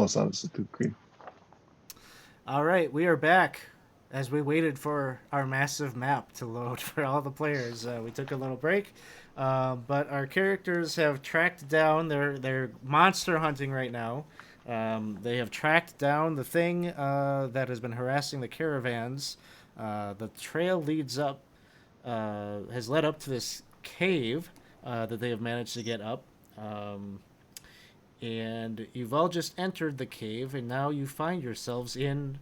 it's not. It's a green. All right, we are back. As we waited for our massive map to load for all the players, we took a little break, but our characters have tracked down. They're monster hunting right now. They have tracked down the thing that has been harassing the caravans. The trail leads up, has led up to this cave that they have managed to get up. And you've all just entered the cave, and now you find yourselves in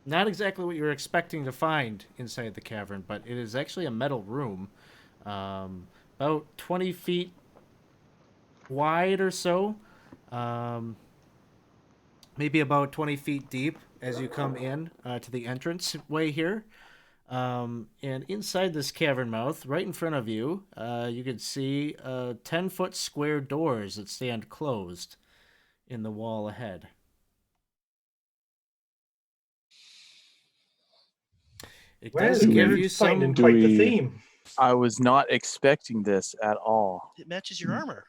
not exactly what you were expecting to find inside the cavern, but it is actually a metal room, about 20 feet wide or so, maybe about 20 feet deep as you come in to the entrance way here. And inside this cavern mouth, right in front of you, you can see 10-foot square doors that stand closed in the wall ahead. It does Do give we- you finding some. quite the theme. I was not expecting this at all. It matches your armor.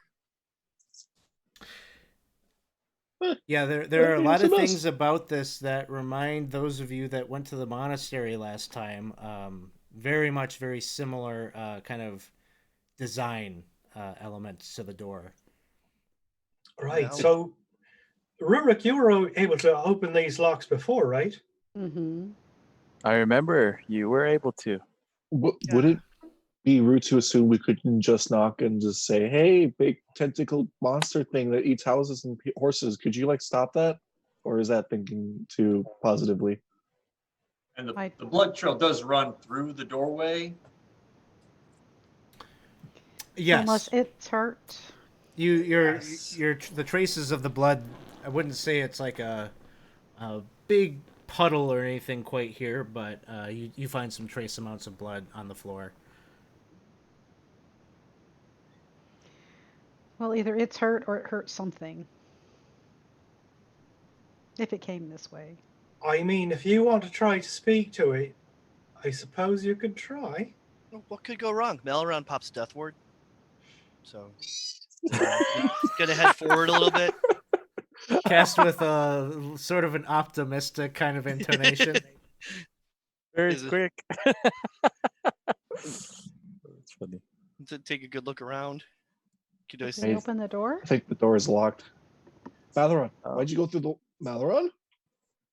Yeah, there are a lot It's a of mess. things about this that remind those of you that went to the monastery last time, very similar kind of design elements to the door. Right. Now- So, Rurik, you were able to open these locks before, right? Mm-hmm. I remember you were able to. Would it be rude to assume we couldn't just knock and just say, "Hey, big tentacle monster thing that eats houses and horses, could you like stop that?" Or is that thinking too positively? And I- the blood trail does run through the doorway. Yes, Unless it's hurt. you're Yes. the traces of the blood. I wouldn't say it's like a big puddle or anything quite here, but you find some trace amounts of blood on the floor. Well, either it's hurt or it hurt something. If it came this way. I mean, if you want to try to speak to it, I suppose you could try. What could go wrong? Malron pops Death Ward. So, gonna head forward a little bit. Cast with a sort of an optimistic kind of intonation. Very Is it- quick. That's funny. To take a good look around. Could I Can we Hey. open the door? I think the door is locked. Malaron, Oh. why'd you go through the Malaron?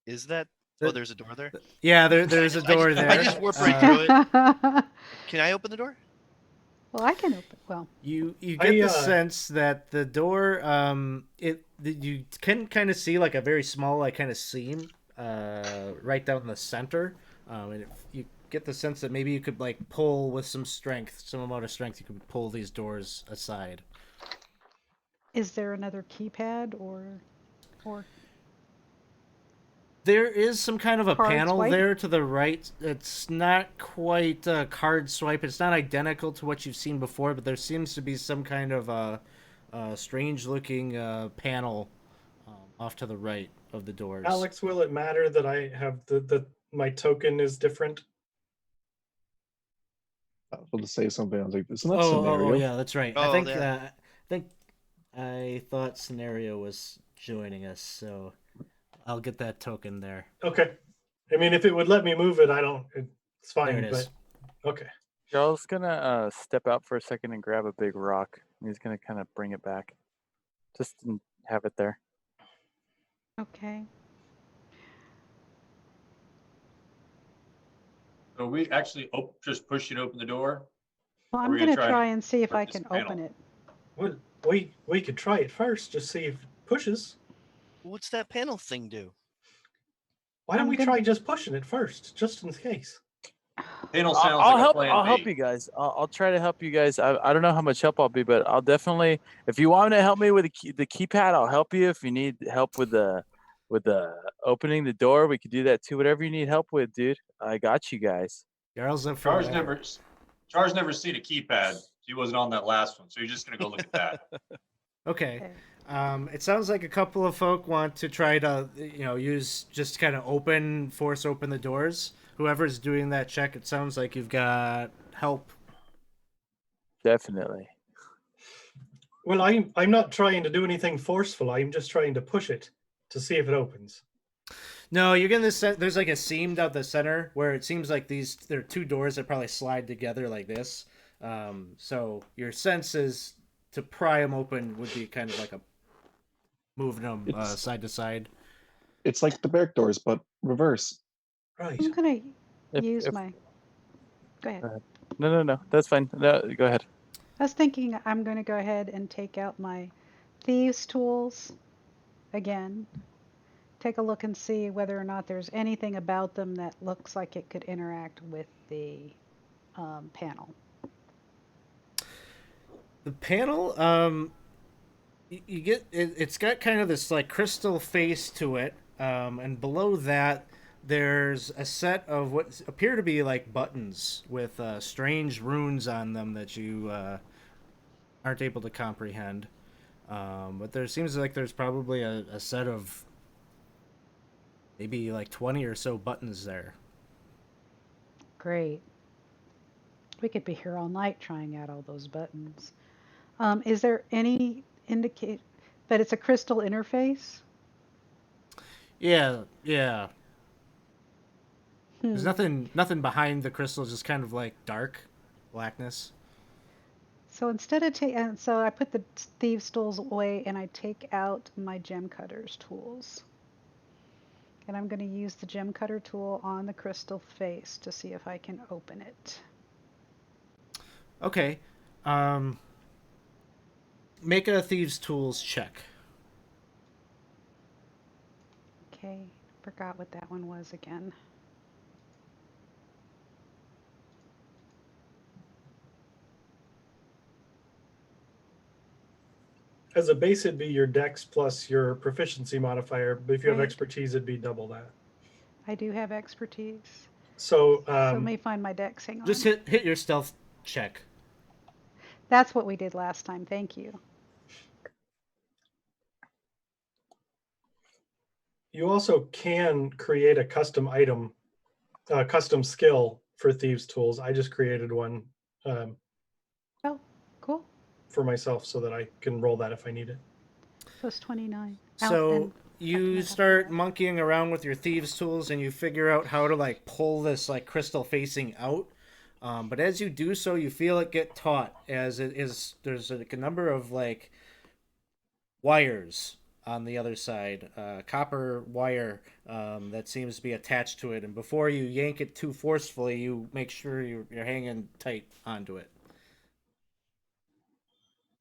Is that? The- Oh, there's a door there. Yeah, there's a door there. I just warped right Uh, through it. Can I open the door? Well, I can open. Well, You get I, the sense that the door, you can kind of see like a very small like kind of seam, right down the center, and you get the sense that maybe you could like pull with some strength, some amount of strength, you could pull these doors aside. is there another keypad or There is some kind of a Card panel swipe? there to the right. It's not quite a card swipe. It's not identical to what you've seen before, but there seems to be some kind of strange-looking panel off to the right of the doors. Alex, will it matter that I have my token is different? I was about to say something. I was like, "Isn't that Oh, scenario?" yeah, that's right. Oh, I think there. I thought Scenario was joining us, so I'll get that token there. Okay. I mean, if it would let me move it, it's fine. There it is. But okay. Joel's gonna step out for a second and grab a big rock. He's gonna kind of bring it back, just to have it there. okay? So we actually just push it open the door. Well, Or I'm we're gonna gonna try try and see if with I this can panel. open it. Well, we could try it first, just see if it pushes. What's that panel thing do? Why don't I'm we gonna- try just pushing it first, just in case? Panel sounds I'll like help. a plan I'll B. help you guys. I'll try to help you guys. I don't know how much help I'll be, but I'll definitely. If you want to help me with the keypad, I'll help you. If you need help with the opening the door, we could do that too. Whatever you need help with, dude, I got you guys. Charles up for Char's whatever. never seen a keypad. He wasn't on that last one, so you're just gonna go look at that. Okay. Okay. It sounds like a couple of folk want to try to, use just kind of force open the doors. Whoever's doing that check, it sounds like you've got help. Definitely. Well, I'm not trying to do anything forceful. I'm just trying to push it to see if it opens. No, you're getting this. There's like a seam down the center where it seems like there are two doors that probably slide together like this. So your sense is to pry them open would be kind of like a moving them It's- side to side. It's like the barrack doors, but reverse. Right. I'm gonna If- use if- my. Go ahead. No. That's fine. No, go ahead. I was thinking I'm going to go ahead and take out my thieves' tools again. Take a look and see whether or not there's anything about them that looks like it could interact with the panel. The panel, you get it's got kind of this like crystal face to it, and below that there's a set of what appear to be like buttons with strange runes on them that you aren't able to comprehend. But there seems like there's probably a set of maybe like 20 or so buttons there. Great. We could be here all night trying out all those buttons. Is there any indicate that it's a crystal interface? Yeah. There's Hmm. nothing behind the crystal, just kind of like dark blackness. So instead of so I put the thieves' tools away and I take out my gem cutter's tools. And I'm going to use the gem cutter tool on the crystal face to see if I can open it. Okay. Make a thieves' tools check. Okay, forgot what that one was again. As a base, it'd be your dex plus your proficiency modifier. But if you have Right. expertise, it'd be double that. I do have expertise. So, So let me find my dex. Hang on. Just hit your stealth check. That's what we did last time. Thank you. you also can create a custom item, a custom skill for thieves' tools. I just created one Oh, cool. for myself so that I can roll that if I need it. So it's 29. So and you I start have to- monkeying around with your thieves' tools, and you figure out how to like pull this like crystal facing out. But as you do so, you feel it get taut as it is. There's a number of like wires on the other side, copper wire that seems to be attached to it. And before you yank it too forcefully, you make sure you're hanging tight onto it.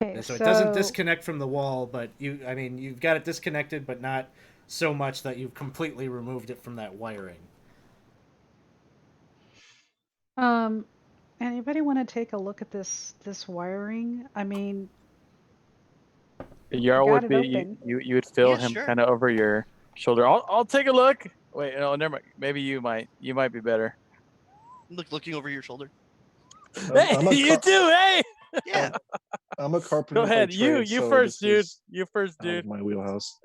Okay, So it doesn't disconnect from the wall, but you've got it disconnected, but not so much that you've completely removed it from that wiring. Anybody want to take a look at this wiring? I mean, Yarl got would it be open. you would feel Yeah, him sure. kind of over your shoulder. I'll take a look. Wait, no, never mind. Maybe you might be better. Looking over your shoulder. Hey, I'm a you too. Hey, Yeah. I'm a carpenter. go by ahead. You trade, so first, this dude. is You first, out of dude. my wheelhouse.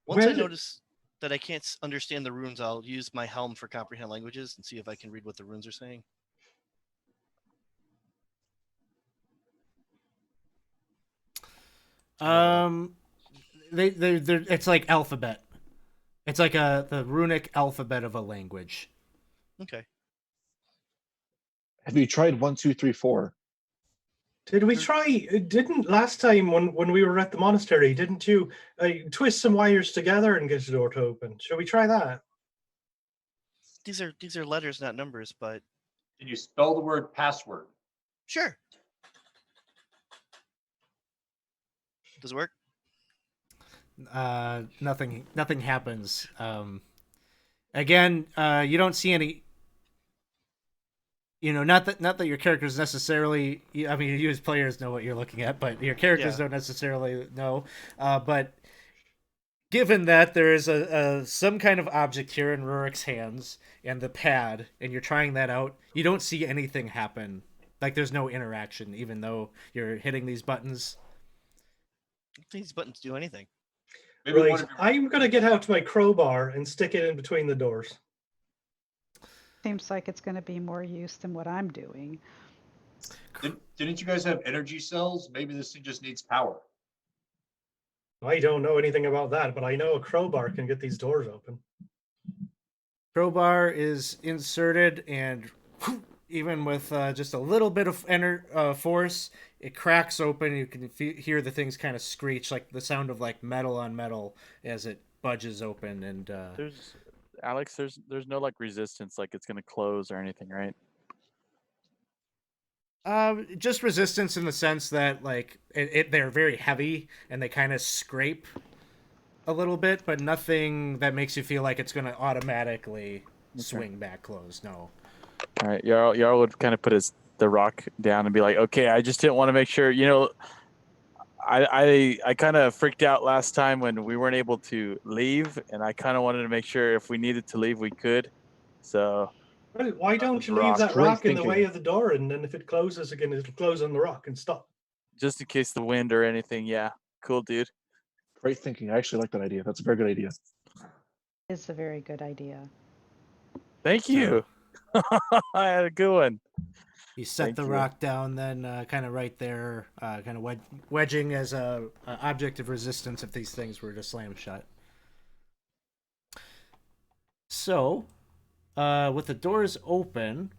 Once I Where did- notice that I can't understand the runes, I'll use my helm for comprehend languages and see if I can read what the runes are saying. It's like alphabet. It's like the runic alphabet of a language. Okay. Have you tried 1, 2, 3, 4? Did we try? Didn't last time when we were at the monastery? Didn't you twist some wires together and get the door to open? Should we try that? These are letters, not numbers, but Can you spell the word password? sure. Does it work? Nothing happens. Again, you don't see any. Not that your characters necessarily. I mean, you as players know what you're looking at, but your characters Yeah. don't necessarily know. But given that there is some kind of object here in Rurik's hands and the pad, and you're trying that out, you don't see anything happen. Like there's no interaction, even though you're hitting these buttons. I don't think these buttons do anything. Maybe Right. one of your- I'm gonna get out my crowbar and stick it in between the doors. Seems like it's going to be more use than what I'm doing. Didn't you guys have energy cells? Maybe this thing just needs power. I don't know anything about that, but I know a crowbar can get these doors open. Crowbar is inserted, and even with just a little bit of force, it cracks open. You can hear the things kind of screech, like the sound of like metal on metal as it budges open. And There's Alex. There's no like resistance, like it's gonna close or anything, right? just resistance in the sense that like they're very heavy and they kind of scrape a little bit, but nothing that makes you feel like it's going to automatically swing back closed. No. All right, Jarl would kind of put the rock down and be like, "Okay, I just didn't want to make sure, I kind of freaked out last time when we weren't able to leave, and I kind of wanted to make sure if we needed to leave, we could. So Well, why don't you leave rock. that Great rock in the way thinking. of the door, and then if it closes again, it'll close on the rock and stop. just in case the wind or anything, yeah, cool, dude. Great thinking. I actually like that idea. That's a very good idea. It's a very good idea. Thank you. I had a good one. You set Thank the you. rock down, then kind of right there, kind of wedging as a object of resistance if these things were to slam shut. So, with the doors open,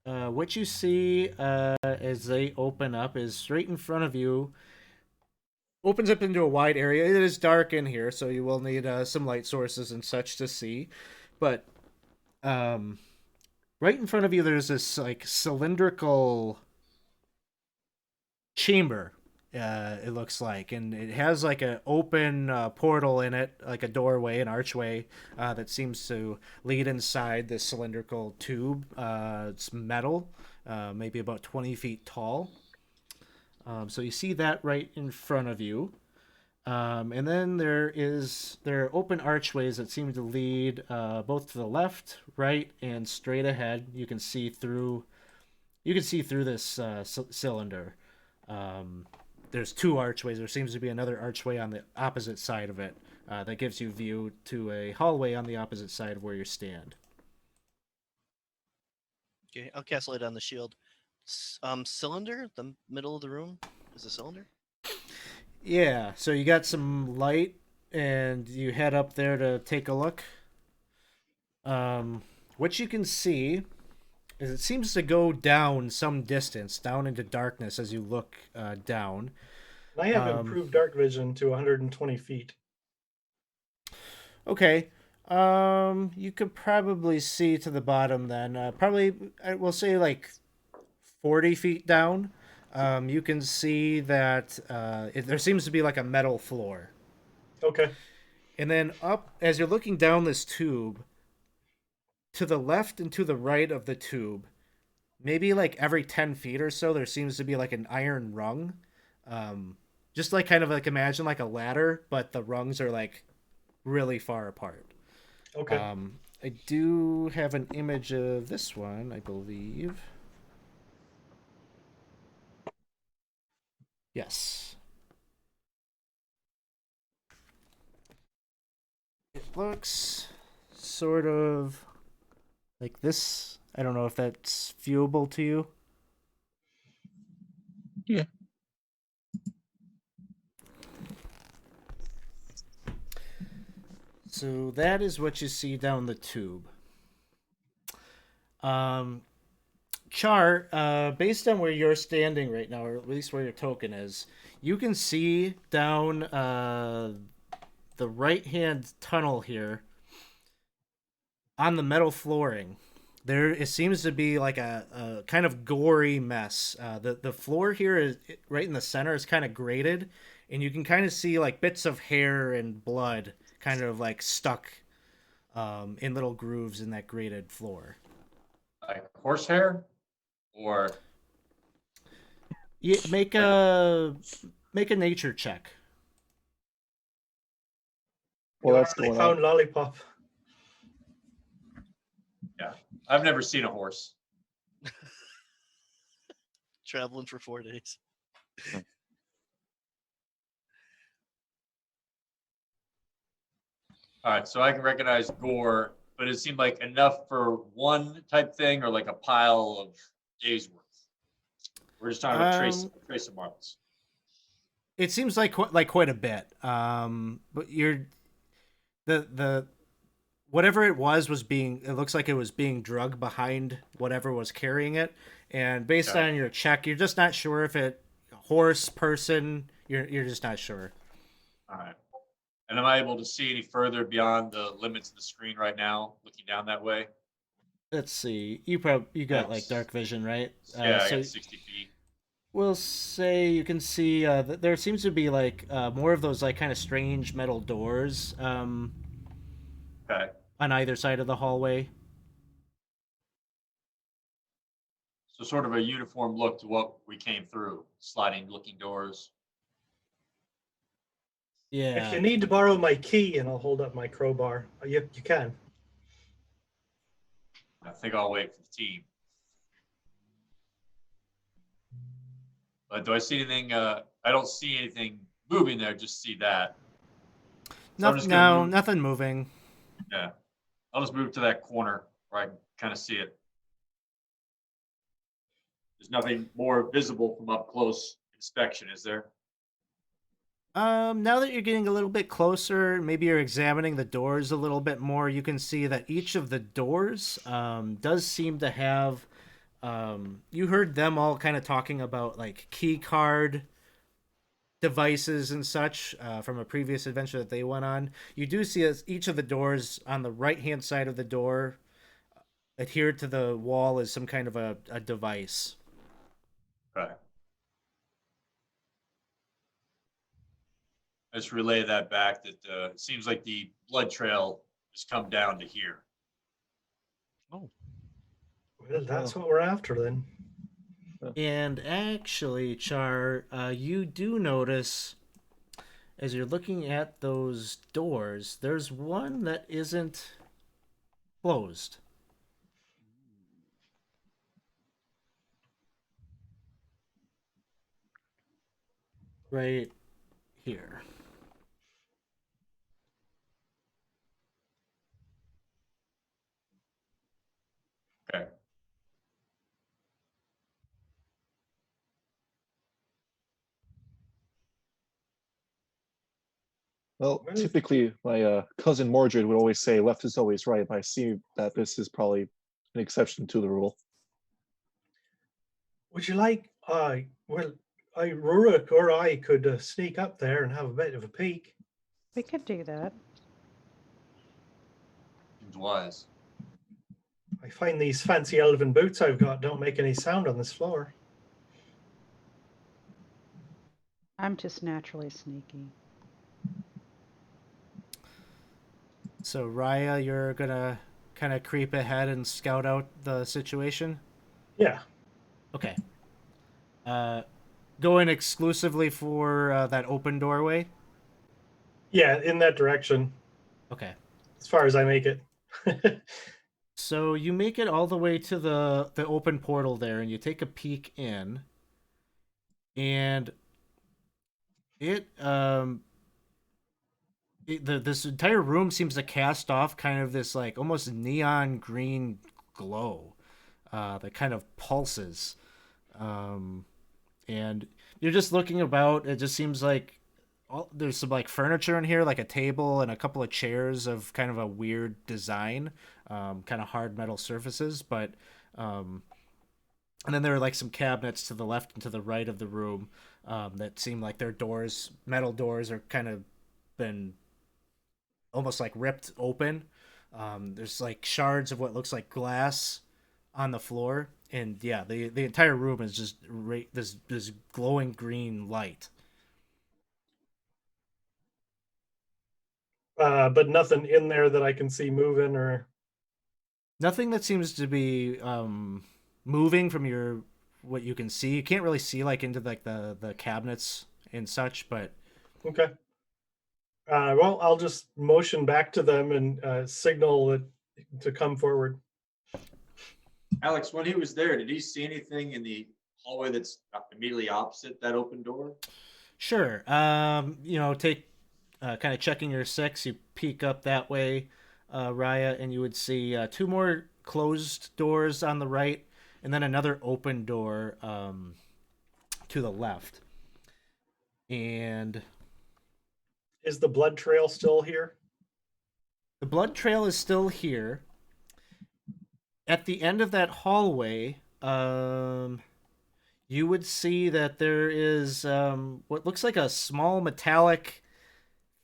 what you see as they open up is right in front of you. Opens up into a wide area. It is dark in here, so you will need some light sources and such to see. But right in front of you, there's this like cylindrical chamber. It looks like, and it has like an open portal in it, like a doorway, an archway that seems to lead inside this cylindrical tube. It's metal, maybe about 20 feet tall. So you see that right in front of you. And then there are open archways that seem to lead both to the left, right, and straight ahead. You can see through this cylinder. There's two archways. There seems to be another archway on the opposite side of it that gives you view to a hallway on the opposite side of where you stand. Okay, I'll cast light on the shield. Cylinder, the middle of the room is a cylinder. Yeah, so you got some light, and you head up there to take a look. What you can see is it seems to go down some distance, down into darkness as you look down. I have improved dark vision to 120 feet. Okay. You could probably see to the bottom then. Probably, I will say like 40 feet down. You can see that there seems to be like a metal floor. Okay. And then up, as you're looking down this tube, to the left and to the right of the tube, maybe like every 10 feet or so, there seems to be like an iron rung. Just like kind of like imagine like a ladder, but the rungs are like really far apart. Okay. I do have an image of this one, I believe. Yes. It looks sort of like this. I don't know if that's viewable to you. Yeah. So that is what you see down the tube. Char, based on where you're standing right now, or at least where your token is, you can see down the right-hand tunnel here on the metal flooring. It seems to be like a kind of gory mess. The floor here is right in the center is kind of grated, and you can kind of see like bits of hair and blood kind of like stuck in little grooves in that grated floor. Like horsehair, or Yeah, make a nature check. Well, You that's already going found on. lollipop. I've never seen a horse. Traveling for 4 days. All right, so I can recognize gore, but it seemed like enough for one type thing or like a pile of days worth. We're just talking about trace of marks. It seems like quite a bit. But you're the whatever it was being. It looks like it was being drugged behind whatever was carrying it. And based Okay. on your check, you're just not sure if it horse person. You're just not sure. All right. And am I able to see any further beyond the limits of the screen right now, looking down that way? Let's see. You got like Yes. dark vision, right? Yeah, I So got 60 feet. we'll say you can see that there seems to be like more of those like kind of strange metal doors Okay. on either side of the hallway. So sort of a uniform look to what we came through. Sliding looking doors. Yeah. If you need to borrow my key and I'll hold up my crowbar, you can. I think I'll wait for the team. But do I see anything? I don't see anything moving there. Just see that. So I'm just gonna move. Nothing moving. Yeah. I'll just move to that corner where I can kind of see it. There's nothing more visible from up close inspection, is there? Now that you're getting a little bit closer, maybe you're examining the doors a little bit more, you can see that each of the doors does seem to have you heard them all kind of talking about like key card devices and such from a previous adventure that they went on. You do see as each of the doors on the right hand side of the door adhered to the wall is some kind of a device. Okay. I just relay that back that it seems like the blood trail has come down to here. Well, that's what we're after then. And actually, Char, you do notice as you're looking at those doors, there's one that isn't closed. Right here. Okay. Well, typically, my cousin Mordred would always say left is always right, but I see that this is probably an exception to the rule. Would you like, Rurik or I could sneak up there and have a bit of a peek. We could do that. Seems wise. I find these fancy elven boots I've got don't make any sound on this floor. I'm just naturally sneaky. So, Raya, you're gonna kind of creep ahead and scout out the situation? Yeah. Okay. Going exclusively for that open doorway? Yeah, in that direction, Okay. as far as I make it. So you make it all the way to the open portal there, and you take a peek in, and this entire room seems to cast off kind of this like almost neon green glow that kind of pulses, and you're just looking about. It just seems like there's some like furniture in here, like a table and a couple of chairs of kind of a weird design, kind of hard metal surfaces, but and then there are like some cabinets to the left and to the right of the room that seem like their doors, metal doors, are kind of been almost like ripped open. There's like shards of what looks like glass on the floor, and yeah, the entire room is just this glowing green light. But nothing in there that I can see moving or. Nothing that seems to be moving from what you can see. You can't really see like into like the cabinets and such, but Okay. Well, I'll just motion back to them and signal it to come forward. Alex, when he was there, did he see anything in the hallway that's immediately opposite that open door? sure. Take kind of checking your six. You peek up that way, Raya, and you would see two more closed doors on the right, and then another open door to the left. And Is the blood trail still here? the blood trail is still here. At the end of that hallway, you would see that there is what looks like a small metallic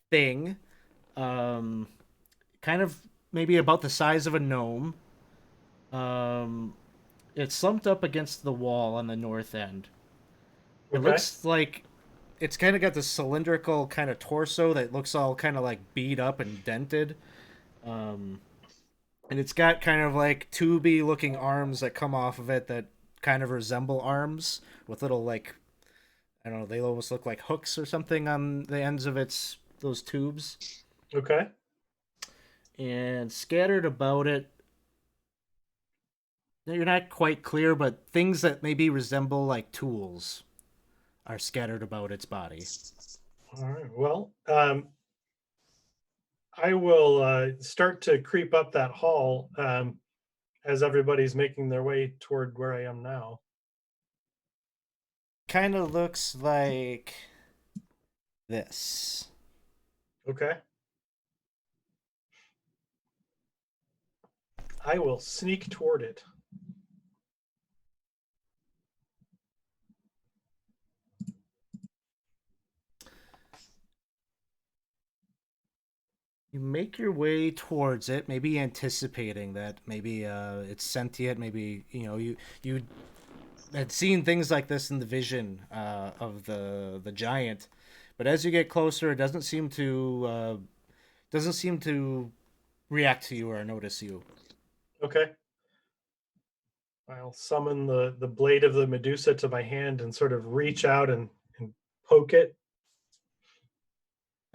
thing, kind of maybe about the size of a gnome. It's slumped up against the wall on the north end. It Okay. looks like it's kind of got this cylindrical kind of torso that looks all kind of like beat up and dented. And it's got kind of like tubey looking arms that come off of it that kind of resemble arms with little like, I don't know, they almost look like hooks or something on the ends of those tubes. Okay. And scattered about it, you're not quite clear, but things that maybe resemble like tools are scattered about its body. All right. Well, I will start to creep up that hall as everybody's making their way toward where I am now. Kind of looks like this. Okay. I will sneak toward it. You make your way towards it, maybe anticipating that maybe it's sentient. Maybe you had seen things like this in the vision of the giant, but as you get closer, it doesn't seem to react to you or notice you. Okay. I'll summon the blade of the Medusa to my hand and sort of reach out and poke it.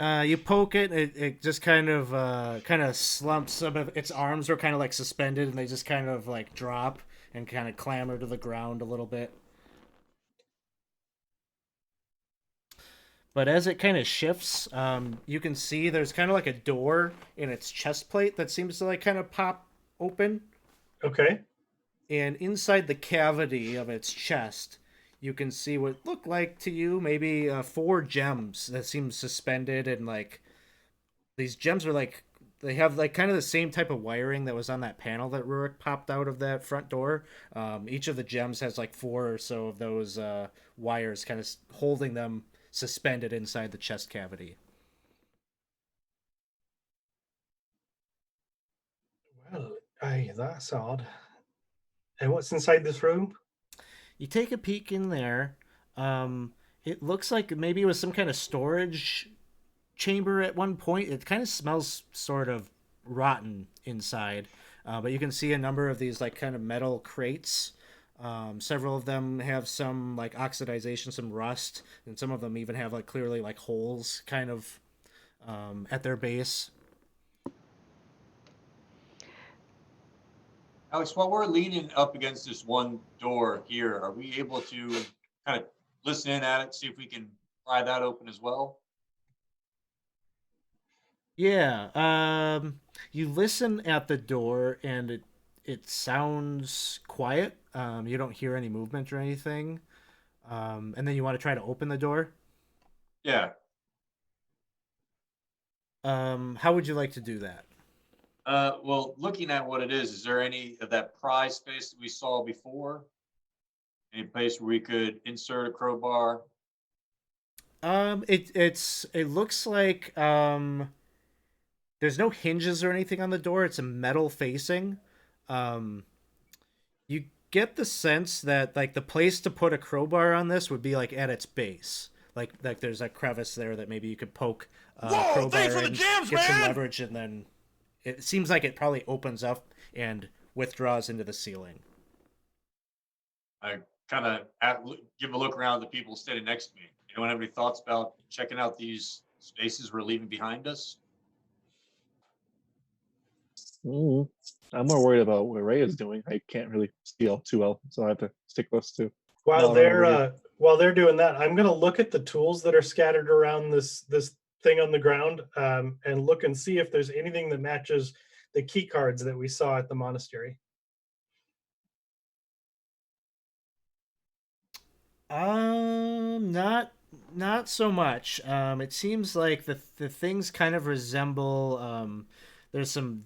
You poke it, it just kind of slumps. Some of its arms are kind of like suspended, and they just kind of like drop and kind of clamber to the ground a little bit. But as it kind of shifts, you can see there's kind of like a door in its chest plate that seems to like kind of pop open. Okay. And inside the cavity of its chest, you can see what look like to you maybe 4 gems that seem suspended, and like these gems are like they have like kind of the same type of wiring that was on that panel that Rurik popped out of that front door. Each of the gems has like 4 or so of those wires kind of holding them suspended inside the chest cavity. Well, aye, that's odd. And what's inside this room? You take a peek in there. It looks like maybe it was some kind of storage chamber at one point. It kind of smells sort of rotten inside, but you can see a number of these like kind of metal crates. Several of them have some like oxidization, some rust, and some of them even have like clearly like holes kind of at their base. Alex, while we're leaning up against this one door here, are we able to kind of listen in at it, see if we can pry that open as well? Yeah. You listen at the door, and it sounds quiet. You don't hear any movement or anything. And then you want to try to open the door. Yeah. How would you like to do that? Well, looking at what it is there any of that prize space that we saw before? Any place where we could insert a crowbar? It looks like there's no hinges or anything on the door. It's a metal facing. You get the sense that like the place to put a crowbar on this would be like at its base. Like there's a crevice there that maybe you could poke crowbar in, get some leverage, and then it seems like it probably opens up and withdraws into the ceiling. I kind of give a look around at the people standing next to me. Anyone have any thoughts about checking out these spaces we're leaving behind us? I'm more worried about what Ray is doing. I can't really see all too well, so I have to stick close to. While No, I remember they're doing that, I'm gonna look at the tools that are scattered around this thing on the ground, and look and see if there's anything that matches the key cards that we saw at the monastery. Not Not so much. It seems like the things kind of resemble. There's some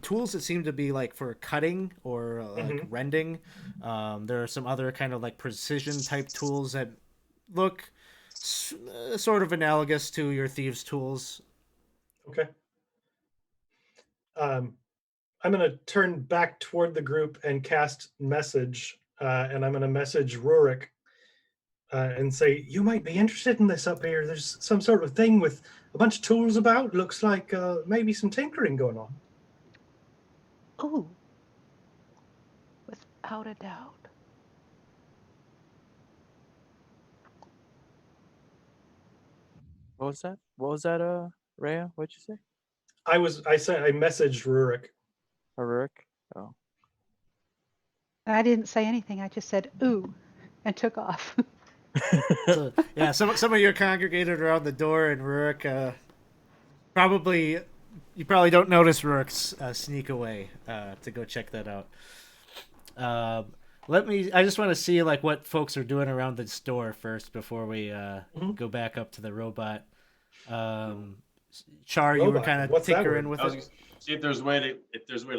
tools that seem to be like for cutting or like rending. There are some other kind of like precision type tools that look sort of analogous to your thieves' tools. Okay. I'm going to turn back toward the group and cast message, and I'm going to message Rurik and say, you might be interested in this up here. There's some sort of thing with a bunch of tools about. Looks like maybe some tinkering going on. Ooh. Without a doubt. What was that? What was that, Rhea? What'd you say? I messaged Rurik. Harurik? Oh. I didn't say anything. I just said ooh and took off. So, yeah, some of you are congregated around the door, and Rurik you probably don't notice Rurik sneak away to go check that out. I just want to see like what folks are doing around this door first before we go back up to the robot. Char, you were Robot? kind of What's that tinkering word? with I was it. gonna see if there's a way to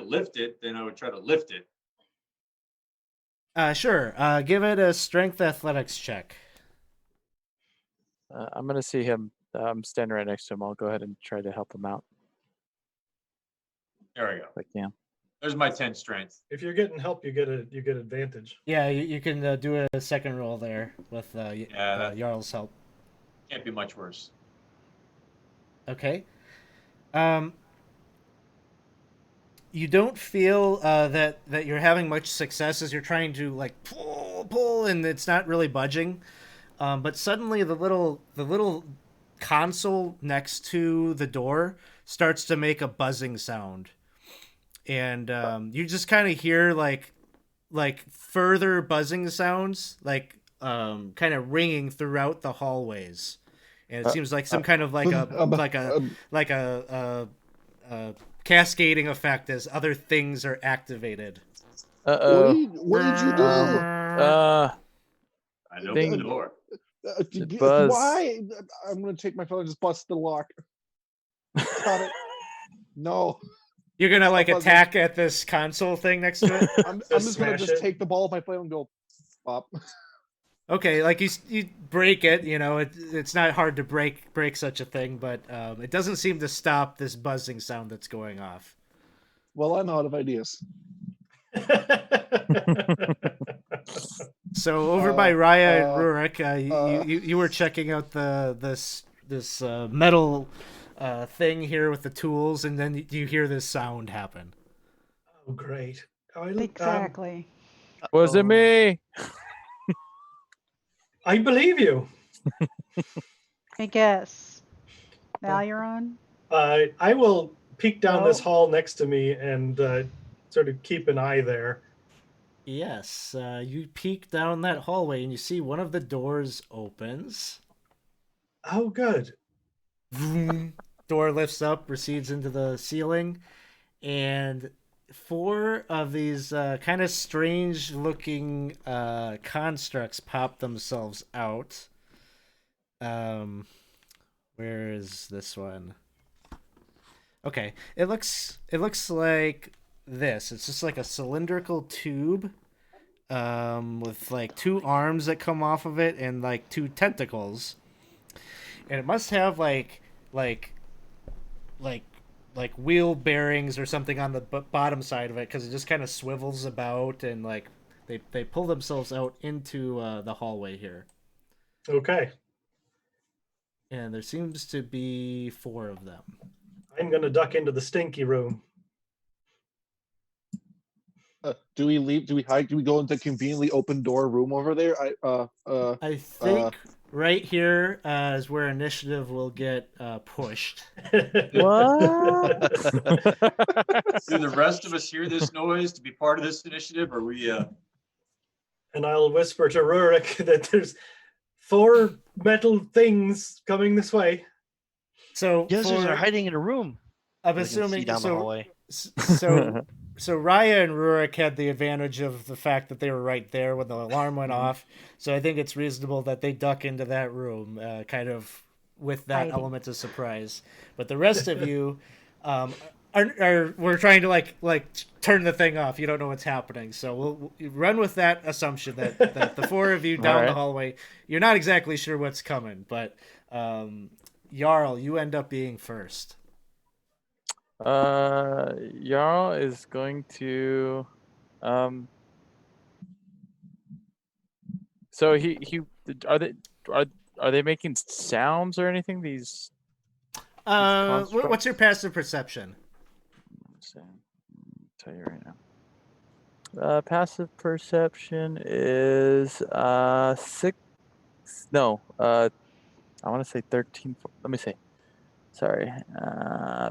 lift it, then I would try to lift it. Sure. Give it a strength athletics check. I'm gonna see him. I'm standing right next to him. I'll go ahead and try to help him out There we go. if I can. There's my 10 strength. If you're getting help, you get advantage. Yeah, you can do a second roll there with that- Jarl's help. Can't be much worse. Okay. You don't feel that you're having much success as you're trying to like pull, and it's not really budging. But suddenly the little console next to the door starts to make a buzzing sound, and you just kind of hear like further buzzing sounds, like kind of ringing throughout the hallways, and it seems like some kind of like a cascading effect as other things are activated. Uh-oh. What did you do? I opened the Ding. door. Buzz. Why? I'm gonna take my phone and just bust the lock. Got it. No, You're gonna like buzzing. attack at this console thing next to it. I'm Just just gonna smash just it. take the ball with my phone and go pop. Okay, like you break it. You know, it's not hard to break such a thing, but it doesn't seem to stop this buzzing sound that's going off. Well, I'm out of ideas. So over by Raya and uh, Rurik, you were checking out this metal thing here with the tools, and then you hear this sound happen. Oh, great. Exactly. Was it me? I believe you. I guess. Now you're on. I will peek down this No. hall next to me and sort of keep an eye there. Yes, you peek down that hallway and you see one of the doors opens. Oh, good. Vroom. Door lifts up, recedes into the ceiling, and 4 of these kind of strange looking constructs pop themselves out. Where is this one? Okay, it looks like this. It's just like a cylindrical tube with like 2 arms that come off of it and like 2 tentacles. And it must have like wheel bearings or something on the bottom side of it, because it just kind of swivels about, and like they pull themselves out into the hallway here. Okay. And there seems to be 4 of them. I'm going to duck into the stinky room. Do we leave? Do we hide? Do we go into the conveniently open door room over there? I think right here is where initiative will get pushed. What? Do the rest of us hear this noise to be part of this initiative? Or we And I'll whisper to Rurik that there's 4 metal things coming this way. So Yes, for, they're hiding in a room. I'm We can see assuming down the so. hallway. So Raya and Rurik had the advantage of the fact that they were right there when the alarm went off. So I think it's reasonable that they duck into that room, kind of with that Hiding. element of surprise. But the rest of you are we're trying to like turn the thing off. You don't know what's happening, so we'll run with that assumption that the four of you down the Alright. hallway, you're not exactly sure what's coming, but Jarl, you end up being first. Jarl is going to so he are they are they making sounds or anything, these What's your constructs? passive perception? So, tell you right now. Passive perception is 6. No, I want to say 13. Let me see. Sorry.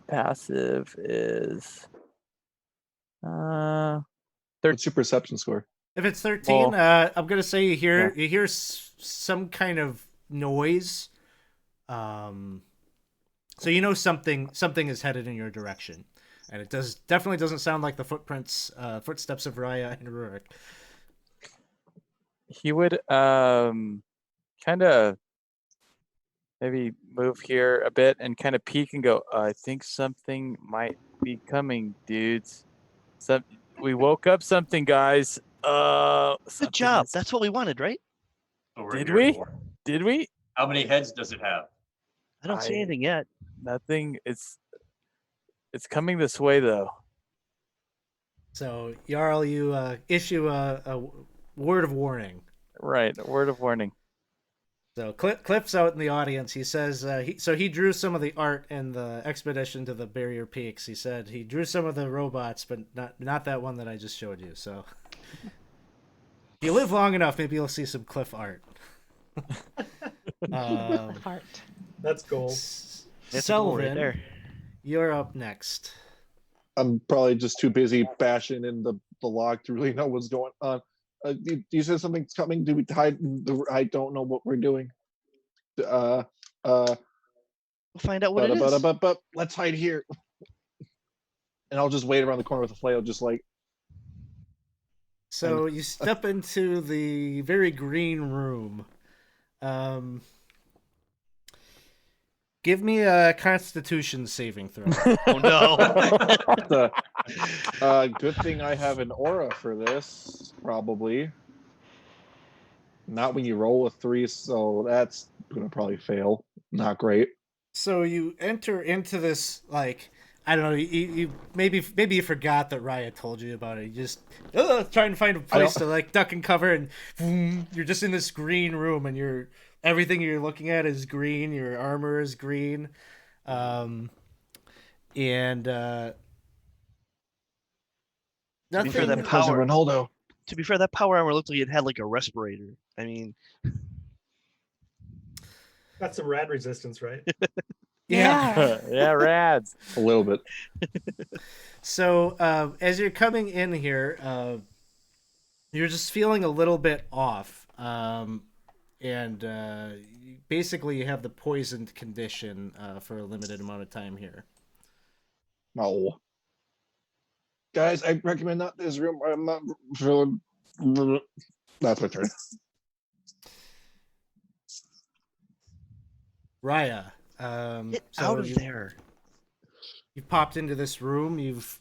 Passive is What's your perception score? If it's 13, Well, I'm gonna say you hear some kind of noise. So you know something is headed in your direction, and it definitely doesn't sound like the footsteps of Raya and Rurik. he would kind of maybe move here a bit and kind of peek and go, I think something might be coming, dudes. We woke up something, guys. Good Something job. is- That's what we wanted, right? What we're Did here we? for. Did we? How many heads does it have? I don't see I- anything yet. Nothing. It's coming this way though. So Jarl, you issue a word of warning. Right. A word of warning. So Cliff's out in the audience. He says he drew some of the art in the expedition to the Barrier Peaks. He said he drew some of the robots, but not that one that I just showed you. So if you live long enough, maybe you'll see some Cliff art. Heart. That's gold. That's a goal right Sullivan, there. you're up next. I'm probably just too busy bashing in the log to really know what's going on. You said something's coming. Do we hide? I don't know what we're doing. We'll find out what it is. But let's hide here. And I'll just wait around the corner with a flail, just like. So you step into the very green room. Give me a Constitution saving throw. Oh no. Good thing I have an aura for this, probably. Not when you roll a 3, so that's gonna probably fail. Not great. So you enter into this, like, I don't know, you maybe you forgot that Raya told you about it. You just trying to find a place to like duck and cover, and boom, you're just in this green room, and everything you're looking at is green. Your armor is green, and To be nothing. fair, that Cousin power. Ronaldo. To be fair, that power armor looked like it had like a respirator. I mean, Got some rad resistance, right? Yeah. Yeah, rads. A little bit. So as you're coming in here, you're just feeling a little bit off, and basically you have the poisoned condition for a limited amount of time here. Oh. Guys, I recommend not this room. I'm not feeling. That's my turn. Raya, get so out of there. You've popped into this room. You've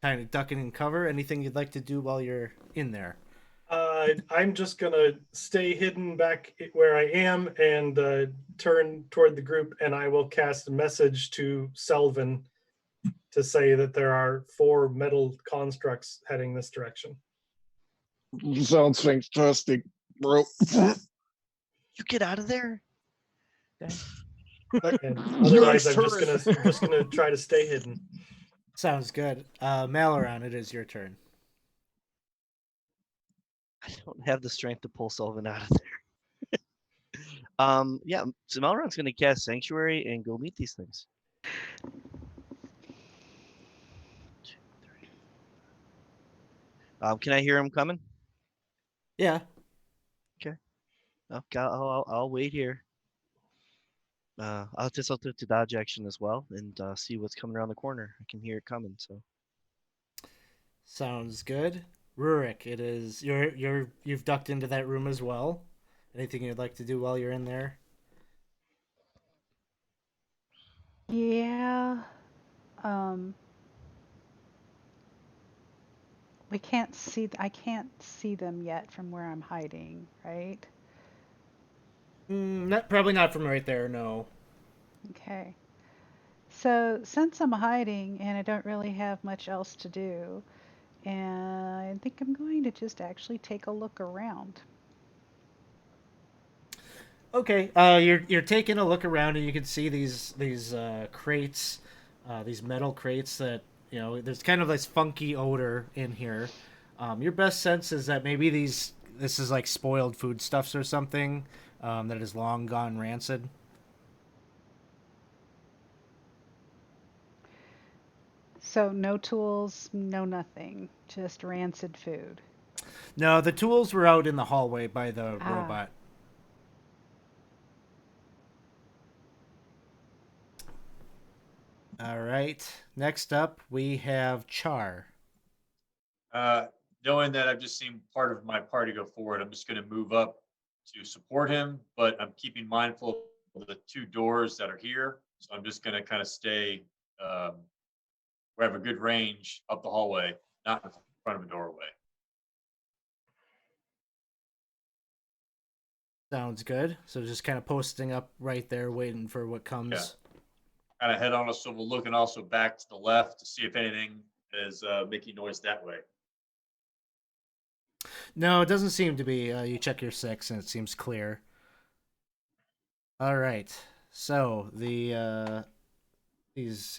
kind of ducking in cover. Anything you'd like to do while you're in there? I'm just gonna stay hidden back where I am and turn toward the group, and I will cast a message to Selvin to say that there are 4 metal constructs heading this direction. Sounds fantastic, bro. You get out of there. And otherwise, Nice I'm just turret. gonna try to stay hidden. Sounds good. Maloran, it is your turn. I don't have the strength to pull Sullivan out of there. Yeah, so Malron's gonna cast Sanctuary and go meet these things. 2, 3. Can I hear him coming? Yeah. Okay, I'll wait here. I'll just have to dodge action as well and see what's coming around the corner. I can hear it coming. So Sounds good. Rurik, it is you've ducked into that room as well. Anything you'd like to do while you're in there? Yeah. Um, we can't see. I can't see them yet from where I'm hiding, right? Probably not from right there. No. Okay. So since I'm hiding and I don't really have much else to do, and I think I'm going to just actually take a look around. Okay. You're taking a look around and you can see these crates, these metal crates that there's kind of this funky odor in here. Your best sense is that maybe this is like spoiled foodstuffs or something that is long gone rancid. So no tools, no nothing, just rancid food. No, the tools were out in the hallway by the Ah. robot. All right. Next up, we have Char. Knowing that I've just seen part of my party go forward, I'm just going to move up to support him, but I'm keeping mindful of the two doors that are here. So I'm just going to kind of stay where I have a good range up the hallway, not in front of a doorway. Sounds good. So just kind of posting up right there, waiting for what comes. Yeah. Kind of head on a swivel, looking also back to the left to see if anything is making noise that way. No, it doesn't seem to be. You check your 6 and it seems clear. All right. So these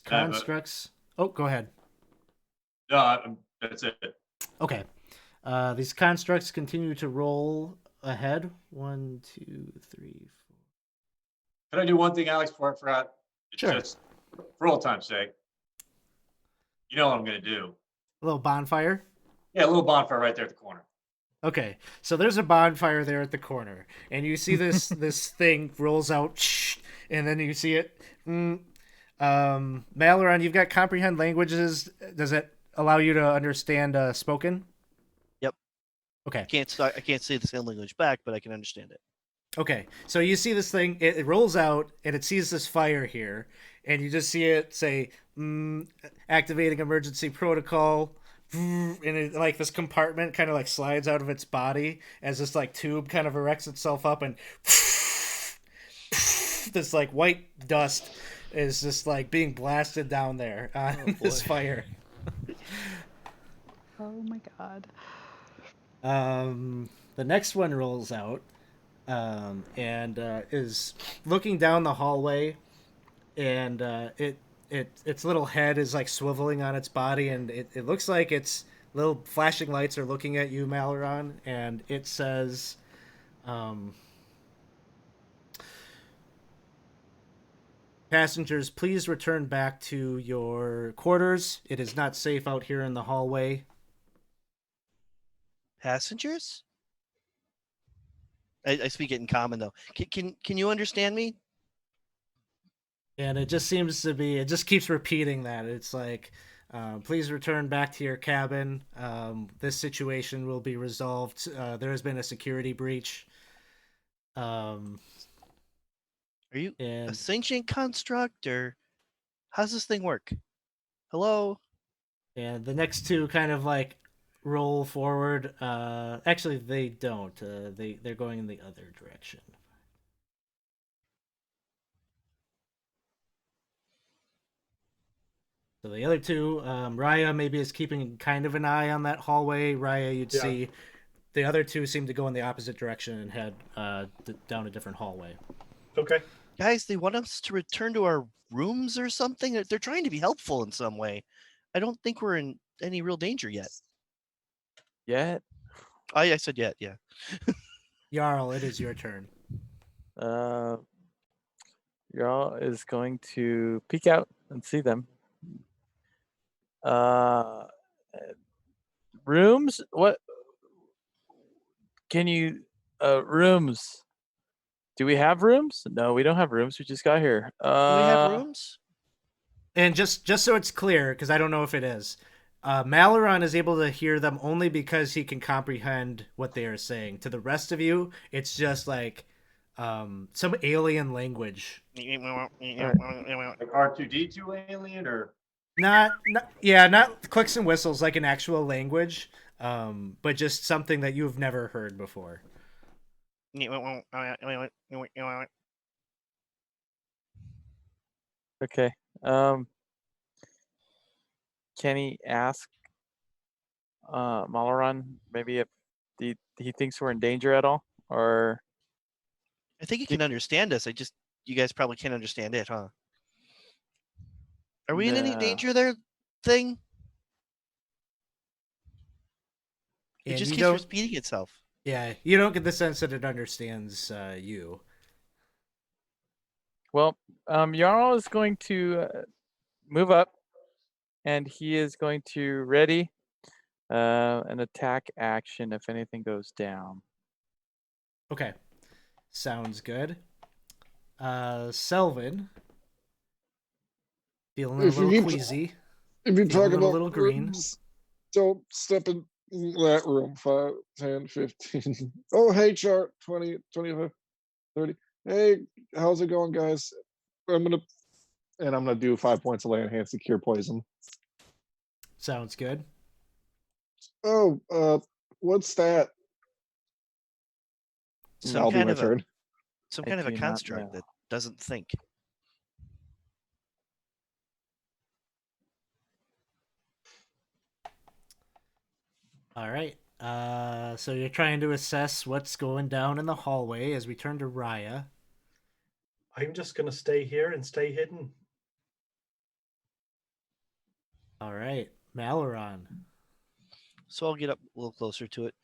constructs. Oh, go ahead. No, that's it. Okay. These constructs continue to roll ahead. 1, 2, 3, 4. Can I do one thing, Alex, before I forgot? It's Sure. just for old time's sake. You know what I'm going to do. A little bonfire. Yeah, a little bonfire right there at the corner. Okay, so there's a bonfire there at the corner, and you see this this thing rolls out, and then you see it. Maleron, you've got comprehend languages. Does it allow you to understand spoken? Yep. Okay. I can't say the same language back, but I can understand it. Okay, so you see this thing, it rolls out, and it sees this fire here, and you just see it say, activating emergency protocol, and it, like this compartment kind of like slides out of its body as this like tube kind of erects itself up, and this like white dust is just like being blasted down there on this fire. Oh my god. The next one rolls out. And is looking down the hallway, and its little head is like swiveling on its body, and it looks like its little flashing lights are looking at you, Maleron, and it says, "Passengers, please return back to your quarters. It is not safe out here in the hallway." Passengers? I speak it in common though. Can you understand me? And it just seems to be, it just keeps repeating that. It's like, please return back to your cabin. This situation will be resolved. There has been a security breach. Are you a And sentient construct, or how's this thing work? Hello? the next two kind of like roll forward. Actually, they don't. They're going in the other direction. So the other two, Raya maybe is keeping kind of an eye on that hallway. Raya, you'd Yeah. see. The other two seem to go in the opposite direction and head down a different hallway. Okay. Guys, they want us to return to our rooms or something? They're trying to be helpful in some way. I don't think we're in any real danger yet. Yet? I said yet, yeah. Jarl, it is your turn. Y'all is going to peek out and see them. Rooms? What? Can you rooms? Do we have rooms? No, we don't have rooms. We just got here. Do we have rooms? And just so it's clear, because I don't know if it is, Malaron is able to hear them only because he can comprehend what they are saying. To the rest of you, it's just like some alien language. Like R2D2 alien or Not clicks and whistles like an actual language, but just something that you've never heard before. Okay. Can he ask Malaron maybe if he thinks we're in danger at all? Or I think he can understand us. You guys probably can't understand it, huh? Are we in any No. danger there, thing? It And just you keeps don't, repeating itself. yeah, you don't get the sense that it understands you. Well, Jarl is going to move up, and he is going to ready an attack action if anything goes down. Okay, sounds good. Selvin, feeling a If you little keep- queasy. If you Feeling talk a about little green. rooms, don't step in that room. 5, 10, 15. Oh, hey, chart 20, 25, 30. Hey, how's it going, guys? I'm gonna do 5 points of lay on hand, secure poison. Sounds good. Oh, what's that? Some That'll be kind my of turn. Some I kind of a do not construct know. that doesn't think. All right. So you're trying to assess what's going down in the hallway as we turn to Raya. I'm just gonna stay here and stay hidden. All right, Malaron. So I'll get up a little closer to it.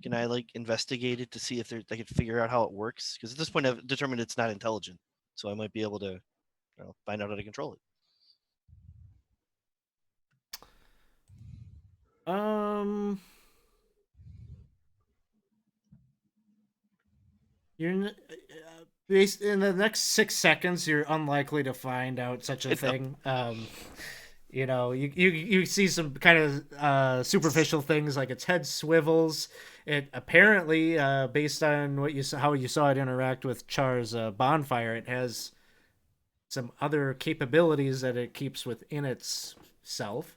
Can I investigate it to see if I could figure out how it works? Because at this point I've determined it's not intelligent, so I might be able to find out how to control it. You're based in the next 6 seconds. You're unlikely to find out such a thing. You see some kind of superficial things like its head swivels. It apparently, based on how you saw it interact with Char's bonfire, it has some other capabilities that it keeps within itself.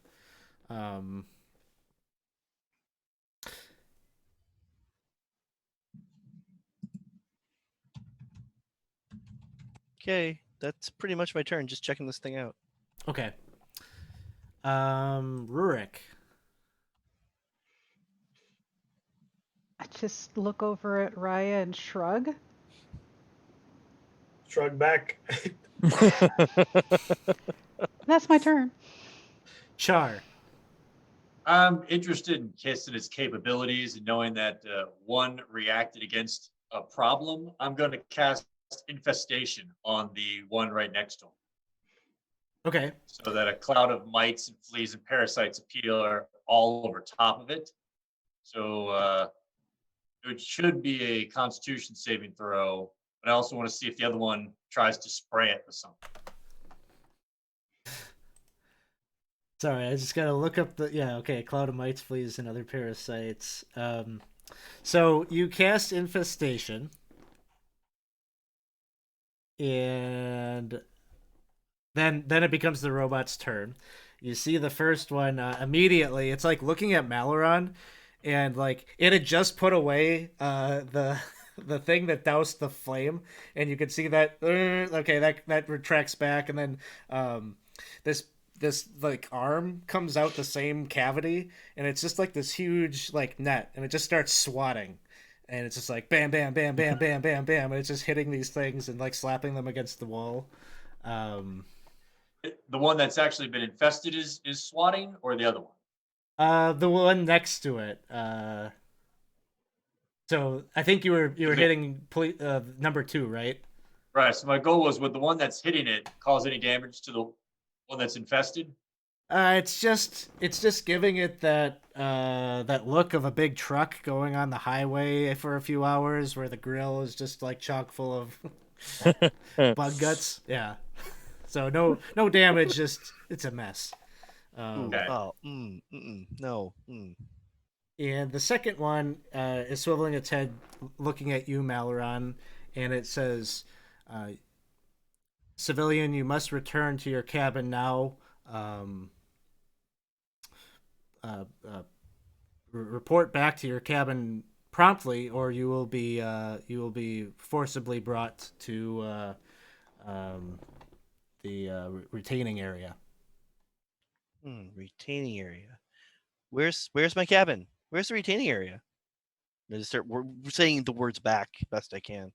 Okay, that's pretty much my turn. Just checking this thing out. Okay. Rurik. I just look over at Raya and shrug. Shrug back. That's my turn. Char. I'm interested in Kiss and its capabilities and knowing that one reacted against a problem. I'm going to cast Infestation on the one right next to him. Okay. So that a cloud of mites and fleas and parasites appear all over top of it. So it should be a Constitution saving throw, but I also want to see if the other one tries to spray it with something. Sorry, I just gotta look up okay, cloud of mites, fleas, and other parasites. So you cast Infestation, and then it becomes the robot's turn. You see the first one immediately. It's like looking at Malaron, and like it had just put away the thing that doused the flame, and you can see that that retracts back, and then this like arm comes out the same cavity, and it's just like this huge like net, and it just starts swatting, and it's just like bam bam bam bam bam bam bam, and it's just hitting these things and like slapping them against the wall. The one that's actually been infested is swatting, or the other one? The one next to it. So I think you were hitting number 2, right? Right. So my goal was, would the one that's hitting it cause any damage to the one that's infested? It's just giving it that that look of a big truck going on the highway for a few hours, where the grill is just like chock full of bug guts. Yeah. So no damage, just it's a mess. Ooh, Okay. oh, no. And the second one is swiveling its head, looking at you, Maleron, and it says, "Civilian, you must return to your cabin now. Um, report back to your cabin promptly, or you will be forcibly brought to the retaining area." Retaining area. Where's my cabin? Where's the retaining area? I just start saying the words back best I can.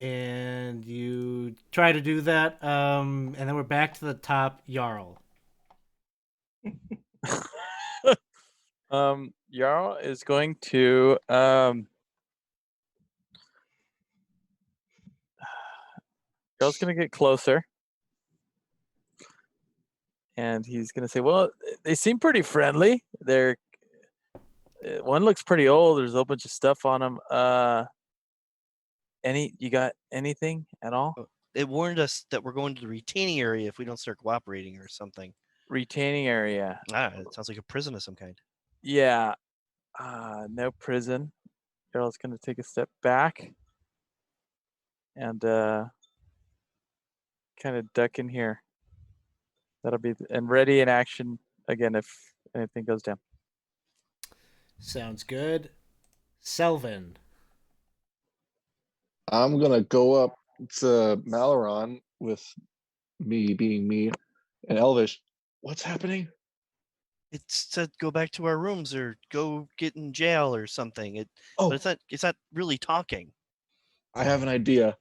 And you try to do that, and then we're back to the top. Jarl. Jarl is going to Jarl's gonna get closer. And he's gonna say, "Well, they seem pretty friendly. They're one looks pretty old. There's a whole bunch of stuff on them. You got anything at all? It warned us that we're going to the retaining area if we don't start cooperating or something. Retaining area. It sounds like a prison of some kind. Yeah. No prison." Jarl's gonna take a step back and kind of duck in here. That'll be and ready in action again if anything goes down. Sounds good. Selvin. I'm gonna go up to Maleron with me being me and Elvish. What's happening? It said go back to our rooms or go get in jail or something. Oh, But it's not really talking. I have an idea.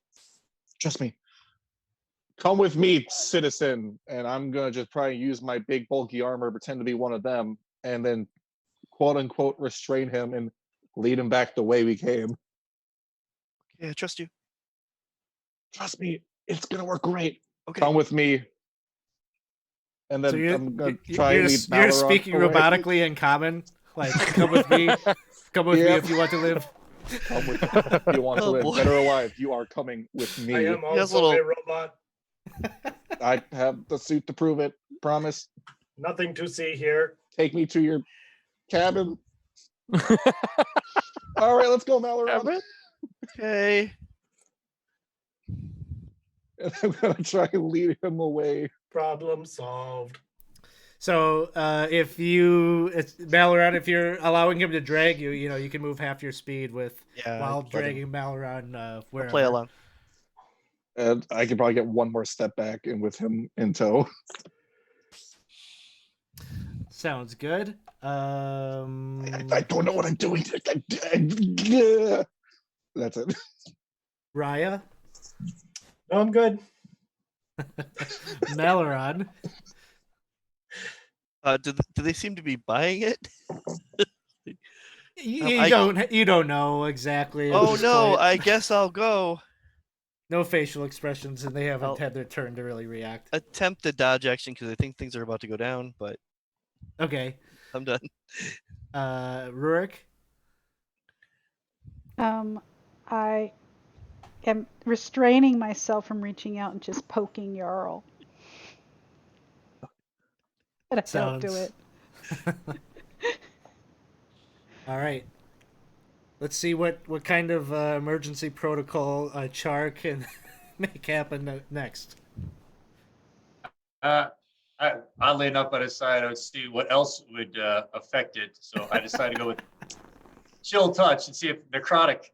Trust me. Come with me, citizen, and I'm gonna just probably use my big bulky armor, pretend to be one of them, and then quote unquote restrain him and lead him back the way we came. Yeah, I trust you. Trust me, it's gonna work great. Okay. Come with me. And then So you're, I'm gonna you're, try and you're, lead you're Maleron speaking away. robotically in common. Like, come with me. Come with me Yep. if you want to live. Come with me. If you want to Oh, live boy. dead or alive, you are coming with me. I am He has also little- a robot. I have the suit to prove it. Promise. Nothing to see here. Take me to your cabin. All right, let's go, Maleron. Cabin? Okay. And I'm gonna try and lead him away. Problem solved. So if Maleron, if you're allowing him to drag you, you can move half your speed with Yeah. while let him- dragging Maleron I'll wherever. play along. And I could probably get one more step back and with him in tow. Sounds good. I don't know what I'm doing. That's it. Raya, No, I'm good. Maleron. Do they seem to be buying it? You don't know exactly. at Oh this no! point. I guess I'll go No facial expressions, and they haven't I'll- had their turn to really react. attempt the dodge action because I think things are about to go down. But Okay. I'm done. Rurik. I am restraining myself from reaching out and just poking Jarl. But I don't do Sounds- it. All right. Let's see what kind of emergency protocol Char can make happen next. Oddly enough, I decided I would see what else would affect it. So I decided to go with chill touch and see if necrotic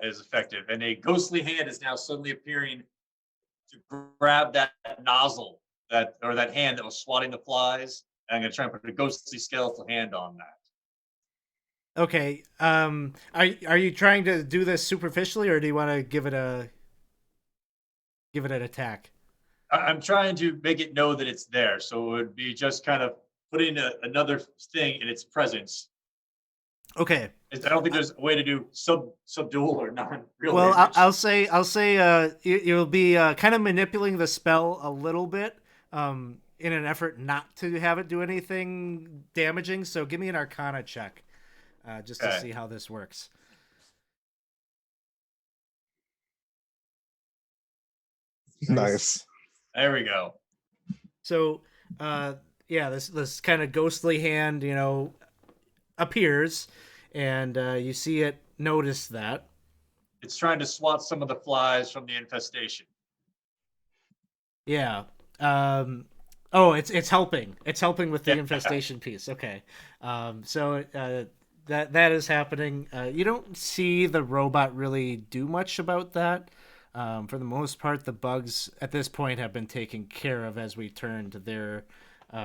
is effective. And a ghostly hand is now suddenly appearing to grab that nozzle that hand that was swatting the flies. And I'm going to try and put a ghostly skeletal hand on that. Okay. Are you trying to do this superficially, or do you want to give it an attack? I'm trying to make it know that it's there. So it would be just kind of putting another thing in its presence. Okay. I don't think there's a way to do subdual or non-real Well, damage. I'll say you'll be kind of manipulating the spell a little bit in an effort not to have it do anything damaging. So give me an Arcana check just to Okay. see how this works. Nice. There we go. So, yeah, this kind of ghostly hand, appears, and you see it notice that. It's trying to swat some of the flies from the infestation. Yeah. Oh, it's helping. It's helping with the Yeah. infestation piece. Okay. So that is happening. You don't see the robot really do much about that. For the most part, the bugs at this point have been taken care of as we turn to their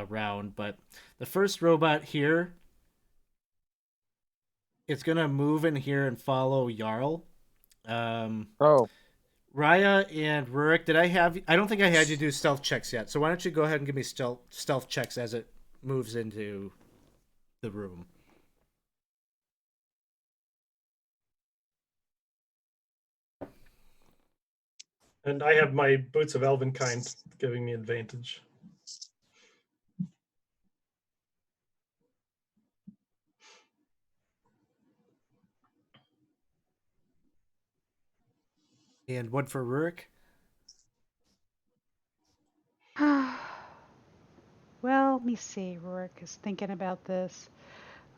round. But the first robot here, it's gonna move in here and follow Jarl. Oh, Raya and Rurik, I don't think I had you do stealth checks yet. So why don't you go ahead and give me stealth checks as it moves into the room. And I have my boots of Elvenkind giving me advantage. And what for Rurik? Well, let me see. Rourke is thinking about this.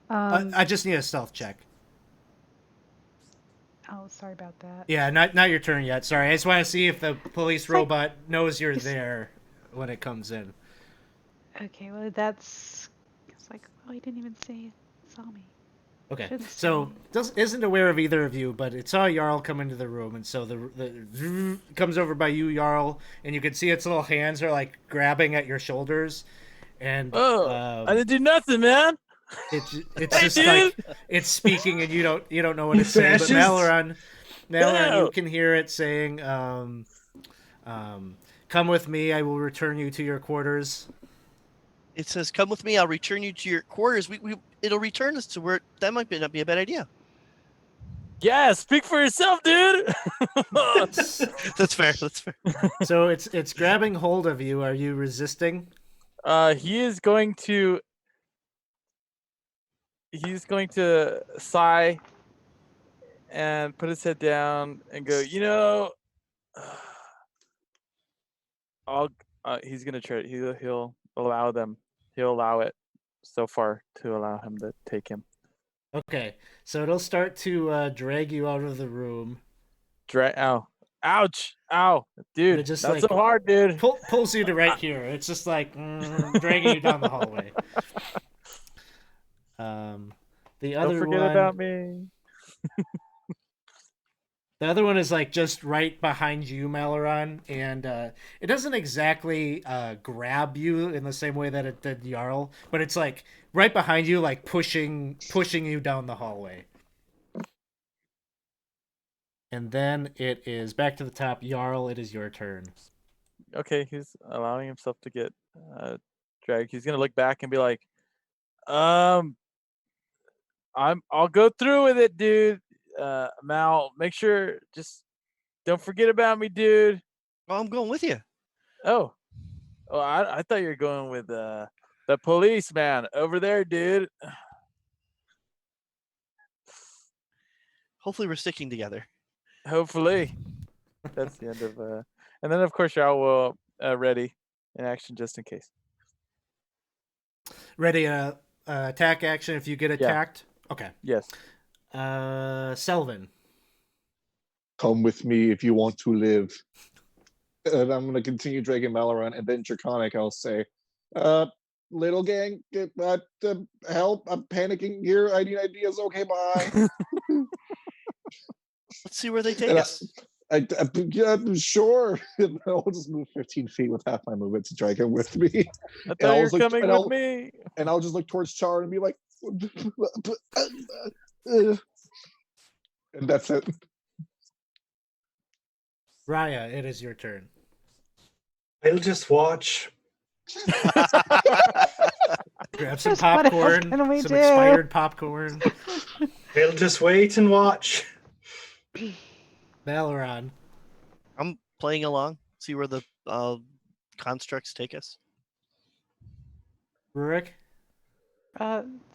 I just need a stealth check. Oh, sorry about that. Yeah, not your turn yet. Sorry, I just want to see if the police It's like- robot knows you're it's- there when it comes in. Okay, well, it's like, oh, he didn't even say he saw me. Okay, Shouldn't so say. isn't aware of either of you, but it saw Jarl come into the room, and so the comes over by you, Jarl, and you can see its little hands are like grabbing at your shoulders, and I didn't do nothing, man. it's Hey, just dude! like it's speaking, and you don't know what it's saying. But fascist! Maloran, you No. can hear it saying, "Come with me, I will return you to your quarters." It says, "Come with me. I'll return you to your quarters." It'll return us to where that might not be a bad idea. Yeah, speak for yourself, dude. That's fair. That's fair. So it's grabbing hold of you. Are you resisting? He is going to. He's going to sigh and put his head down and go. I'll. He's gonna try. He'll allow them. He'll allow it so far to allow him to take him. Okay, so it'll start to drag you out of the room. Ow! Ouch! Ow! Dude, It just, not like, so hard, dude. Pulls you to right here. It's just like dragging you down the hallway. The other Don't forget one, about me. the other one is like just right behind you, Maloran, and it doesn't exactly grab you in the same way that it did Jarl, but it's like right behind you, like pushing you down the hallway. And then it is back to the top. Jarl, it is your turn. Okay, he's allowing himself to get dragged. He's gonna look back and be like, I'll go through with it, dude. Mal, make sure, just don't forget about me, dude." Oh, I'm going with you. Oh, I thought you were going with the policeman over there, dude. Hopefully, we're sticking together. Hopefully. That's the end of and then of course y'all will ready in action just in case. Ready attack action if you get attacked. Okay. Yes. Selvin. Come with me if you want to live. And I'm going to continue dragging Maloran, and then Draconic, I'll say, little gang, help, I'm panicking here, I need ideas, okay, bye. Let's see where they take And us. yeah, sure. And I'll just move 15 feet with half my movement to drag him with me. I And thought I'll you were just look- coming and with I'll- me. And I'll just look towards Char and be like, and that's it. Raya, it is your turn. I'll just watch. Grab some Just what else popcorn, can we some do? expired popcorn. We'll just wait and watch. Valoron. I'm playing along. See where the constructs take us. Rurik.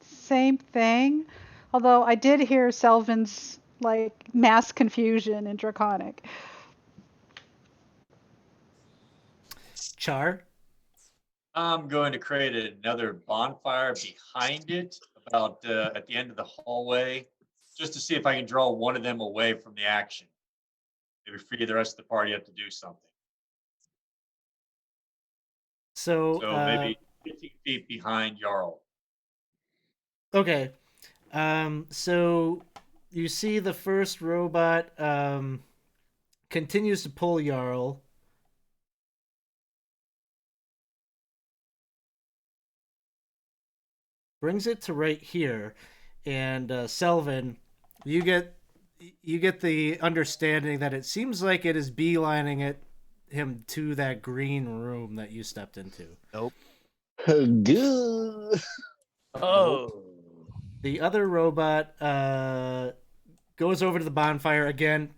Same thing. Although I did hear Selvin's like mass confusion in Draconic. Char. I'm going to create another bonfire behind it, about at the end of the hallway, just to see if I can draw one of them away from the action. Maybe free the rest of the party up to do something. So, So maybe 15 feet behind Jarl. okay. So you see the first robot continues to pull Jarl. Brings it to right here, and Selvin, you get the understanding that it seems like it is beelining him to that green room that you stepped into. Nope. Good. Oh. The other robot goes over to the bonfire again.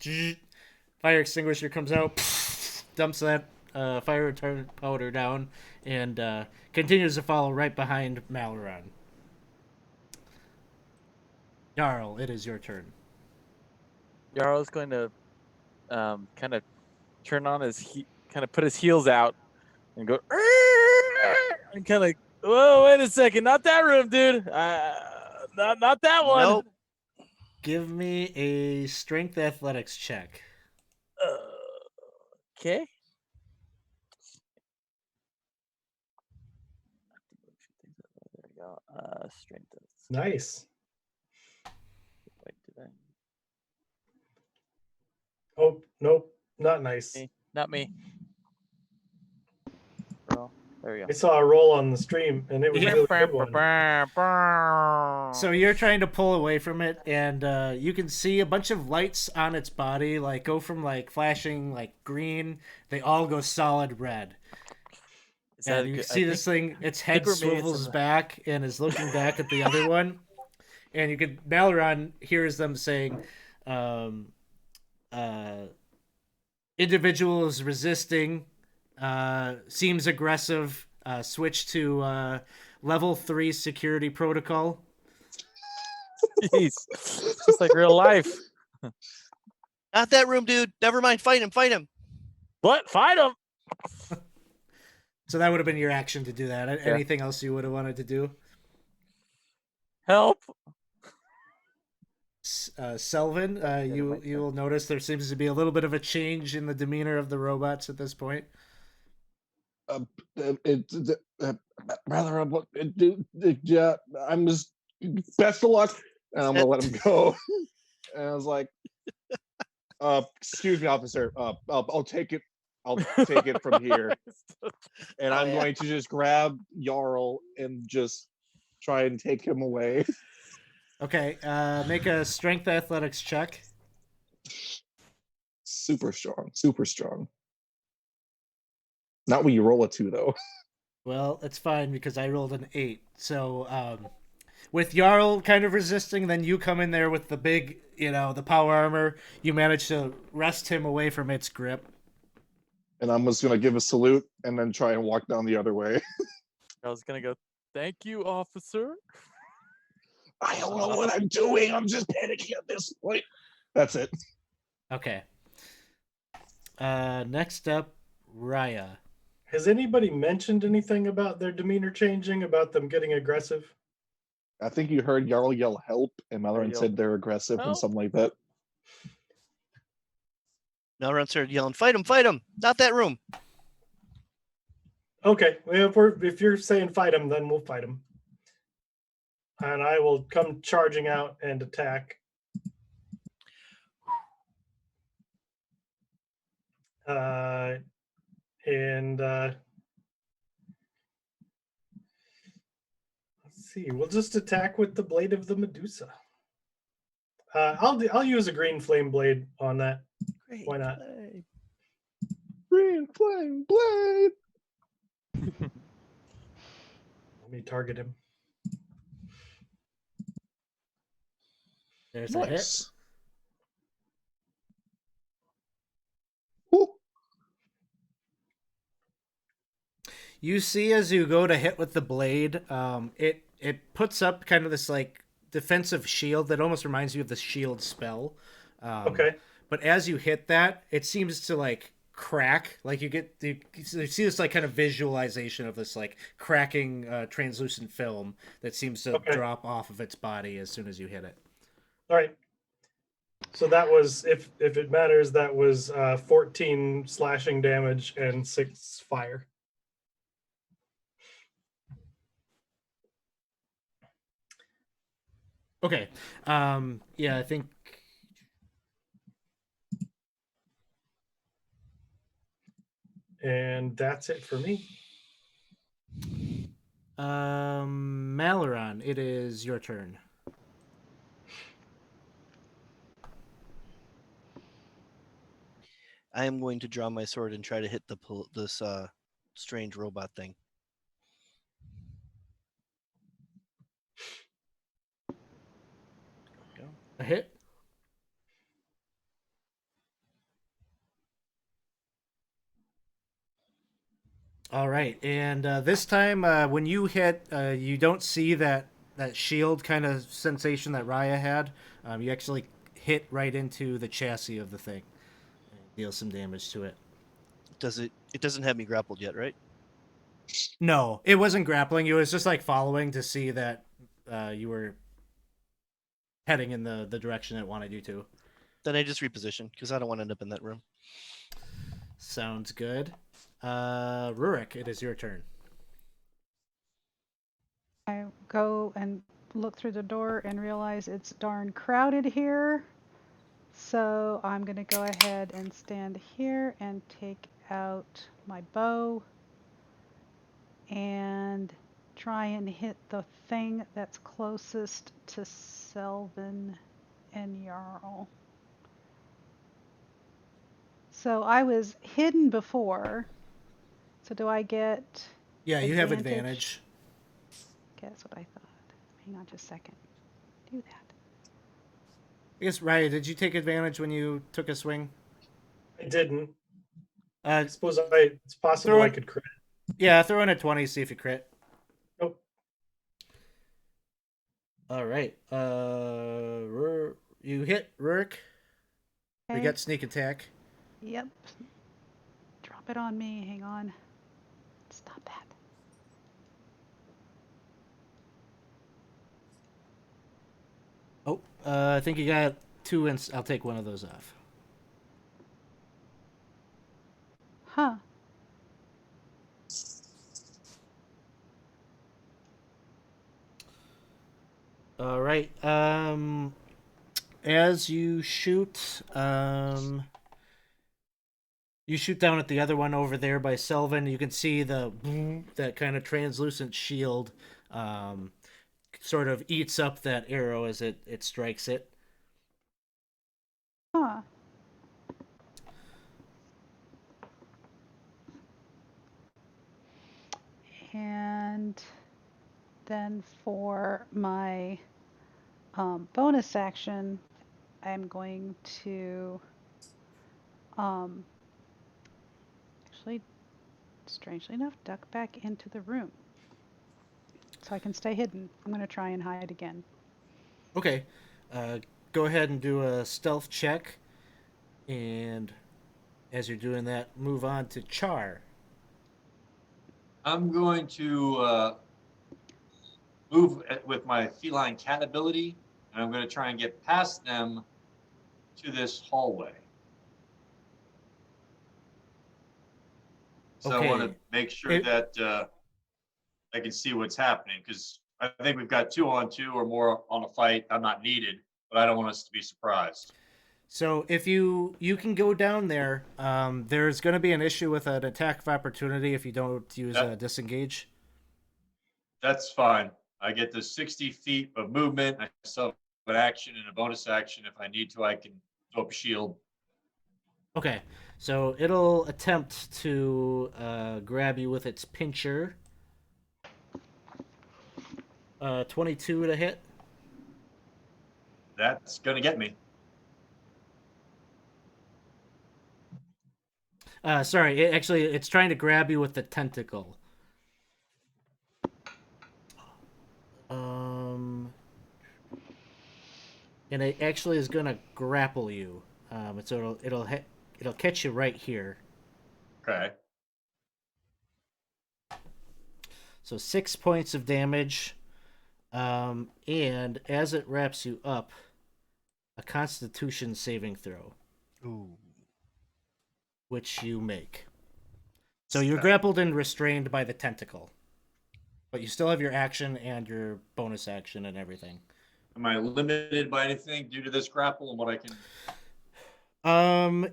Fire extinguisher comes out, dumps that fire retardant powder down, and continues to follow right behind Malaron. Jarl, it is your turn. Jarl's going to kind of turn on kind of put his heels out and go and kind of, whoa, wait a second, not that room, dude. Not that one. Nope. Give me a strength athletics check. Okay. There we go. Strength. Nice. Wait, did I? Oh, nope, not nice. Not me. Bro, there we I go. saw a roll on the stream, and it was a really good one. So you're trying to pull away from it, and you can see a bunch of lights on its body, like go from like flashing like green. They all go solid red. And you see this thing, its head we're made swivels some- back and is looking back at the other one. And you can Malaron hears them saying, individual is resisting, seems aggressive, switch to level 3 security protocol. Jeez. It's just like real life. Not that room, dude. Never mind. Fight him. Fight him. What? Fight him. So that would have been your action to do that. Anything else you would have wanted to do? Help. Selvin, you will notice there seems to be a little bit of a change in the demeanor of the robots at this point. Rather, yeah, I'm just best of luck, and I'm gonna let him go. And I was like, "Excuse me, officer. I'll take it. I'll take it from here." And I'm going to just grab Jarl and just try and take him away. Okay, make a strength athletics check. Super strong, super strong. Not when you roll a 2, though. Well, it's fine because I rolled an 8. So, with Jarl kind of resisting, then you come in there with the big, the power armor. You manage to wrest him away from its grip. And I'm just gonna give a salute and then try and walk down the other way. I was gonna go. Thank you, officer. I don't know what I'm doing. I'm just panicking at this point. That's it. Okay. Next up, Raya. Has anybody mentioned anything about their demeanor changing, about them getting aggressive? I think you heard Jarl yell help, and Malaron said they're aggressive and Help. something like that. Malron started yelling, "Fight him! Fight him! Not that room!" Okay, well, if you're saying fight him, then we'll fight him. And I will come charging out and attack. Let's see. We'll just attack with the blade of the Medusa. I'll use a green flame blade on that. Great Why not? play. Green flame blade. Let me target him. There's a hit. Nice. Woo. You see as you go to hit with the blade, it puts up kind of this like defensive shield that almost reminds you of the shield spell. Okay. But as you hit that, it seems to like crack. Like you see this like kind of visualization of this like cracking translucent film that seems to Okay. drop off of its body as soon as you hit it. All right. So that was, if it matters, that was 14 slashing damage and 6 fire. Okay. Yeah, I think. And that's it for me. Malaron, it is your turn. I am going to draw my sword and try to hit this strange robot thing. Go. A hit. All right, and this time when you hit, you don't see that shield kind of sensation that Raya had. You actually hit right into the chassis of the thing, and deal some damage to it. It doesn't have me grappled yet, right? No, it wasn't grappling. It was just like following to see that you were heading in the direction it wanted you to. Then I just reposition because I don't want to end up in that room. Sounds good. Rurik, it is your turn. I go and look through the door and realize it's darn crowded here. So I'm going to go ahead and stand here and take out my bow and try and hit the thing that's closest to Selvin and Jarl. So I was hidden before. So do I get Yeah, you have advantage. Okay, that's what I thought. Hang on just a second. Do that. I guess, Raya, did you take advantage when you took a swing? I didn't. Uh, I suppose it's possible throw I it- could crit. yeah, throw in a 20, see if you crit. Nope. All right. You hit Rurik. We Okay. got sneak attack. Yep. Drop it on me. Hang on. Stop that. Oh, I think you got 2, and I'll take one of those off. Huh. All right. As you shoot, you shoot down at the other one over there by Selvin. You can see that kind of translucent shield, sort of eats up that arrow as it strikes it. Huh. And then for my bonus action, I'm going to actually, strangely enough, duck back into the room so I can stay hidden. I'm going to try and hide again. Okay. Go ahead and do a stealth check, and as you're doing that, move on to Char. I'm going to move with my feline cat ability, and I'm going to try and get past them to this hallway. So I want Okay. to make sure that I can see what's happening, because I think we've got 2-on-2 or more on a fight. I'm not needed, but I don't want us to be surprised. So if you can go down there, there's going to be an issue with an attack of opportunity if you don't use Yep. disengage. That's fine. I get the 60 feet of movement. I still have an action and a bonus action. If I need to, I can throw up a shield. Okay, so it'll attempt to grab you with its pincher. 22 to hit. That's gonna get me. Sorry, it's trying to grab you with the tentacle. And it actually is gonna grapple you. So it'll catch you right here. Okay. So 6 points of damage. And as it wraps you up, a Constitution saving throw, Ooh. which you make. So you're grappled and restrained by the tentacle, but you still have your action and your bonus action and everything. Am I limited by anything due to this grapple and what I can?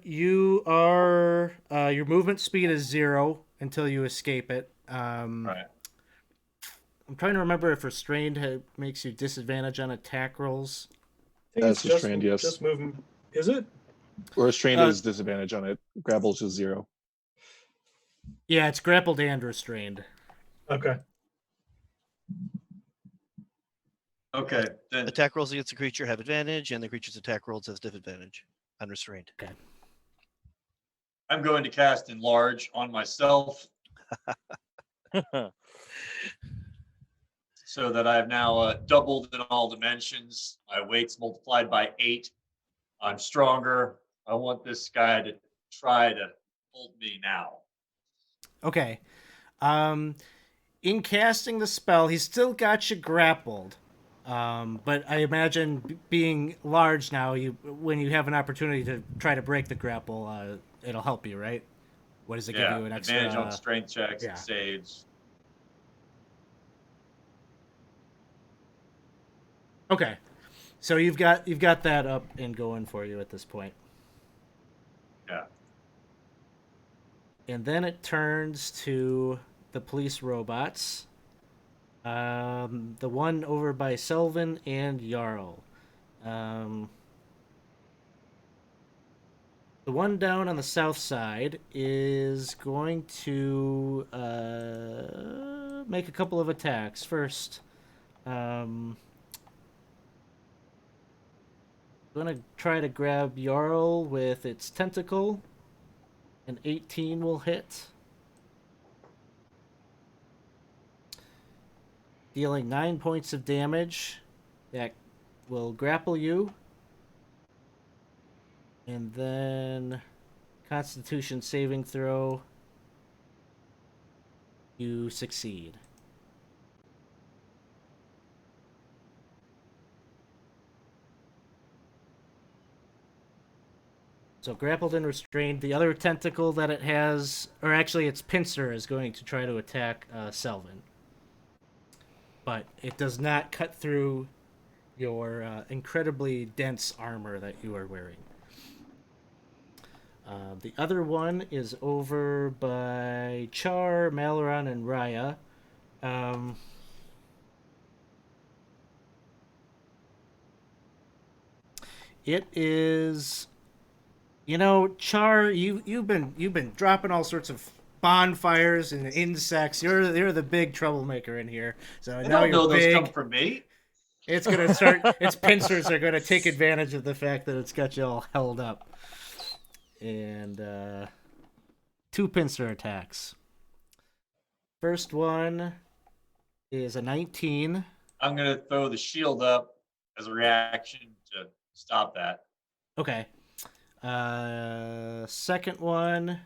You are your movement speed is 0 until you escape it. Right. I'm trying to remember if restrained makes you disadvantage on attack rolls. I think That's it's restrained, yes. just movement. Is it? Or restrained is disadvantage on it. Grapple's just 0. Yeah, it's grappled and restrained. Okay. Okay. Then Attack rolls against the creature have advantage, and the creature's attack rolls has disadvantage. Unrestrained. Okay. I'm going to cast Enlarge on myself so that I have now doubled in all dimensions. My weight's multiplied by 8. I'm stronger. I want this guy to try to hold me now. Okay. In casting the spell, he's still got you grappled. But I imagine being large now, when you have an opportunity to try to break the grapple, it'll help you, right? What does it give you? An extra advantage on strength checks yeah. and saves. Okay. So you've got that up and going for you at this point. Yeah. And then it turns to the police robots. The one over by Selvin and Jarl. The one down on the south side is going to make a couple of attacks. First, going to try to grab Jarl with its tentacle. An 18 will hit. Dealing 9 points of damage. That will grapple you. And then Constitution saving throw. You succeed. So grappled and restrained. The other tentacle that it has, or actually its pincer, is going to try to attack Selvin. But it does not cut through your incredibly dense armor that you are wearing. The other one is over by Char, Malaron, and Raya. It is, Char. You've been dropping all sorts of bonfires and insects. You're the big troublemaker in here. So I now don't you're know big. those come from me. It's gonna start. Its pincers are gonna take advantage of the fact that it's got you all held up. And 2 pincer attacks. First one is a 19. I'm going to throw the shield up as a reaction to stop that. Okay. Second one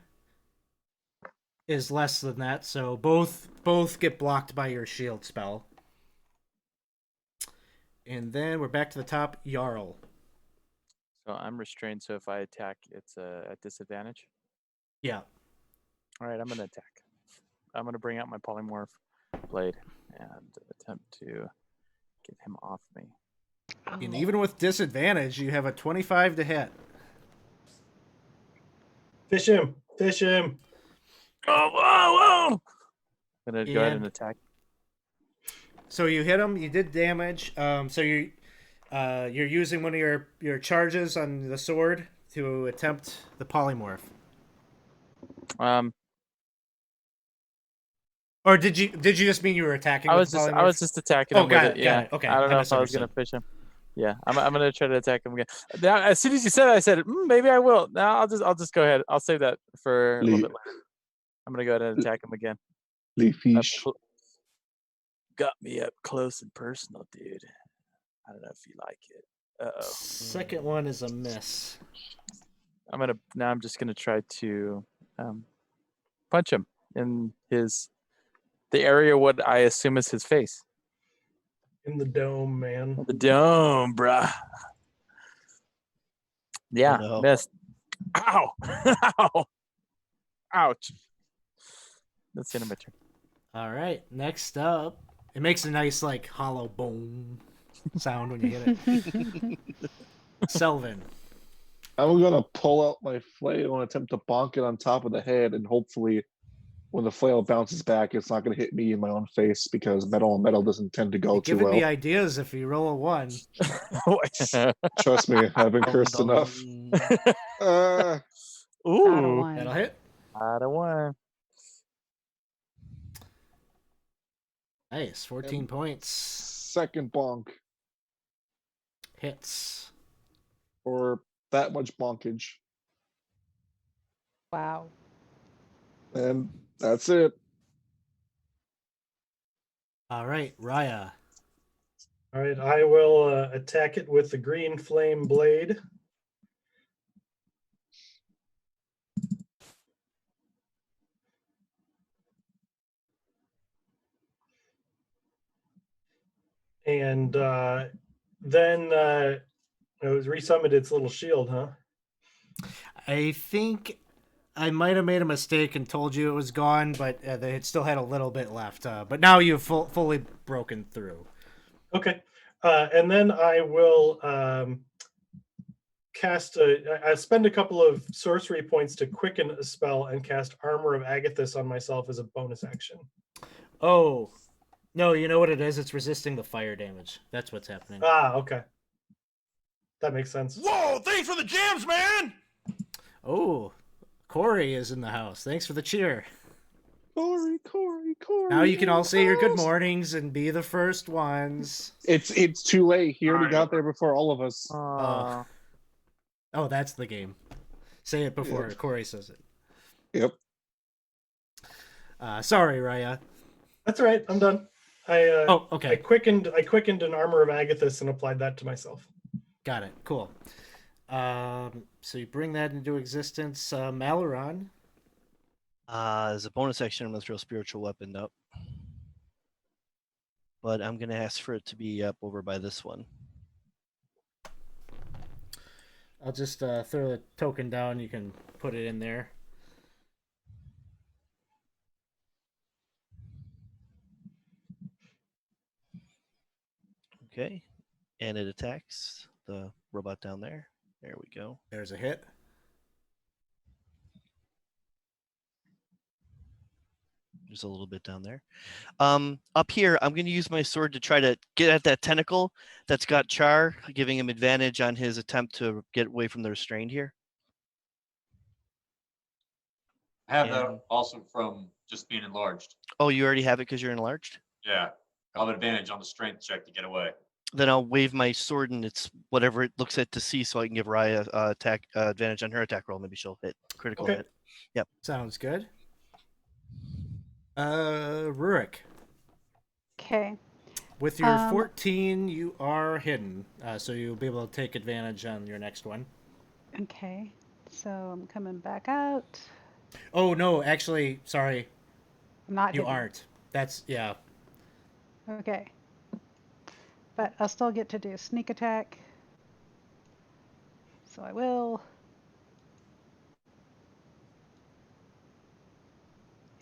is less than that, so both get blocked by your shield spell. And then we're back to the top, Jarl. So I'm restrained, so if I attack, it's at disadvantage. Yeah. All right, I'm going to attack. I'm going to bring out my polymorph blade and attempt to get him off me. And even with disadvantage, you have a 25 to hit. Fish him. Fish him. Oh, whoa, whoa! I'm going to go ahead and attack. So you hit him, you did damage. So you're using one of your charges on the sword to attempt the polymorph. Or did you just mean you were attacking? I with was the just polymorph? attacking Oh, him got with it, it. Yeah. got it. Okay, I don't I know if I was going to misunderstood. fish him. Yeah, I'm gonna try to attack him again. Now, as soon as you said it, I said maybe I will. Now I'll just go ahead. I'll save that for a little bit later. I'm gonna go ahead and attack him again. Leafish. Got me up close and personal, dude. I don't know if you like it. Uh-oh. Second one is a miss. I'm just gonna try to punch him in the area what I assume is his face. In the dome, man. The dome, bruh. Yeah, no. missed. Ow! Ow! Ouch. That's the end of my turn. All right, next up, it makes a nice like hollow boom sound when you hit it. Selvin. I'm gonna pull out my flail and attempt to bonk it on top of the head, and hopefully, when the flail bounces back, it's not gonna hit me in my own face because metal on metal doesn't tend to go You're too giving me well. ideas if you roll a 1. Trust me, I've been cursed Dum, enough. dum. Not a Ooh, 1. That'll hit. out of one. Nice, 14 points. Second bonk, Hits. or that much bonkage, Wow. and that's it. All right, Raya. All right, I will attack it with the green flame blade. And then it was resummoned its little shield, huh? I think I might have made a mistake and told you it was gone, but it still had a little bit left. But now you've fully broken through. Okay. And then I will I spend a couple of sorcery points to quicken a spell and cast Armor of Agathis on myself as a bonus action. Oh, no, you know what it is? It's resisting the fire damage. That's what's happening. Ah, okay. That makes sense. Whoa, thanks for the jams, man! Oh, Corey is in the house. Thanks for the cheer. Corey. Now you can all say your good house. mornings and be the first ones. It's too late. He already got there before all of us. Oh, that's the game. Say it before Corey says it. Yep. Sorry, Raya. That's all right. I'm done. Okay. I quickened an Armor of Agathis and applied that to myself. Got it. Cool. So you bring that into existence. Malaron. As a bonus action, I'm gonna throw spiritual weapon up, but I'm gonna ask for it to be up over by this one. I'll just throw the token down. You can put it in there. Okay, and it attacks the robot down there. There we go. There's a hit. There's a little bit down there. Up here, I'm going to use my sword to try to get at that tentacle that's got Char, giving him advantage on his attempt to get away from the restraint here. I have And- that also from just being enlarged. Oh, you already have it because you're enlarged? Yeah, I'll have advantage on the strength check to get away. Then I'll wave my sword and it's whatever it looks at to see, so I can give Raya attack advantage on her attack roll. Maybe she'll hit critical Okay. hit. Yep. Sounds good. Rurik. Okay. With your Um, 14, you are hidden, so you'll be able to take advantage on your next one. Okay. So I'm coming back out. Oh no, actually, sorry, I'm not you hidden. aren't. That's yeah. Okay. But I'll still get to do sneak attack. So I will.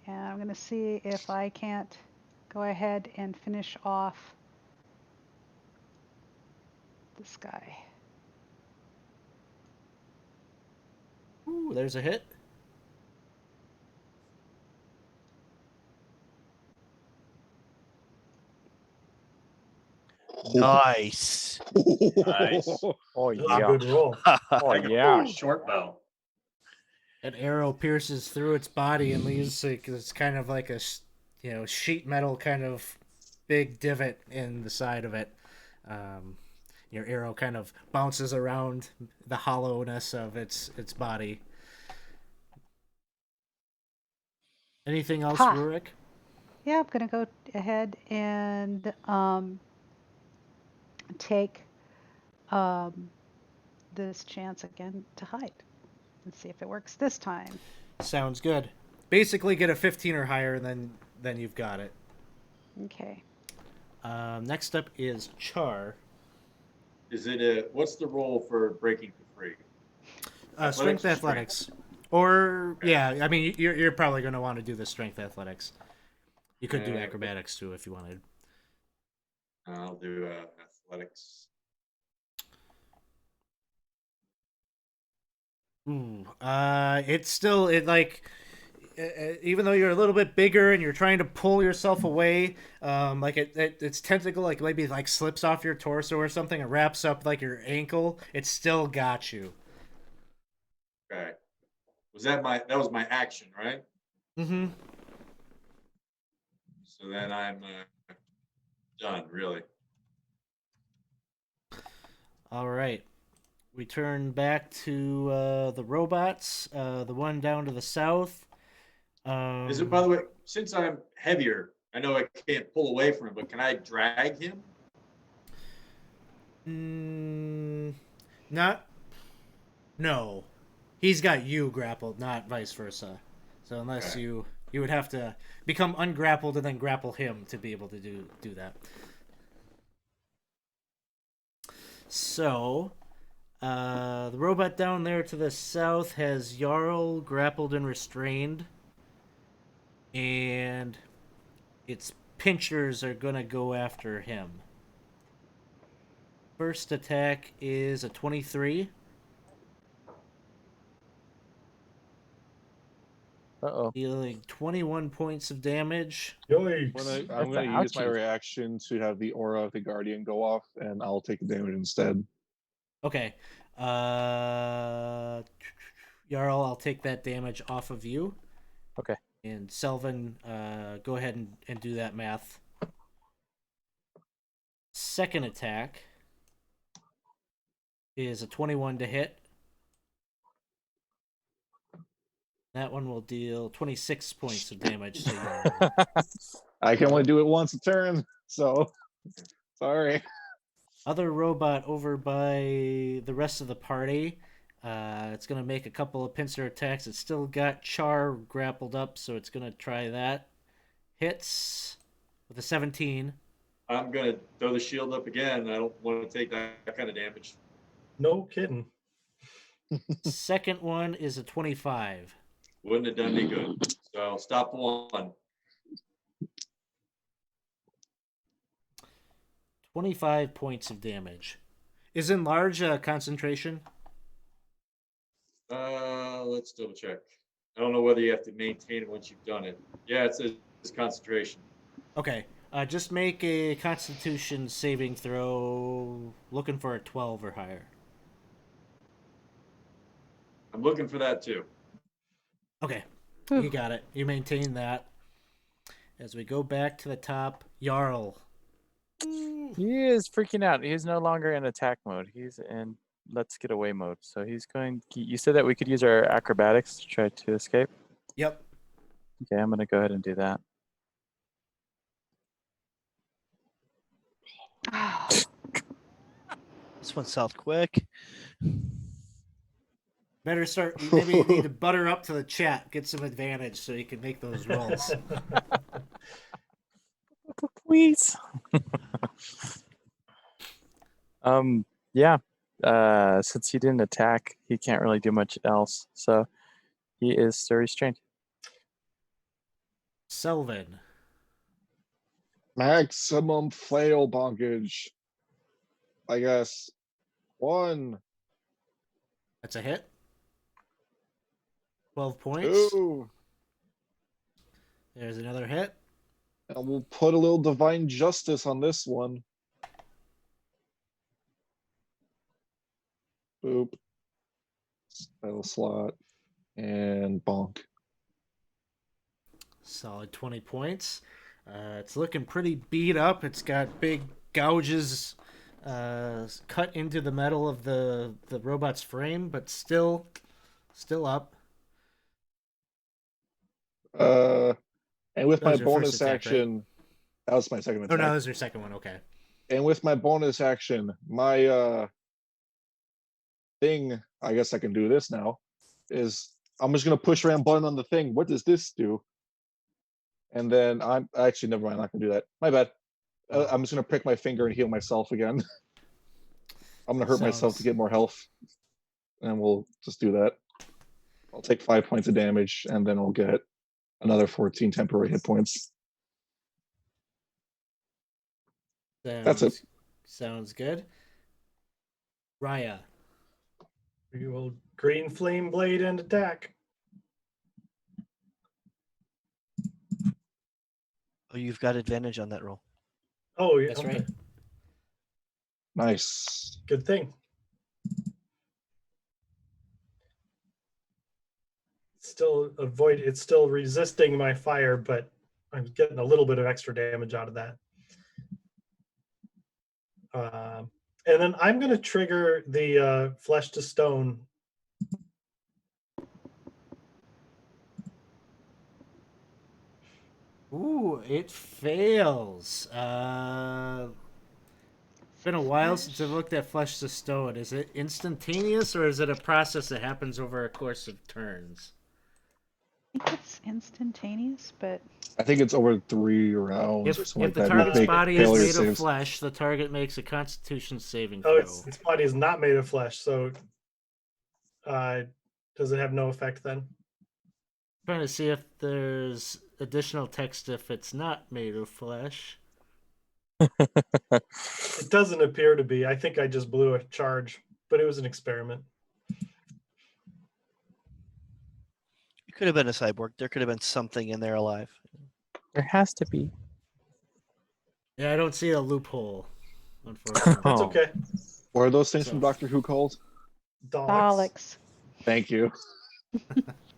And I'm going to see if I can't go ahead and finish off this guy. Ooh, there's a hit. Nice. Nice. Oh That was a yeah. good roll. Oh yeah. Short bow. An arrow pierces through its body and leaves it's kind of like a sheet metal kind of big divot in the side of it. Your arrow kind of bounces around the hollowness of its body. Anything else, Ha! Rurik? Yeah, I'm gonna go ahead and take this chance again to hide and see if it works this time. Sounds good. Basically, get a 15 or higher, and then you've got it. Okay. Next up is Char. Is it what's the roll for breaking for free? Strength or athletics. Or, Okay. yeah, I mean, you're probably going to want to do the strength athletics. You could do Uh, acrobatics, too, if you wanted. I'll do athletics. Ooh, even though you're a little bit bigger and you're trying to pull yourself away, like its tentacle like maybe like slips off your torso or something and wraps up like your ankle, it still got you. Okay. That was my action, right? Mm-hmm. So then I'm done, really. All right. We turn back to the robots. The one down to the south. Is it, by the way, since I'm heavier, I know I can't pull away from him, but can I drag him? Not. No, he's got you grappled, not vice versa. So unless Okay. you would have to become ungrappled and then grapple him to be able to do that. So, the robot down there to the south has Jarl grappled and restrained, and its pinchers are gonna go after him. First attack is a 23. Uh-oh. Dealing 21 points of damage. Yikes. I'm gonna use my reaction to have the aura of the guardian go off, and I'll take the damage instead. Okay. Jarl, I'll take that damage off of you. Okay. And Selvin, go ahead and do that math. Second attack is a 21 to hit. That one will deal 26 points of damage to Jarl. I can only do it once a turn, so sorry. Other robot over by the rest of the party. It's going to make a couple of pincer attacks. It's still got Char grappled up, so it's going to try that. Hits with a 17. I'm going to throw the shield up again. I don't want to take that kind of damage. No kidding. Second one is a 25. Wouldn't have done me good. So stop one. 25 points of damage. Is enlarge a concentration? Let's double check. I don't know whether you have to maintain it once you've done it. Yeah, it says concentration. Okay. Just make a Constitution saving throw. Looking for a 12 or higher. I'm looking for that too. Okay. You got it. You maintain that. As we go back to the top, Jarl. He is freaking out. He's no longer in attack mode. He's in let's get away mode. So he's going. You said that we could use our acrobatics to try to escape? Yep. Okay, I'm going to go ahead and do that. This went south quick. Better start. Maybe you need to butter up to the chat, get some advantage so you can make those rolls. Please. Yeah. Since he didn't attack, he can't really do much else. So he is still restrained. Selvin. Maximum flail bonkage. I guess. 1. That's a hit. 12 points. 2. There's another hit. And we'll put a little divine justice on this one. Boop. Spell slot. And bonk. Solid 20 points. It's looking pretty beat up. It's got big gouges cut into the metal of the robot's frame, but still up. And with That my was your first bonus attack, right? action, that was my second Oh attack. no, that was your second one. Okay. And with my bonus action, my thing, I guess I can do this now, is I'm just gonna push around button on the thing. What does this do? And then I'm actually never mind, I'm not gonna do that. My bad. I'm just gonna prick my finger and heal myself again. I'm gonna hurt myself to get more health. And we'll just do that. I'll take 5 points of damage and then I'll get another 14 temporary hit points. That's it. Sounds good. Raya. We will green flame blade and attack. Oh, you've got advantage on that roll. Oh, yeah. That's okay. right. Nice. Good thing. It's still resisting my fire, but I'm getting a little bit of extra damage out of that. And then I'm going to trigger the flesh to stone. Ooh, it fails. Been a while since I've looked at flesh to stone. Is it instantaneous or is it a process that happens over a course of turns? I think it's instantaneous, but I think it's over 3 rounds or something If the like that. target's Make body is failure made of saves. flesh, the target makes a Constitution saving Oh, throw. its body is not made of flesh, so does it have no effect then? Trying to see if there's additional text if it's not made of flesh. It doesn't appear to be. I think I just blew a charge, but it was an experiment. It could have been a cyborg. There could have been something in there alive. There has to be. Yeah, I don't see a loophole, unfortunately. That's Oh. okay. What are those things So- from Doctor Who called? Daleks. Daleks. Thank you.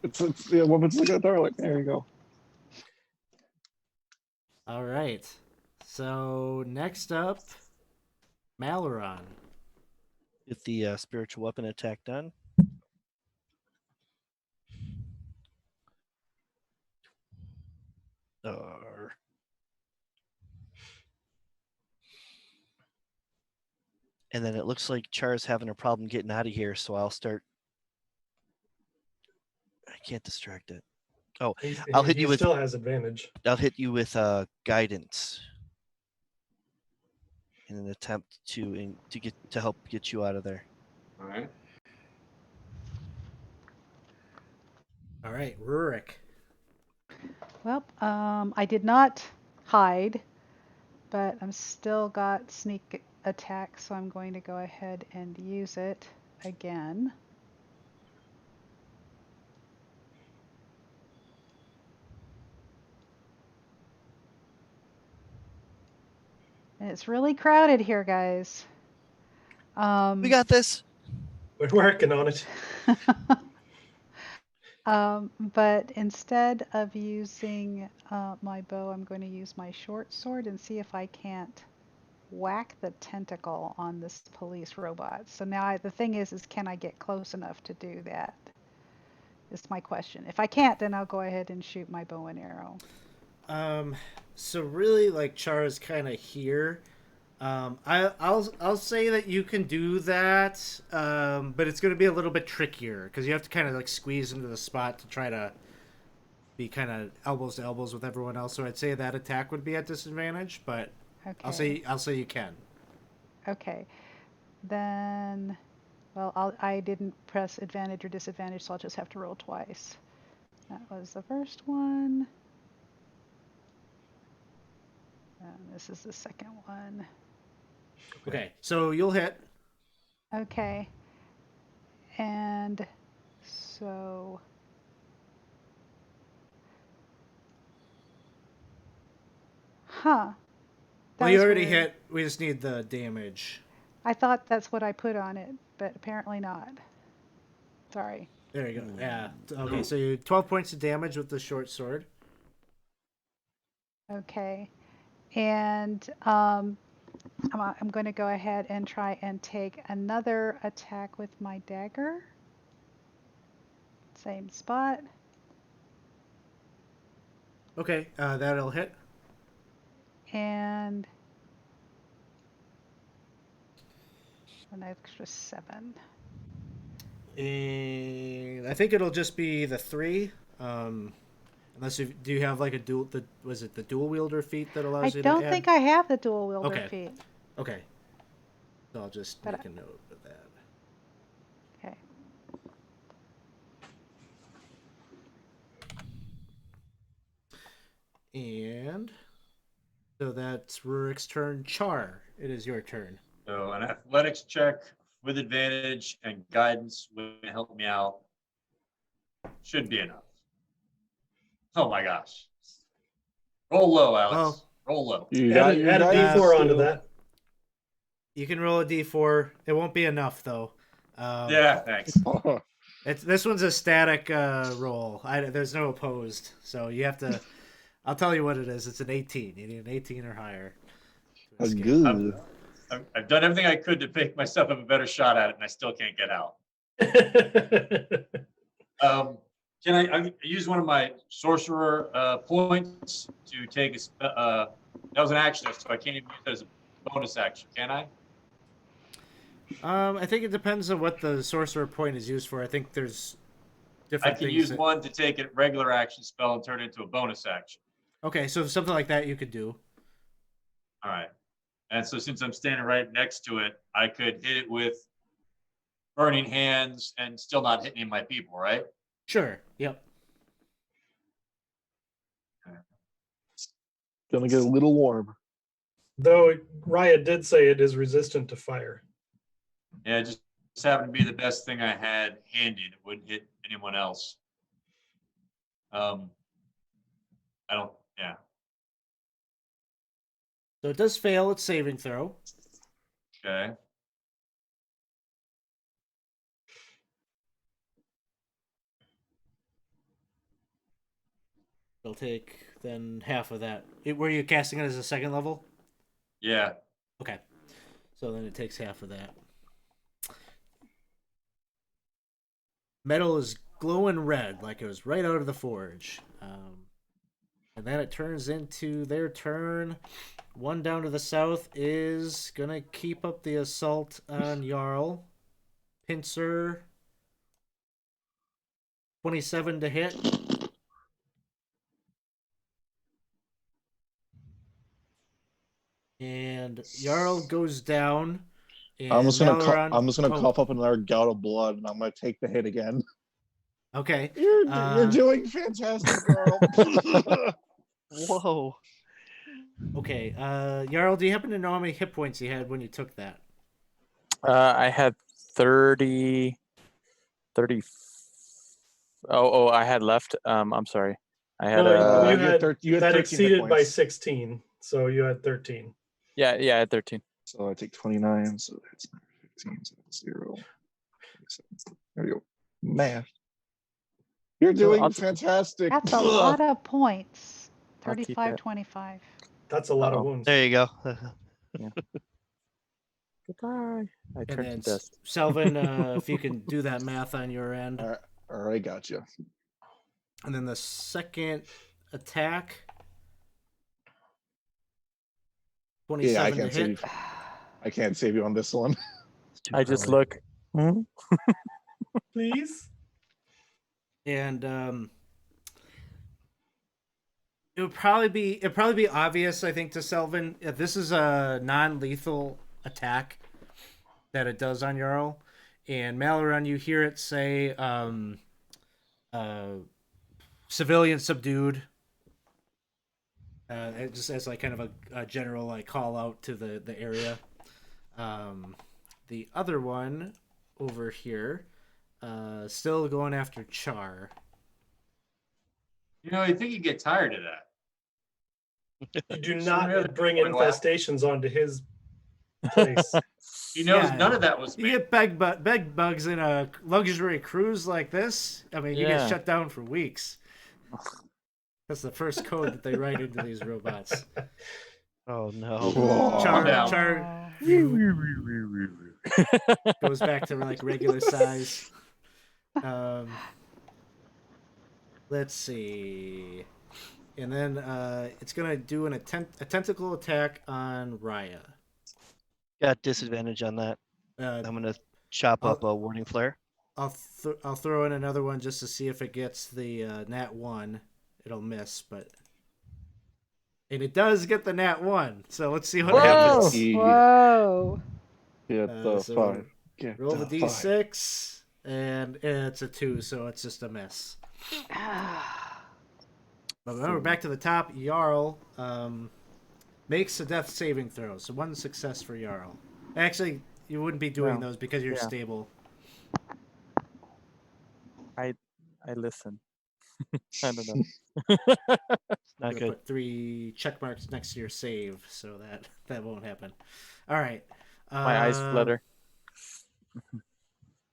it's yeah, woman's like a Dalek. There you go. All right. So next up, Maleron. Get the spiritual weapon attack done. And then it looks like Char's having a problem getting out of here, so I'll start. I can't distract it. Oh, I'll hit He you with. still has advantage. I'll hit you with guidance in an attempt to help get you out of there. All right. All right, Rurik. Well, I did not hide, but I'm still got sneak attack, so I'm going to go ahead and use it again. And it's really crowded here, guys. We got this. We're working on it. But instead of using my bow, I'm going to use my short sword and see if I can't whack the tentacle on this police robot. So now the thing is can I get close enough to do that? Is my question. If I can't, then I'll go ahead and shoot my bow and arrow. So really, like Chara's kind of here. I'll say that you can do that, but it's going to be a little bit trickier because you have to kind of like squeeze into the spot to try to be kind of elbows to elbows with everyone else. So I'd say that attack would be at disadvantage, but Okay. I'll say you can. Okay. Then, well, I didn't press advantage or disadvantage, so I'll just have to roll twice. That was the first one. And this is the second one. Okay, so you'll hit. Okay. And so Well, That you was already weird. hit. We just need the damage. I thought that's what I put on it, but apparently not. Sorry. There you go. Yeah. Okay, so you 12 points of damage with the short sword. Okay. And I'm going to go ahead and try and take another attack with my dagger. Same spot. Okay, that'll hit. And an extra 7. And I think it'll just be the 3. Unless do you have like a dual? Was it the dual wielder feat that I allows you to don't add? think I have the dual wielder Okay. feat. Okay. So I'll just But make a note of that. Okay. And so that's Rurik's turn. Char, it is your turn. So an athletics check with advantage and guidance would help me out. Should be enough. Oh my gosh. Roll low, Alex. Well, Roll low. You Add, got a, your add a guidance D4 onto still. that. You can roll a d4. It won't be enough though. Yeah, thanks. This one's a static roll. There's no opposed, so you have to. I'll tell you what it is. It's an 18. You need an 18 or higher. to escape. Good. I've done everything I could to make myself have a better shot at it, and I still can't get out. Can I use one of my sorcerer points to take a that was an action, so I can't even use it as a bonus action, can I? I think it depends on what the sorcerer point is used for. I think there's I different can things. use one to take a regular action spell and turn it into a bonus action. Okay, so something like that you could do. All right. And so since I'm standing right next to it, I could hit it with burning hands and still not hit any of my people, right? Sure. Yep. Gonna get a little warm. Though Raya did say it is resistant to fire. Yeah, it just happened to be the best thing I had handy that wouldn't hit anyone else. I don't, yeah. So it does fail its saving throw. Okay. It'll take then half of that. Were you casting it as a second level? Yeah. Okay. So then it takes half of that. Metal is glowing red, like it was right out of the forge. And then it turns into their turn. One down to the south is gonna keep up the assault on Jarl. Pincer. 27 to hit. And Jarl goes down. And I'm just gonna Malaran- cough up another gout of blood, and I'm gonna take the hit again. Okay. You're doing fantastic, girl. Whoa. Okay. Jarl, do you happen to know how many hit points you had when you took that? I had 30. Oh, I had left. I'm sorry. I had No, you you had had, thir- you had that 13 hit exceeded by points. 16, so you had 13. yeah, I had 13. So I take 29, so that's 15, so that's 0. There you go. Math. You're doing I'll- fantastic. That's a lot of points. I'll keep 35, it. 25. That's a lot of Uh-oh. wounds. There you go. Goodbye. I And turned to then dust. Selvin, if you can do that math on your end. All right, gotcha. And then the second attack. 27 Yeah, I to can't hit. save you. I can't save you on this one. I just look. Please? And it'd probably be obvious, I think, to Selvin. If this is a non-lethal attack that it does on Jarl. And Malaran, you hear it say civilian subdued. It just as like kind of a general like call out to the area. The other one over here, still going after Char. You know, I think you get tired of that. You do Sooner not than bring later. infestations onto his place. He knows Yeah. none of that was You me. get bed bugs in a luxury cruise like this. I mean, you Yeah. get shut down for weeks. That's the first code that they write into these robots. Oh no. Whoa. Calm down. Char goes back to like regular size. Let's see. And then it's gonna do a tentacle attack on Raya. Got disadvantage on that. Uh, I'm gonna chop I'll- up a warning flare. I'll throw in another one just to see if it gets the nat 1. It'll miss, but and it does get the nat 1. So let's see what happens. Whoa. Get the So fuck. Get Roll the the fuck. d6, and it's a 2, so it's just a miss. But remember, back to the top, Jarl makes a death saving throw. So 1 success for Jarl. Actually, you wouldn't be doing No. those because you're Yeah. stable. I listen. I don't know. Not I'm gonna good. put 3 check marks next to your save, so that won't happen. All right. My eyes flutter.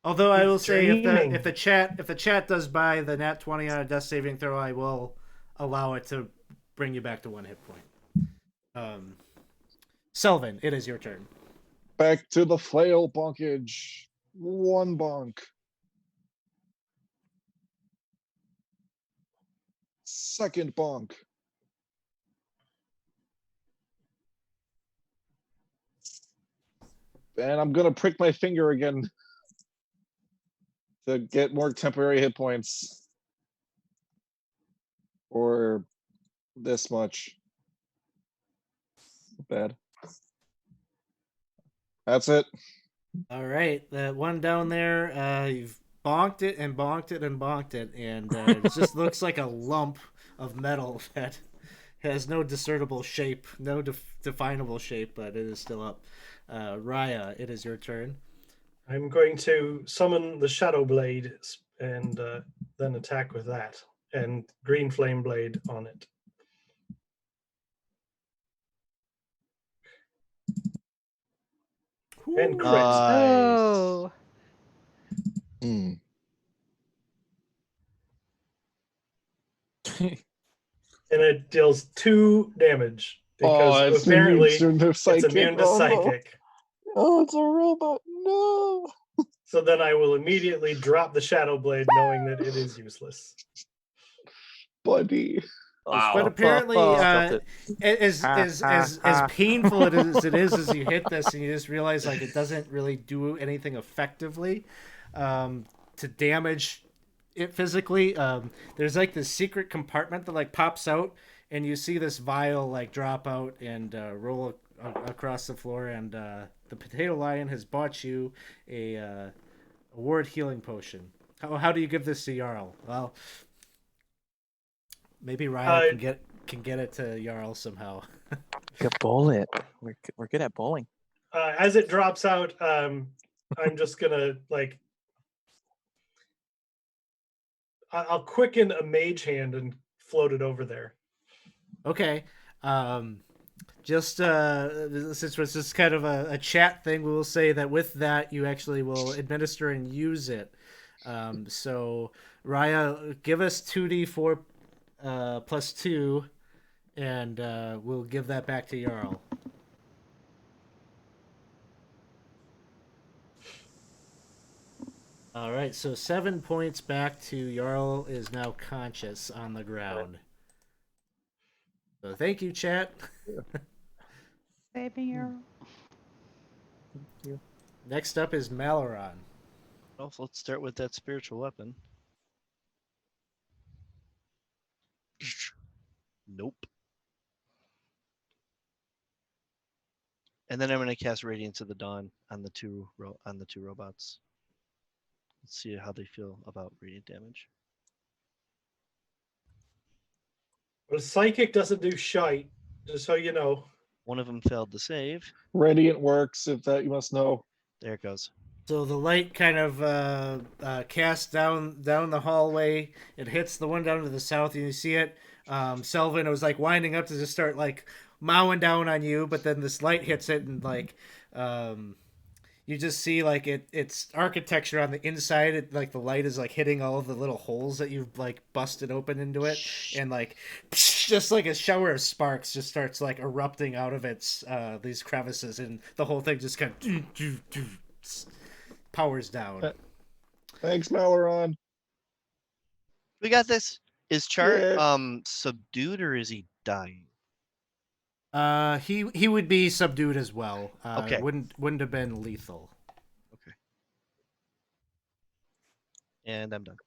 Although I He's will say, dreaming. if the chat does buy the nat 20 on a death saving throw, I will allow it to bring you back to 1 hit point. Selvin, it is your turn. Back to the flail bonkage. 1 bonk. Second bonk. And I'm gonna prick my finger again to get more temporary hit points. Or this much. Bad. That's it. All right, that one down there, you've bonked it and bonked it and bonked it, and it just looks like a lump of metal that has no discernible shape, no definable shape, but it is still up. Raya, it is your turn. I'm going to summon the Shadow Blade and then attack with that, and Green Flame Blade on it. And crit. Oh. Hmm. And it deals 2 damage because it's apparently immune to it's psychic. immune to Oh, no. psychic. Oh, it's a robot. No. So then I will immediately drop the Shadow Blade, knowing that it is useless. Buddy. Wow. But apparently, Felt it. as painful as it is as you hit this, and you just realize like it doesn't really do anything effectively to damage it physically. There's like this secret compartment that like pops out, and you see this vial like drop out and roll across the floor, and the potato lion has bought you a ward healing potion. How do you give this to Jarl? Well, maybe Ryan can get it to Jarl somehow. Good bowl it. We're good at bowling. As it drops out, I'm just gonna like I'll quicken a mage hand and float it over there. Okay. Just since this is kind of a chat thing, we will say that with that you actually will administer and use it. So Raya, give us 2d4 plus 2, and we'll give that back to Jarl. All right, so 7 points back to Jarl is now conscious on the ground. So thank you, chat. Saving your. Next up is Malaron. Well, let's start with that spiritual weapon. Nope. And then I'm going to cast Radiance of the Dawn on the two robots. Let's see how they feel about radiant damage. Well, psychic doesn't do shite, just so you know. One of them failed to save. Radiant works, if that you must know. There it goes. So the light kind of casts down the hallway. It hits the one down to the south, and you see it. Selvin was like winding up to just start like mowing down on you, but then this light hits it, and like you just see like it's architecture on the inside. It, like the light is like hitting all of the little holes that you've like busted open into it, and like just like a shower of sparks just starts like erupting out of its these crevices, and the whole thing just kind of powers down. Thanks, Maleron. We got this. Is Char Yeah. subdued or is he dying? He would be subdued as well. Okay. Wouldn't have been lethal. Okay. And I'm done.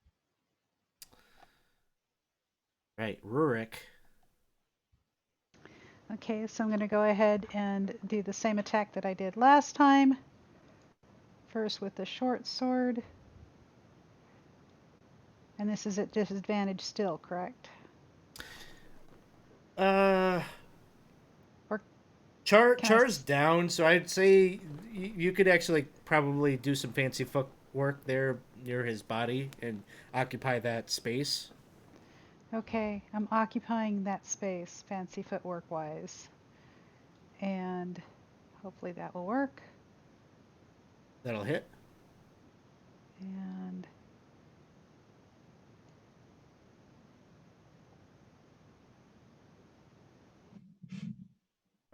Right, Rurik. Okay, so I'm going to go ahead and do the same attack that I did last time. First with the short sword. And this is at disadvantage still, correct? Or Can I Char's down, so I'd say you could actually probably do some fancy footwork there near his body and occupy that space. Okay, I'm occupying that space, fancy footwork wise. And hopefully that will work. That'll hit. And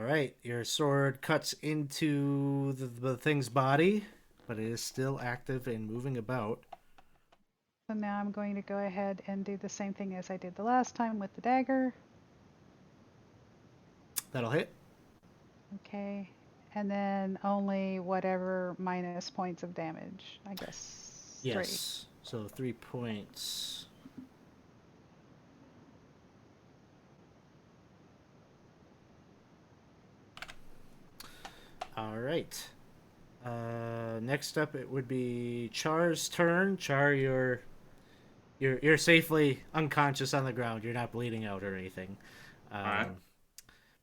All right, your sword cuts into the thing's body, but it is still active and moving about. so now I'm going to go ahead and do the same thing as I did the last time with the dagger. That'll hit. Okay, and then only whatever minus points of damage, I guess. Yes. So 3 points. All right. Next up, it would be Char's turn. Char, you're safely unconscious on the ground. You're not bleeding out or anything. right.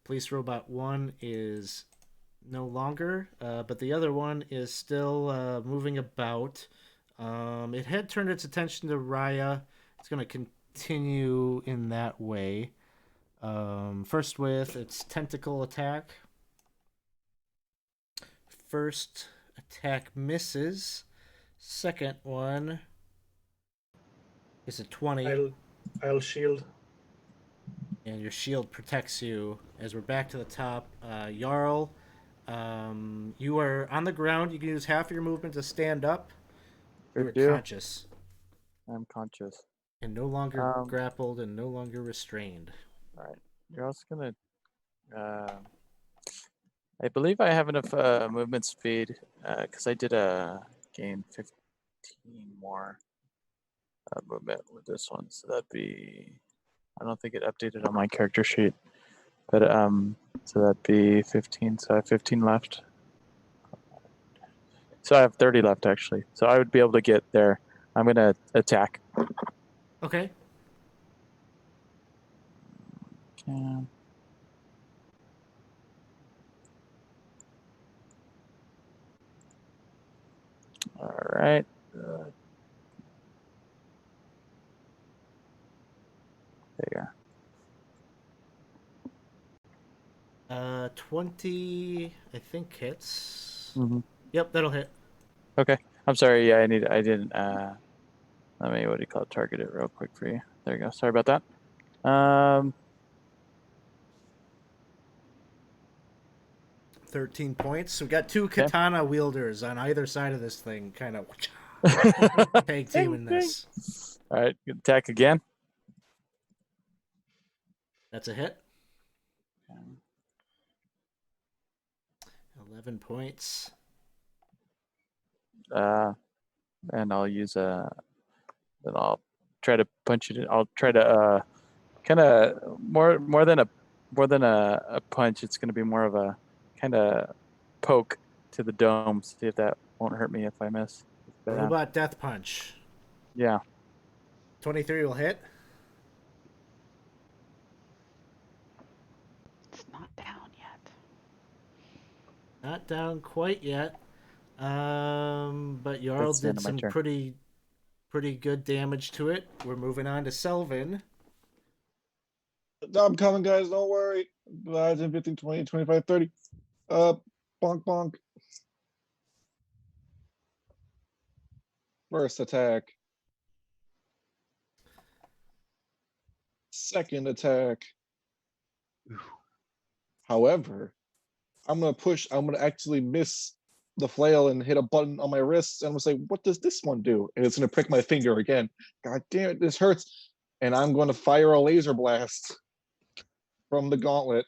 Police robot 1 is no longer, but the other one is still moving about. It had turned its attention to Raya. It's going to continue in that way. First with its tentacle attack. First attack misses. Second one is a 20. I'll shield. And your shield protects you. As we're back to the top, Jarl, you are on the ground. You can use half of your movement to stand up. You're Good deal. conscious I'm conscious. and no longer grappled and no longer restrained. All right. You're also gonna. I believe I have enough movement speed because I did gain 15 more movement with this one, so that'd be. I don't think it updated on my character sheet, but so that'd be 15. So I have 15 left. So I have 30 left actually. So I would be able to get there. I'm gonna attack. Okay. Okay. All right. There you go. 20, I think hits. Mm-hmm. Yep, that'll hit. Okay. I'm sorry. Yeah, I didn't. Let me, what do you call it? Target it real quick for you. There you go. Sorry about that. 13 points. We got two katana wielders on either side of this thing, kind of tag teaming this. All right. Attack again. That's a hit. 11 points. And I'll use then I'll try to punch it. I'll try to kind of more than a punch. It's going to be more of a kind of poke to the dome. See if that won't hurt me if I miss. Robot death punch. Yeah. 23 will hit. It's not down yet. Not down quite yet. But Jarl That's the end did of my some turn. pretty good damage to it. We're moving on to Selvin. I'm coming, guys. Don't worry. 10, 15, 20, 25, 30. Bonk, bonk. First attack. Second attack. However, I'm gonna actually miss the flail and hit a button on my wrist, and I'm gonna say, what does this one do? And it's gonna prick my finger again. God damn it, this hurts. And I'm gonna fire a laser blast from the gauntlet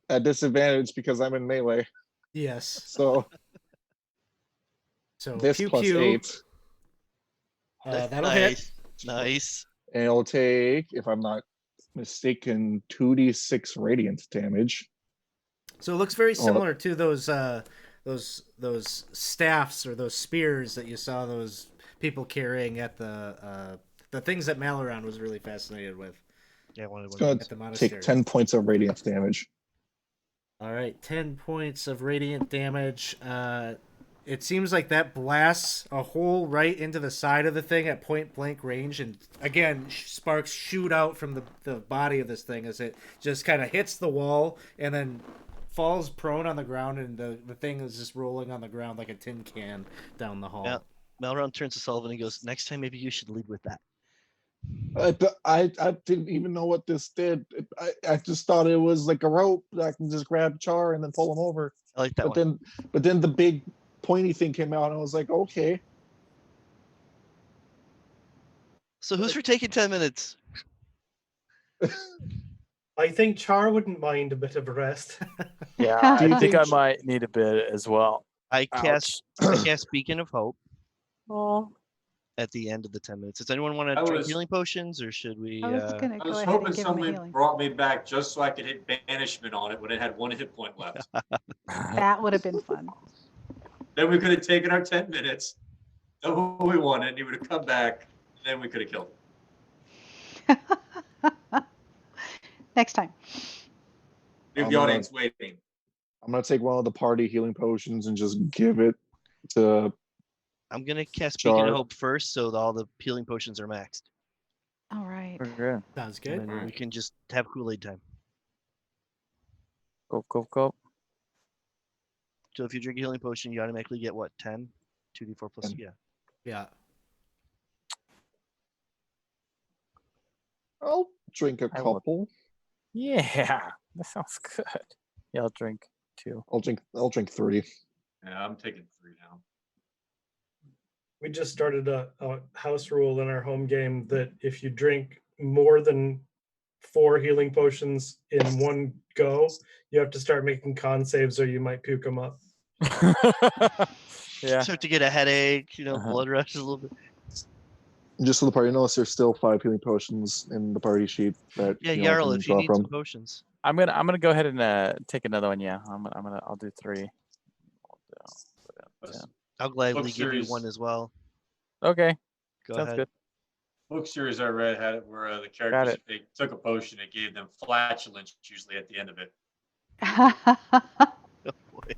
at disadvantage because I'm in melee. Yes. So So this pew plus pew. 8. That'll hit. Nice. And it'll take, if I'm not mistaken, 2d6 radiant damage. So it looks very similar to those staffs or those spears that you saw those people carrying at the things that Malaron was really fascinated with. Yeah, I wanted It's one. going At the to monastery. take 10 points of radiant damage. All right, 10 points of radiant damage. It seems like that blasts a hole right into the side of the thing at point blank range, and again, sparks shoot out from the body of this thing as it just kind of hits the wall and then falls prone on the ground, and the thing is just rolling on the ground like a tin can down the hall. Yeah. Malron turns to Sullivan and goes, "Next time, maybe you should lead with that." I didn't even know what this did. I just thought it was like a rope that I can just grab Char and then pull him over. I like that But one. then the big pointy thing came out, and I was like, okay. So who's for taking 10 minutes? I think Char wouldn't mind a bit of a rest. Yeah, Do you I think I think- might need a bit as well. I cast Beacon of Hope Oh, at the end of the 10 minutes. Does anyone want to I drink was- healing potions, or should we? I was gonna I go was ahead and hoping give him a someone healing. brought me back just so I could hit banishment on it when it had 1 hit point left. That would have been fun. Then we could have taken our 10 minutes, done what we wanted, and he would have come back, and then we could have killed him. Next time. Leave I'm the gonna- audience waiting. I'm going to take one of the party healing potions and just give it to. I'm gonna cast Beacon Char. of Hope first, so that all the healing potions are maxed, All right. okay. Sounds and good. then we can just have Kool-Aid time. Go. So if you drink a healing potion, you automatically get what, 10? 2d4 plus 10. yeah. Yeah. I'll drink a I will- couple. Yeah, that sounds good. Yeah, I'll drink 2. I'll drink 3. Yeah, I'm taking 3 now. We just started a house rule in our home game that if you drink more than 4 healing potions in one go, you have to start making con saves or you might puke them up. Yeah. Start to get a headache, Uh-huh. blood rush a little bit. Just so the party knows, there's still 5 healing potions in the party sheet that Yeah, you Jarl, can if you draw need from. some potions. I'm gonna go ahead and take another one. Yeah, I'll do 3. Let's- I'll gladly Book give you series. one as well. Okay, Go sounds ahead. good. Book series I read had it where the characters, if they took a potion, it gave them flatulence usually at the end of it. Oh, boy.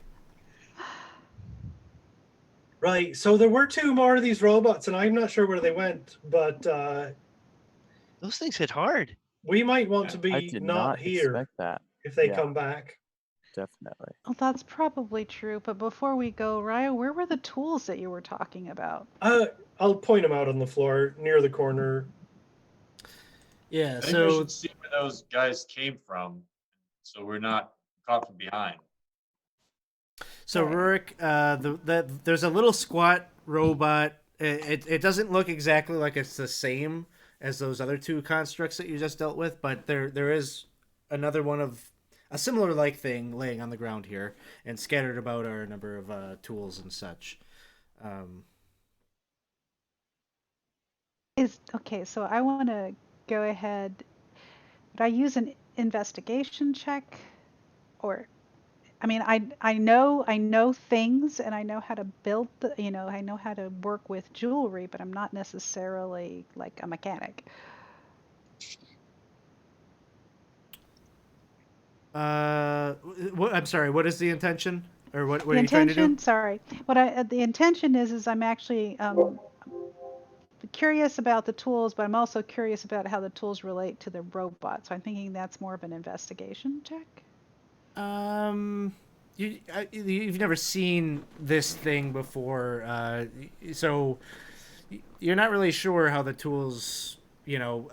Right. So there were 2 more of these robots, and I'm not sure where they went, but Those things hit hard. we might want to I be did not not here expect that. if they Yeah. come back. Definitely. Well, that's probably true. But before we go, Raya, where were the tools that you were talking about? I'll point them out on the floor near the corner. Yeah. I think we So should see where those guys came from, so we're not caught from behind. Rurik, there's a little squat robot. It doesn't look exactly like it's the same as those other 2 constructs that you just dealt with, but there is another one of a similar like thing laying on the ground here, and scattered about are a number of tools and such. Okay, so I want to go ahead. Would I use an investigation check, or I mean, I know things, and I know how to build I know how to work with jewelry, but I'm not necessarily like a mechanic. I'm sorry. What is the intention, or what The are you trying to do? intention, sorry. The intention is I'm actually curious about the tools, but I'm also curious about how the tools relate to the robot. So I'm thinking that's more of an investigation check. You've never seen this thing before, so you're not really sure how the tools you know,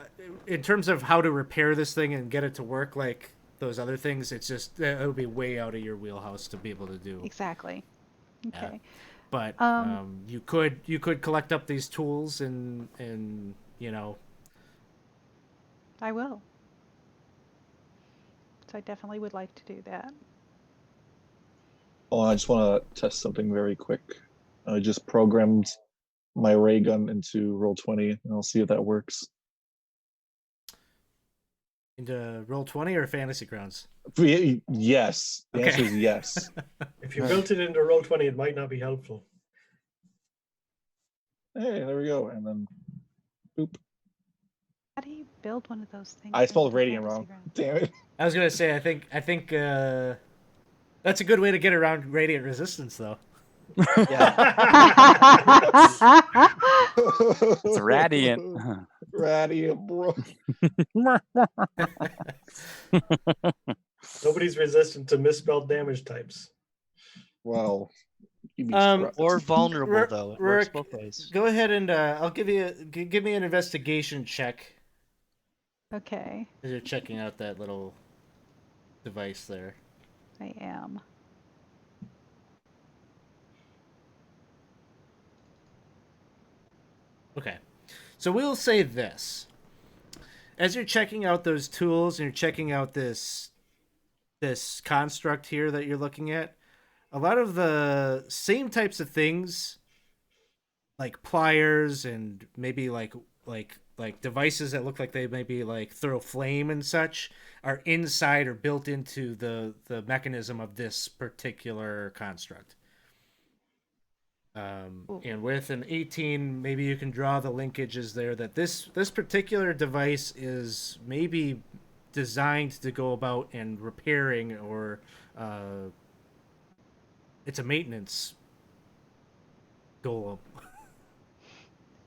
in terms of how to repair this thing and get it to work like those other things, it's just it'll be way out of your wheelhouse to be able to do. Exactly. Okay. But Um, you could collect up these tools and you know. I will. So I definitely would like to do that. Oh, I just want to test something very quick. I just programmed my ray gun into Roll20, and I'll see if that works. Into Roll20 or Fantasy Grounds? Yes. The answer is yes. If you built it into Roll20, it might not be helpful. Hey, there we go. And then, boop. How do you build one of those things? I spelled into radiant Fantasy wrong. Grounds? Damn it. I was gonna say, I think that's a good way to get around radiant resistance, though. It's radiant. Radiant, bro. Nobody's resistant to misspelled damage types. Wow. You'd be Um, surprised. Or vulnerable Rick- though. It works Rick, both ways. Go ahead and I'll give me an investigation check Okay, as you're checking out that little device there. I am. Okay, so we'll say this: as you're checking out those tools and you're checking out this construct here that you're looking at, a lot of the same types of things, like pliers and maybe like devices that look like they maybe like throw flame and such, are inside or built into the mechanism of this particular construct. And with an 18, maybe you can draw the linkages there that this particular device is maybe designed to go about and repairing, or it's a maintenance golem.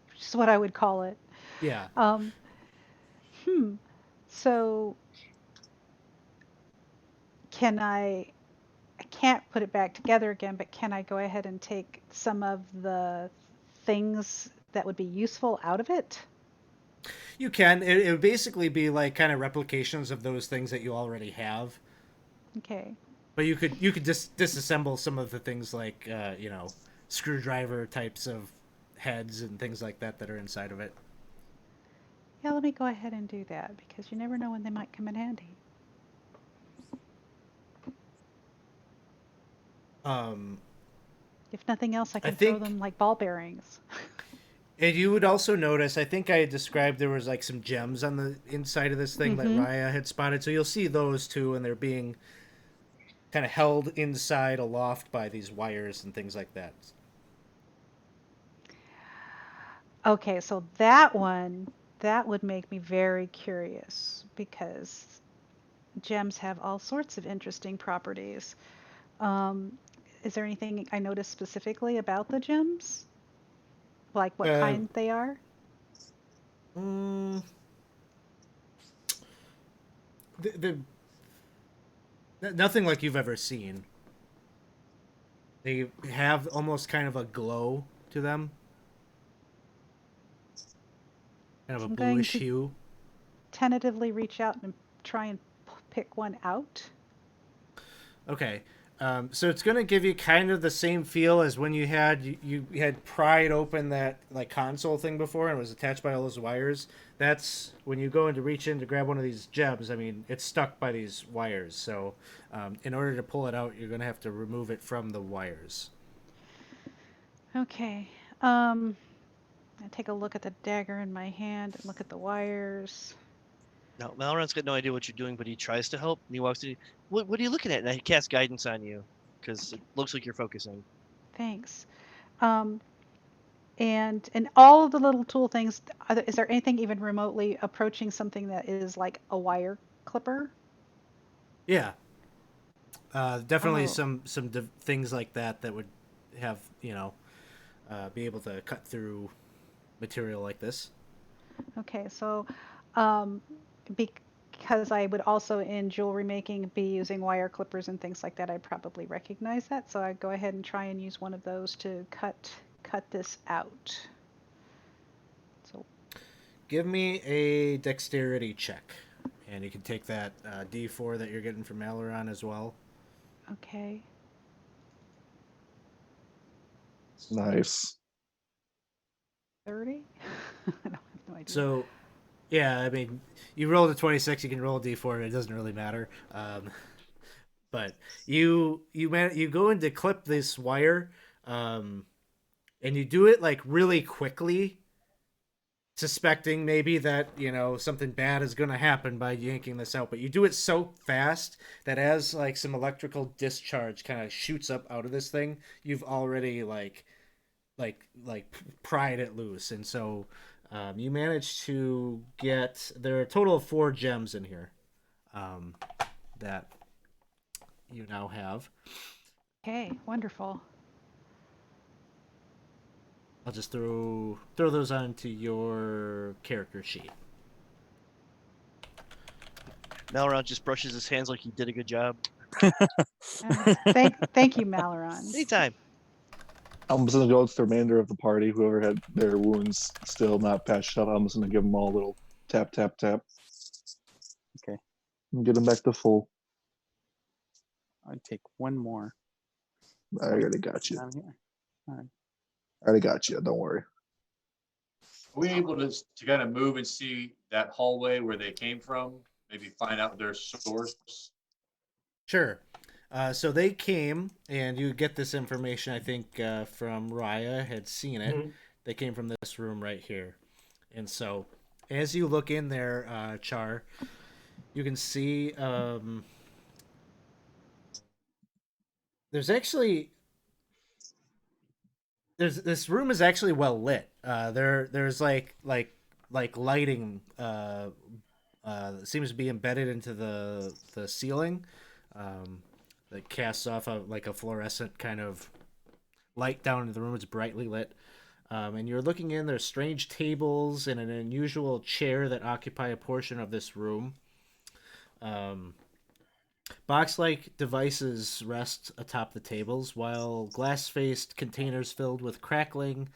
Which is what I would call it. Yeah. So can I can't put it back together again, but can I go ahead and take some of the things that would be useful out of it? You can. It would basically be like kind of replications of those things that you already have. Okay. But you could disassemble some of the things like you know, screwdriver types of heads and things like that that are inside of it. Yeah, let me go ahead and do that because you never know when they might come in handy. If nothing else, I can throw them like ball bearings. And you would also notice, I think I had described there was like some gems on the inside of this thing that Raya had spotted. So you'll see those too, and they're being kind of held inside aloft by these wires and things like that. Okay, so that would make me very curious because gems have all sorts of interesting properties. Is there anything I noticed specifically about the gems? Like what kind they are? Nothing like you've ever seen. They have almost kind of a glow to them. Kind of a bluish hue. Tentatively reach out and try and pick one out. Okay. So it's going to give you kind of the same feel as when you had pried open that like console thing before and it was attached by all those wires. That's when you go in to reach in to grab one of these gems. I mean, it's stuck by these wires. So in order to pull it out, you're going to have to remove it from the wires. Okay. I take a look at the dagger in my hand and look at the wires. Now, Malron's got no idea what you're doing, but he tries to help. And he walks in. What are you looking at? And I cast guidance on you because it looks like you're focusing. Thanks. And all of the little tool things, is there anything even remotely approaching something that is like a wire clipper? Yeah. Definitely some things like that would have, you know, be able to cut through material like this. Okay, so because I would also in jewelry making be using wire clippers and things like that, I probably recognize that. So I'd go ahead and try and use one of those to cut this out. So give me a dexterity check, and you can take that D4 that you're getting from Aileron as well. Okay. Nice. 30? I don't have no idea. So, yeah, I mean, you rolled a 26, you can roll a D4, it doesn't really matter. But you go in to clip this wire, and you do it like really quickly, suspecting maybe that something bad is going to happen by yanking this out. But you do it so fast that as like some electrical discharge kind of shoots up out of this thing, you've already like pried it loose, and so you manage to get. There are a total of 4 gems in here that you now have. Okay, wonderful. I'll just throw those onto your character sheet. Malron just brushes his hands like he did a good job. Thank you, Maleron. Anytime. I'm just gonna go with the remainder of the party. Whoever had their wounds still not patched up, I'm just gonna give them all a little tap, tap, tap. Okay. And get them back to full. I'd take one more I already got you. down here. All right. I already got you. Don't worry. Are we able to kind of move and see that hallway where they came from? Maybe find out their source? Sure. So they came, and you get this information, I think, from Raya had seen it. Mhm. They came from this room right here. And so as you look in there, Char, you can see there's actually this room is actually well lit. There's like lighting that seems to be embedded into the ceiling, that casts off like a fluorescent kind of light down into the room. It's brightly lit. And you're looking in. There's strange tables and an unusual chair that occupy a portion of this room. Box-like devices rest atop the tables, while glass-faced containers filled with crackling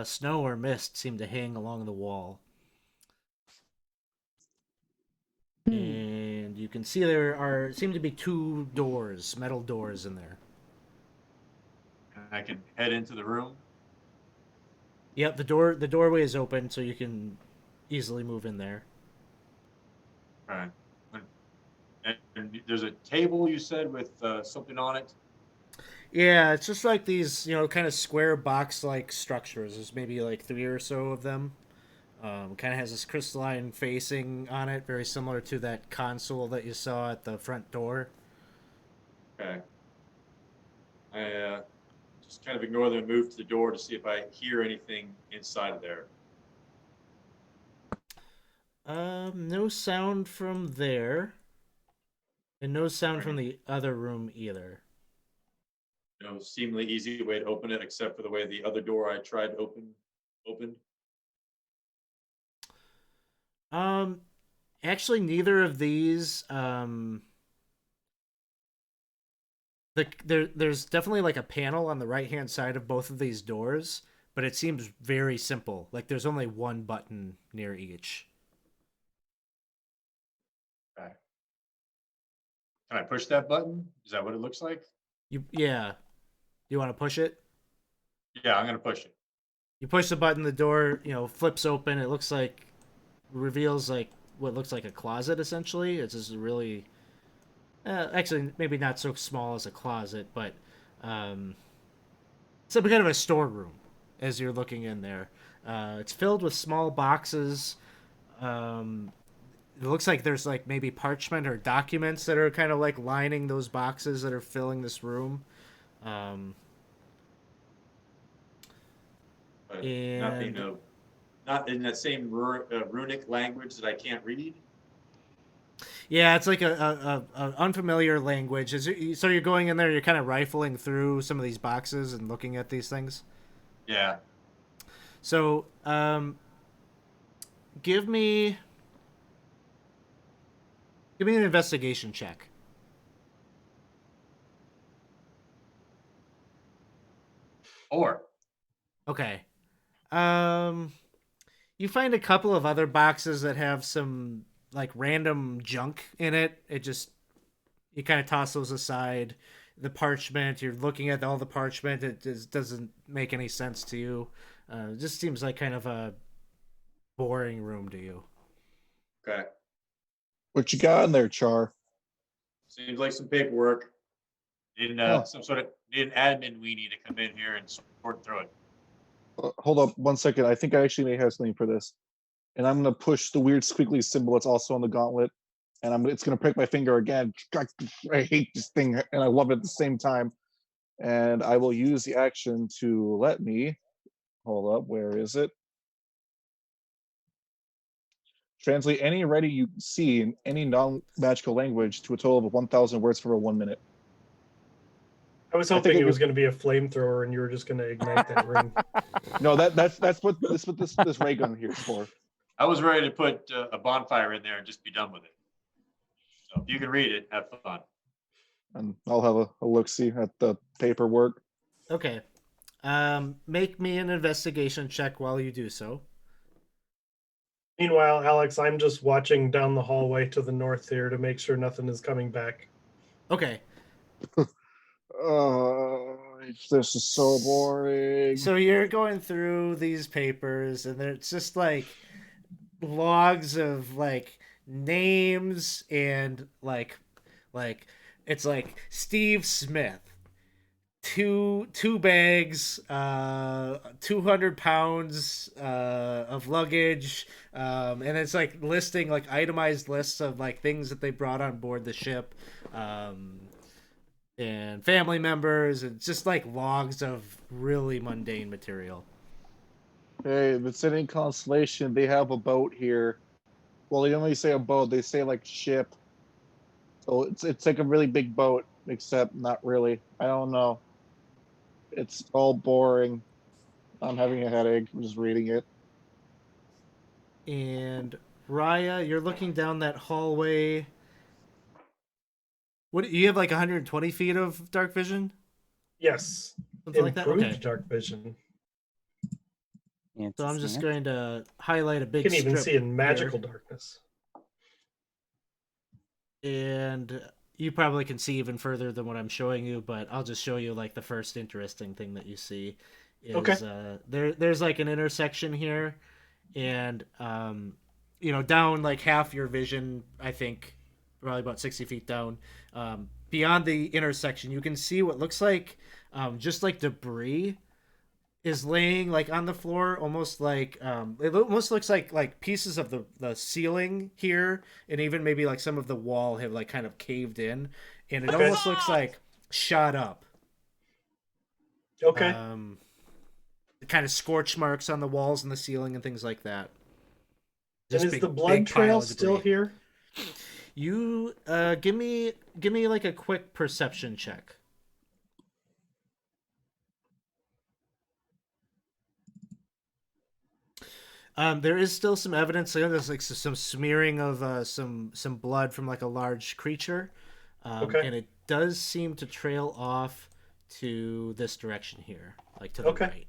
snow or mist seem to hang along the wall. And you can see there seem to be 2 doors, metal doors in there. And I can head into the room. Yep, the doorway is open, so you can easily move in there. All right. And there's a table you said with something on it. Yeah, it's just like these, kind of square box-like structures. There's maybe like 3 or so of them. Kind of has this crystalline facing on it, very similar to that console that you saw at the front door. Okay. I just kind of ignore them and move to the door to see if I hear anything inside of there. No sound from there. And no sound from Right. the other room either. No seemingly easy way to open it, except for the way the other door I tried to opened. Actually, neither of these. There's definitely like a panel on the right hand side of both of these doors, but it seems very simple. Like there's only one button near each. Okay. Can I push that button? Is that what it looks like? Yeah. You want to push it? Yeah, I'm gonna push it. You push the button, the door, flips open. It looks like reveals like what looks like a closet essentially. It's just really actually maybe not so small as a closet, but some kind of a storeroom as you're looking in there. It's filled with small boxes. It looks like there's like maybe parchment or documents that are kind of like lining those boxes that are filling this room. But And not in that same runic language that I can't read. yeah, it's like a unfamiliar language. So you're going in there, you're kind of rifling through some of these boxes and looking at these things. Yeah. So give me an investigation check. Or Okay. You find a couple of other boxes that have some like random junk in it. It just you kind of toss those aside. The parchment, you're looking at all the parchment. It just doesn't make any sense to you. It just seems like kind of a boring room to you. Okay. What you got in there, Char? Seems like some paperwork. Need Huh. need an admin weenie to come in here and sort through it. Hold up 1 second. I think I actually may have something for this. And I'm gonna push the weird squiggly symbol that's also on the gauntlet, and it's gonna prick my finger again. I hate this thing, and I love it at the same time. And I will use the action to let me hold up. Where is it? Translate any writing you see in any non-magical language to a total of 1,000 words for 1 minute. I was I think hoping it it was was- going to be a flamethrower and you were just going to ignite that ring. No, that's what this ray gun here is for. I was ready to put a bonfire in there and just be done with it. So if you can read it, have fun. And I'll have a look-see at the paperwork. Okay. Make me an investigation check while you do so. Meanwhile, Alex, I'm just watching down the hallway to the north here to make sure nothing is coming back. Okay. This is so boring. So you're going through these papers, and it's just like logs of like names and like it's like Steve Smith, two bags, 200 pounds of luggage, and it's like listing like itemized lists of like things that they brought on board the ship, and family members, and just like logs of really mundane material. Hey, if it's any consolation, they have a boat here. Well, they only say a boat, they say like ship. So it's like a really big boat, except not really. I don't know. It's all boring. I'm having a headache from just reading it. And Raya, you're looking down that hallway. What you have like 120 feet of dark vision, Yes. something like that. Improved Okay, dark vision. so I'm just Anti-snap. going to highlight a You big can even strip see in magical here. darkness. And you probably can see even further than what I'm showing you, but I'll just show you like the first interesting thing that you see is Okay. there's like an intersection here, and down like half your vision, I think probably about 60 feet down, beyond the intersection you can see what looks like just like debris is laying like on the floor, almost like it almost looks like pieces of the ceiling here, and even maybe like some of the wall have like kind of caved in, and it Okay. almost looks like shot up. Okay. Kind of scorch marks on the walls and the ceiling and things like that. And is big, the blood big pile trail of still debris. here? You give me like a quick perception check. There is still some evidence. There's like some smearing of some blood from like a large creature, Okay. and it does seem to trail off to this direction here, like to the Okay. right.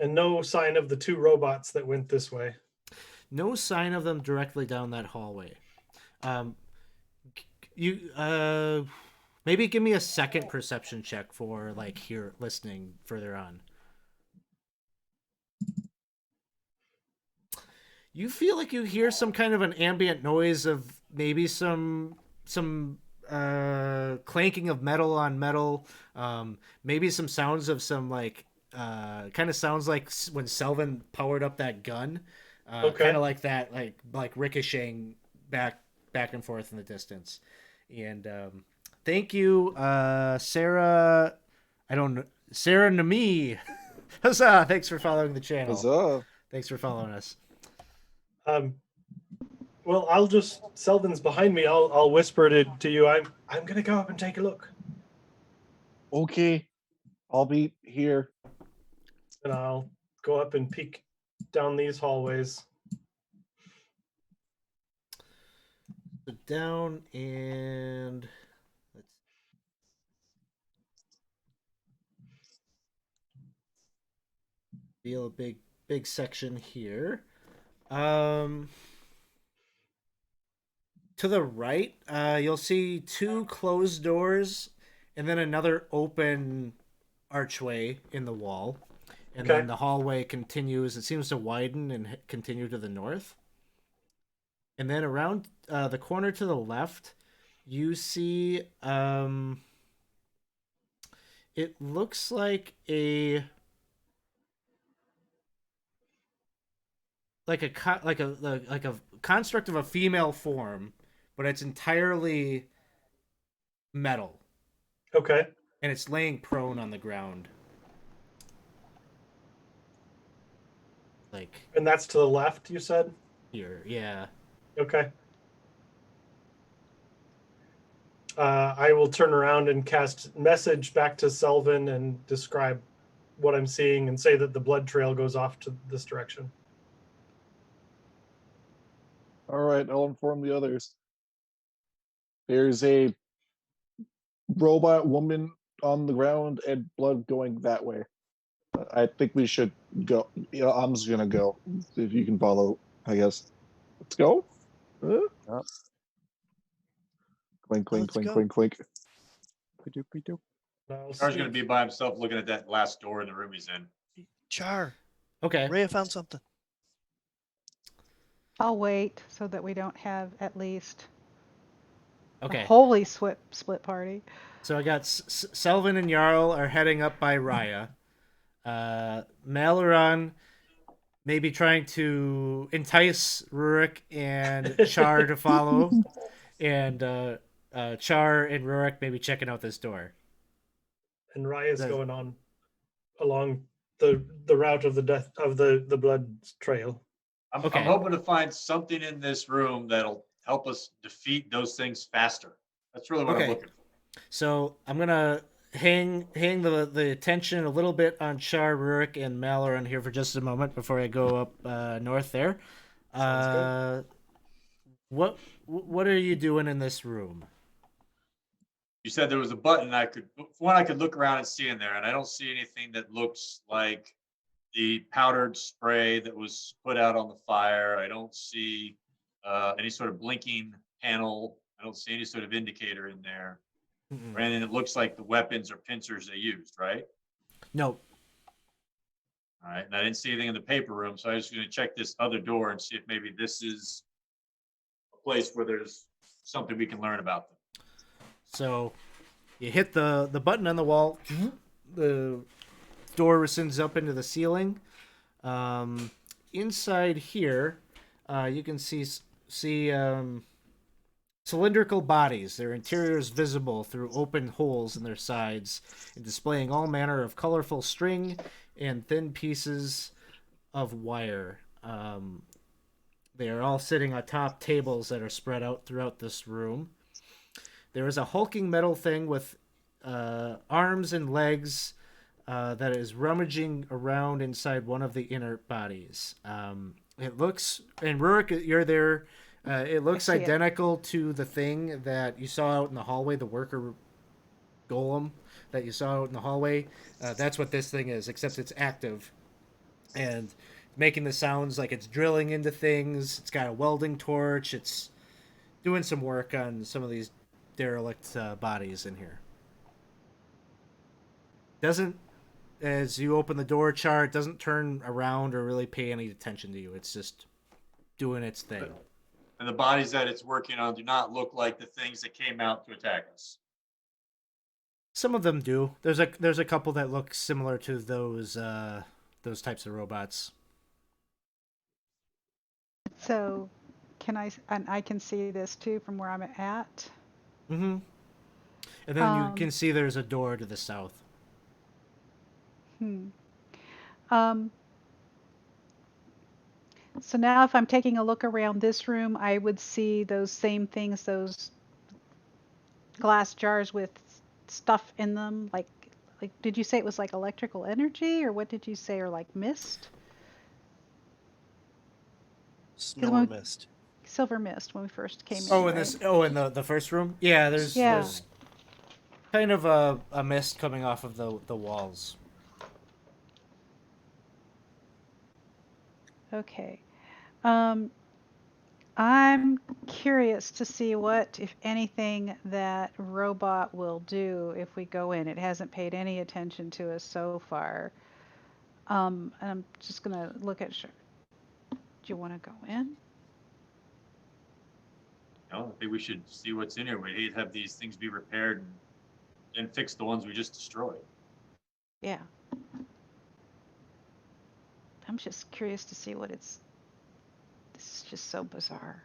And no sign of the two robots that went this way. No sign of them directly down that hallway. You maybe give me a second perception check for like here listening further on. You feel like you hear some kind of an ambient noise of maybe some clanking of metal on metal, maybe some sounds of some like kind of sounds like when Selvin powered up that gun, Okay. kind of like that, like ricocheting back and forth in the distance. And thank you, Sarah. I don't know, Sarah Nami. Huzzah! Thanks for following the channel. Huzzah. Thanks for following us. Well, I'll just Selvin's behind me. I'll whisper it to you. I'm gonna go up and take a look, Okay, I'll be here. and I'll go up and peek down these hallways. So down and let's. Feel a big section here. To the right, you'll see two closed doors and then another open archway in the wall. And Okay. then the hallway continues. It seems to widen and continue to the north. And then around the corner to the left, you see it looks like a like a construct of a female form, but it's entirely metal Okay. and it's laying prone on the ground. Like And that's to the left, you said? here, yeah. Okay. I will turn around and cast message back to Selvin and describe what I'm seeing and say that the blood trail goes off to this direction. All right, I'll inform the others. There's a robot woman on the ground and blood going that way. I think we should go. Yeah, I'm just gonna go. If you can follow, I guess. Let's go. Yep. Clink, clink, Let's clink, go. clink, clink. Ba-doop-ba-doop. I'll Char's gonna sneak. be by himself looking at that last door in the room he's in. Char, Okay. Rhea found something. I'll wait so that we don't have at least Okay. a holy split party. So I got Selvin and Jarl are heading up by Raya. Maleron maybe trying to entice Rurik and Char to follow, and Char and Rurik maybe checking out this door. And Raya's The- going on along the route of the death of the blood trail. I'm Okay. hoping to find something in this room that'll help us defeat those things faster. That's really what Okay. I'm looking for. So I'm gonna hang the attention a little bit on Char, Rurik, and Maleron here for just a moment before I go up north there. Sounds What are you doing in this room? You said there was a button I could look around and see in there, and I don't see anything that looks like the powdered spray that was put out on the fire. I don't see any sort of blinking panel. I don't see any sort of indicator in there. Mm-mm. Or anything that looks like the weapons or pincers they used, right? No. All right. And I didn't see anything in the paper room, so I was going to check this other door and see if maybe this is a place where there's something we can learn about them. So you hit the button on the wall. The door rescinds up into the ceiling. Inside here, you can see cylindrical bodies. Their interiors visible through open holes in their sides, and displaying all manner of colorful string and thin pieces of wire. They are all sitting atop tables that are spread out throughout this room. There is a hulking metal thing with arms and legs that is rummaging around inside one of the inert bodies. It looks, and Rurik, you're there. It looks I see it. identical to the thing that you saw out in the hallway, the worker golem that you saw out in the hallway. That's what this thing is, except it's active and making the sounds like it's drilling into things. It's got a welding torch. It's doing some work on some of these derelict bodies in here. Doesn't, as you open the door, Char, it doesn't turn around or really pay any attention to you. It's just doing its thing. And the bodies that it's working on do not look like the things that came out to attack us. Some of them do. There's a couple that look similar to those types of robots. So and I can see this too from where I'm at. Mm-hmm. And then you Um, can see there's a door to the south. So now if I'm taking a look around this room, I would see those same things, those glass jars with stuff in them, like did you say it was like electrical energy, or what did you say, or like mist? Snow when or we- mist. Silver mist when we first came in. Oh, in right? this. Oh, in the first room. Yeah, there's kind of a mist coming off of the walls. Okay. Um, I'm curious to see what, if anything, that robot will do if we go in. It hasn't paid any attention to us so far. And I'm just gonna look at. Do you want to go in? I think we should see what's in here. We'd hate to have these things be repaired and fix the ones we just destroyed. Yeah. I'm just curious to see what it's. This is just so bizarre.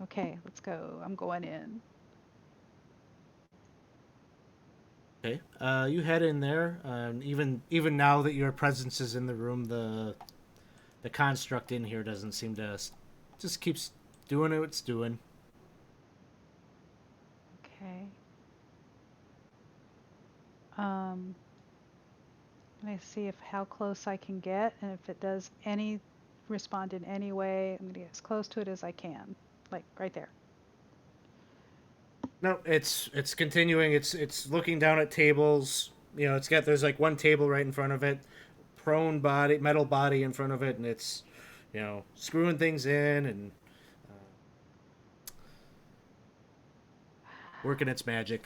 Okay, let's go. I'm going in. Okay. You head in there. Even now that your presence is in the room, the construct in here doesn't seem to just keeps doing what it's doing. Okay. Let me see if how close I can get, and if it does any respond in any way, I'm gonna get as close to it as I can, like right there. No, it's continuing. It's looking down at tables. You know, there's like one table right in front of it, metal body in front of it, and it's, you know, screwing things in and working its magic.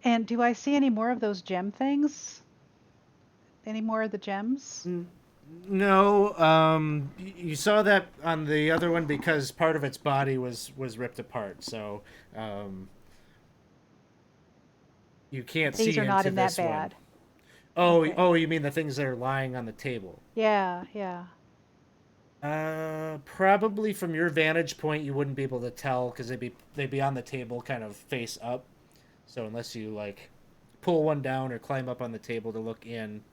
And do I see any more of those gem things? Any more of the gems? No, you saw that on the other one because part of its body was ripped apart. So, you can't These see are not into in that this one. bad. Oh, Okay. oh, you mean the things that are lying on the table? Yeah, yeah. Probably from your vantage point, you wouldn't be able to tell because they'd be on the table, kind of face up. So unless you like pull one down or climb up on the table to look in,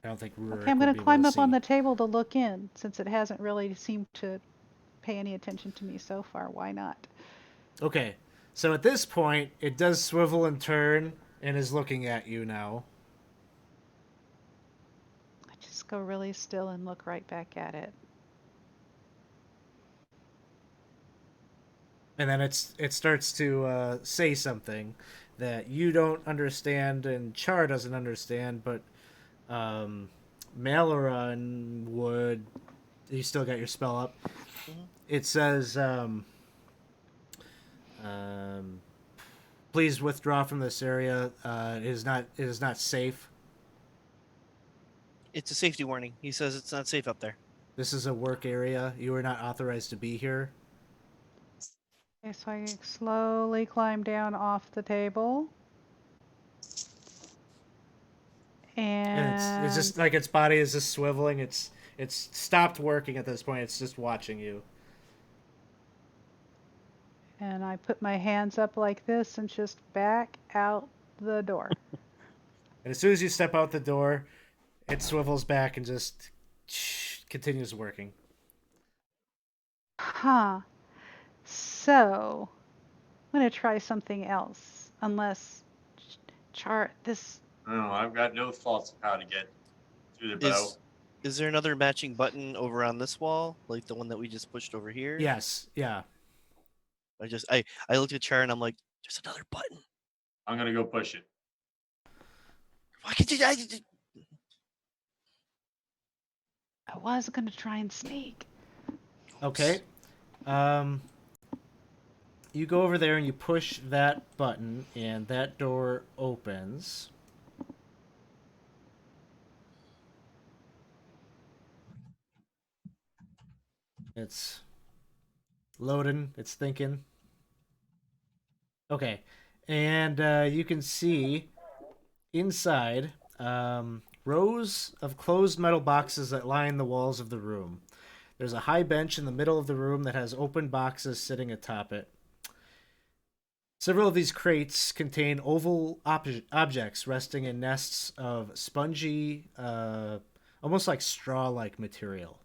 I don't think Rurik Okay, I'm would gonna be able climb to up on see. the table to look in, since it hasn't really seemed to pay any attention to me so far. Why not? Okay, so at this point, it does swivel and turn and is looking at you now. I just go really still and look right back at it. And then it starts to say something that you don't understand and Char doesn't understand, but Malaron would. You still got your spell up. Mhm. It says, "Please withdraw from this area. It is not safe. It's a safety warning. He says it's not safe up there. This is a work area. You are not authorized to be here." Okay, so I slowly climb down off the table. And it's just like its body is just swiveling. It's stopped working at this point. It's just watching you. And I put my hands up like this and just back out the door. And as soon as you step out the door, it swivels back and just continues working. Huh. So, I'm gonna try something else. Unless this. I don't know. I've got no thoughts of how to get through the bow. Is there another matching button over on this wall, like the one that we just pushed over here? Yes, yeah. I looked at Char and I'm like, there's another button. I'm gonna go push it. Why can't you? I was gonna try and sneak. Okay. You go over there and you push that button, and that door opens. It's loading. It's thinking. Okay, and you can see inside rows of closed metal boxes that line the walls of the room. There's a high bench in the middle of the room that has open boxes sitting atop it. Several of these crates contain oval objects resting in nests of spongy, almost like straw-like material.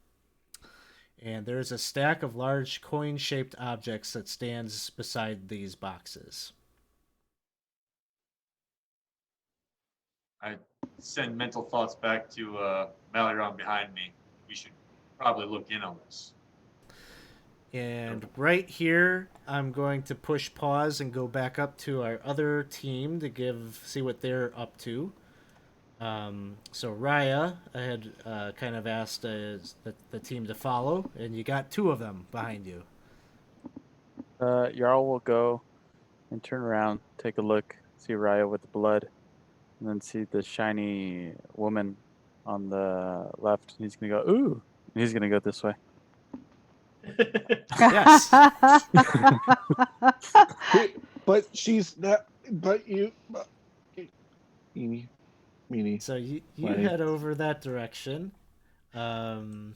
And there's a stack of large coin-shaped objects that stands beside these boxes. I send mental thoughts back to Malaron behind me. We should probably look in on this. And right here, I'm going to push pause and go back up to our other team to see what they're up to. So Raya, I had kind of asked the team to follow, and you got 2 of them behind you. Jarl will go and turn around, take a look, see Raya with the blood, and then see the shiny woman on the left. He's gonna go, ooh, and he's gonna go this way. Yes. But she's not. But you. Meanie. So you Right. head over that direction, and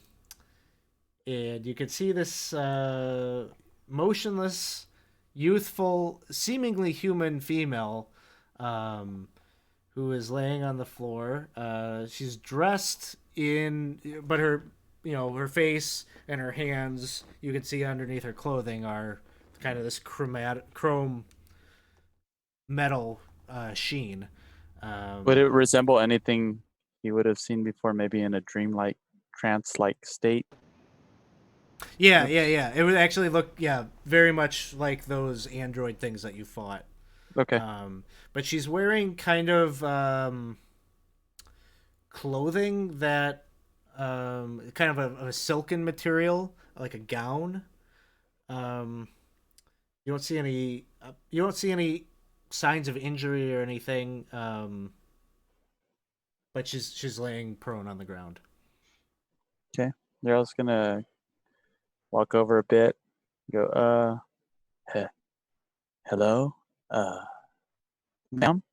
you can see this motionless, youthful, seemingly human female who is laying on the floor. She's dressed in, but her face and her hands, you can see underneath her clothing, are kind of this chrome metal sheen. Would it resemble anything he would have seen before, maybe in a dreamlike, trance-like state? Yeah. It would actually look, very much like those android things that you fought. Okay. But she's wearing kind of clothing that kind of a silken material, like a gown. You don't see any signs of injury or anything. But she's laying prone on the ground. Okay. Daryl's gonna walk over a bit, go, hello, ma'am.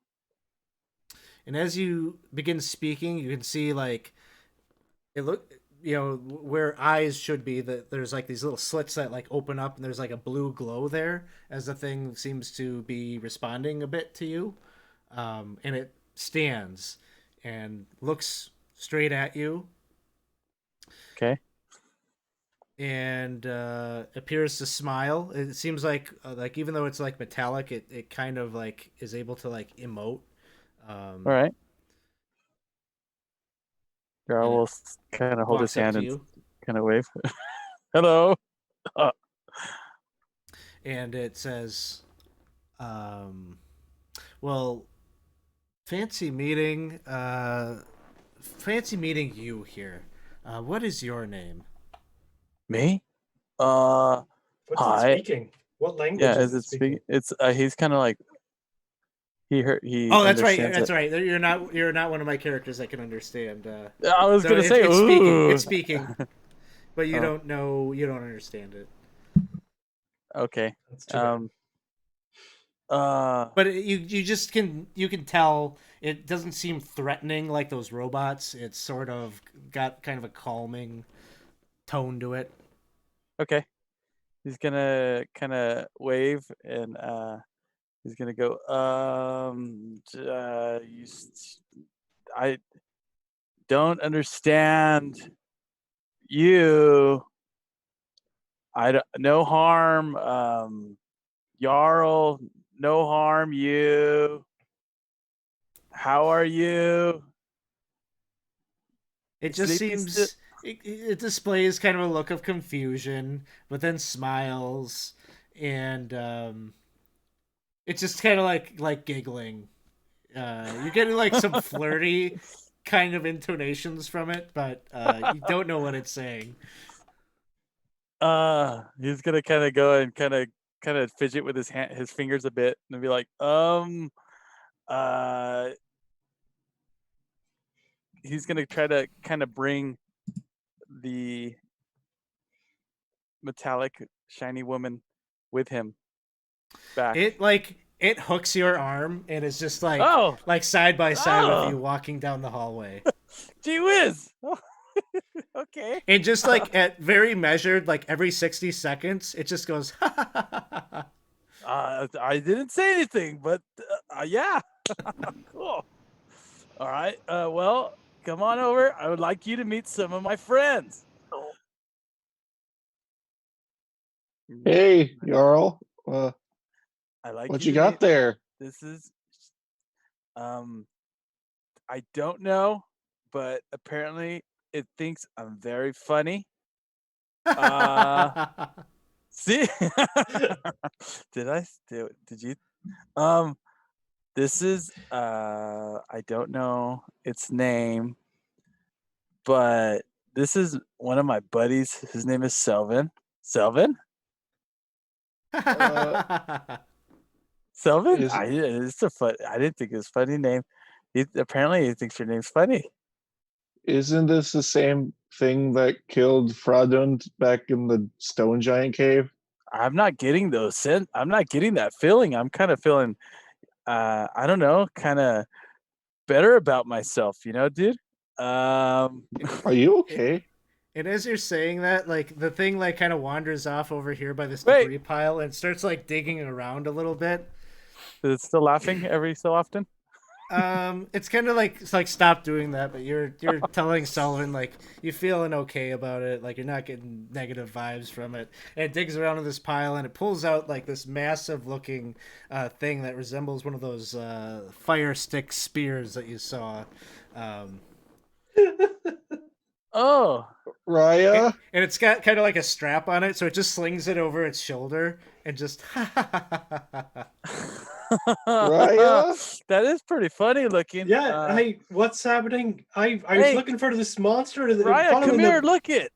And as you begin speaking, you can see like where eyes should be, that there's like these little slits that like open up, and there's like a blue glow there as the thing seems to be responding a bit to you. And it stands and looks straight at you. Okay. And appears to smile. It seems like even though it's like metallic, it kind of like is able to like emote. All right. Daryl will kind of hold his hand and kind of wave. Hello. And it says, well, fancy meeting you here. What is your name? Me? What's hi. it speaking? What language Yeah, is it speaking? It's he's kind of like he heard he. Oh, that's right. understands That's it. right. You're not one of my characters that can understand. I was so gonna say, it's ooh. speaking. It's speaking, but you Oh. don't know. You don't understand it. Okay. That's too bad. But you can tell it doesn't seem threatening like those robots. It's sort of got kind of a calming tone to it. Okay. He's gonna kind of wave and he's gonna go. I don't understand you. No harm. Jarl, no harm you. How are you? It just seems it displays kind of a look of confusion, but then smiles, and it's just kind of like giggling. You're getting like some flirty kind of intonations from it, but you don't know what it's saying. He's gonna kind of go and kind of fidget with his fingers a bit and be like, he's gonna try to kind of bring the metallic shiny woman with him back. It hooks your arm and is just like side by side with you walking down the hallway. Gee whiz. Okay. And just like at very measured, like every 60 seconds, it just goes. I didn't say anything, but yeah. Cool. All right. Well, come on over. I would like you to meet some of my friends. Hey, Jarl. I like what you got there? This is I don't know, but apparently it thinks I'm very funny. See? Did you? This is I don't know its name, but this is one of my buddies. His name is Selvin. Selvin? Selvin? Is It's a fun. I didn't think it was a funny name. Apparently, he thinks your name's funny. isn't this the same thing that killed Fradund back in the stone giant cave? I'm not getting those. I'm not getting that feeling. I'm kind of feeling, I don't know, kind of better about myself. You know, dude. Are you okay? And as you're saying that, like the thing like kind of wanders off over here by this Wait. debris pile and starts like digging around a little bit. Is it still laughing every so often? It's kind of like stop doing that, but you're telling Sullivan like you feeling okay about it, like you're not getting negative vibes from it. And it digs around in this pile and it pulls out like this massive looking thing that resembles one of those fire stick spears that you saw. Oh, Raya? And it's got kind of like a strap on it, so it just slings it over its shoulder and just. Raya? That is pretty funny looking. Yeah, hey, what's happening? I was Hey, looking for this monster. Raya, come following here. the- Look it.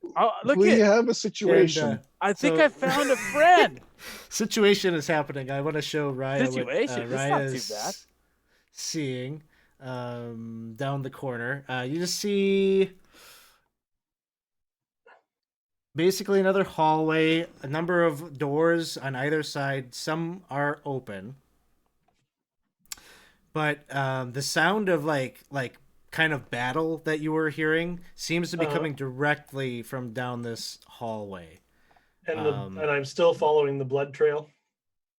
Look We it. have a situation. And, I think so- I found a friend. Situation is happening. I want to show Raya Situation? what That's not too Raya's bad. seeing down the corner. You just see basically another hallway, a number of doors on either side. Some are open, but the sound of like kind of battle that you were hearing seems to be coming directly from down this hallway. and I'm still following the blood trail.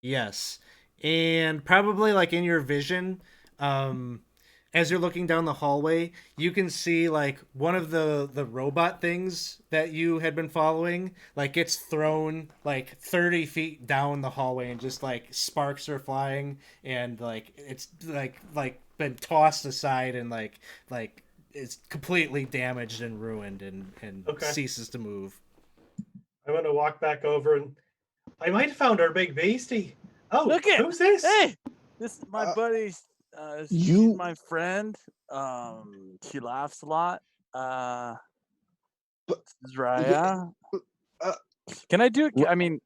Yes. And probably like in your vision, as you're looking down the hallway, you can see like one of the robot things that you had been following, like gets thrown like 30 feet down the hallway and just like sparks are flying and like it's like been tossed aside and like it's completely damaged and ruined and Okay. ceases to move. I'm gonna walk back over and I might have found our big beastie. Oh, Look it. who's this? Hey, this is my buddy. She's you- my friend. She laughs a lot. But- This is Raya. uh, Can I do? I mean,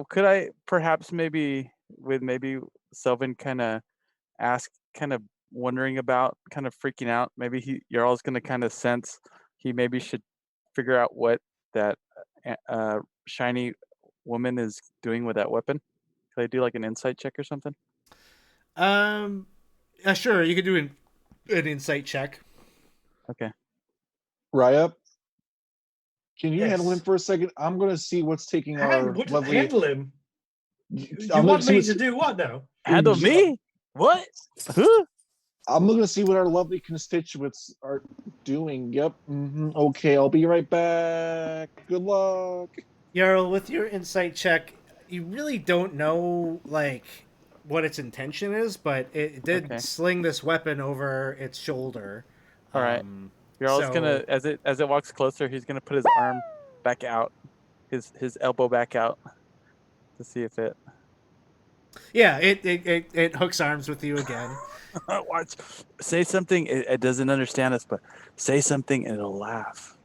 could I perhaps maybe Selvin kind of ask, kind of wondering about, kind of freaking out. Maybe you're always gonna kind of sense he maybe should figure out what that shiny woman is doing with that weapon. Could I do like an insight check or something? Sure, you can do an insight check. Okay. Raya? Can you Yes. handle him for a second? I'm gonna see what's taking our What lovely. handle him? You I'm want gonna me see to do what now? Handle me? What? Huh? I'm gonna see what our lovely constituents are doing. Yep. Okay, I'll be right back. Good luck. Jarl, with your insight check, you really don't know like what its intention is, but it did Okay. sling this weapon over its shoulder. All right. You're always so- gonna, as it walks closer, he's gonna put his arm back out, his elbow back out, to see if it. Yeah, it hooks arms with you again. Watch. Say something. It doesn't understand us, but say something and it'll laugh.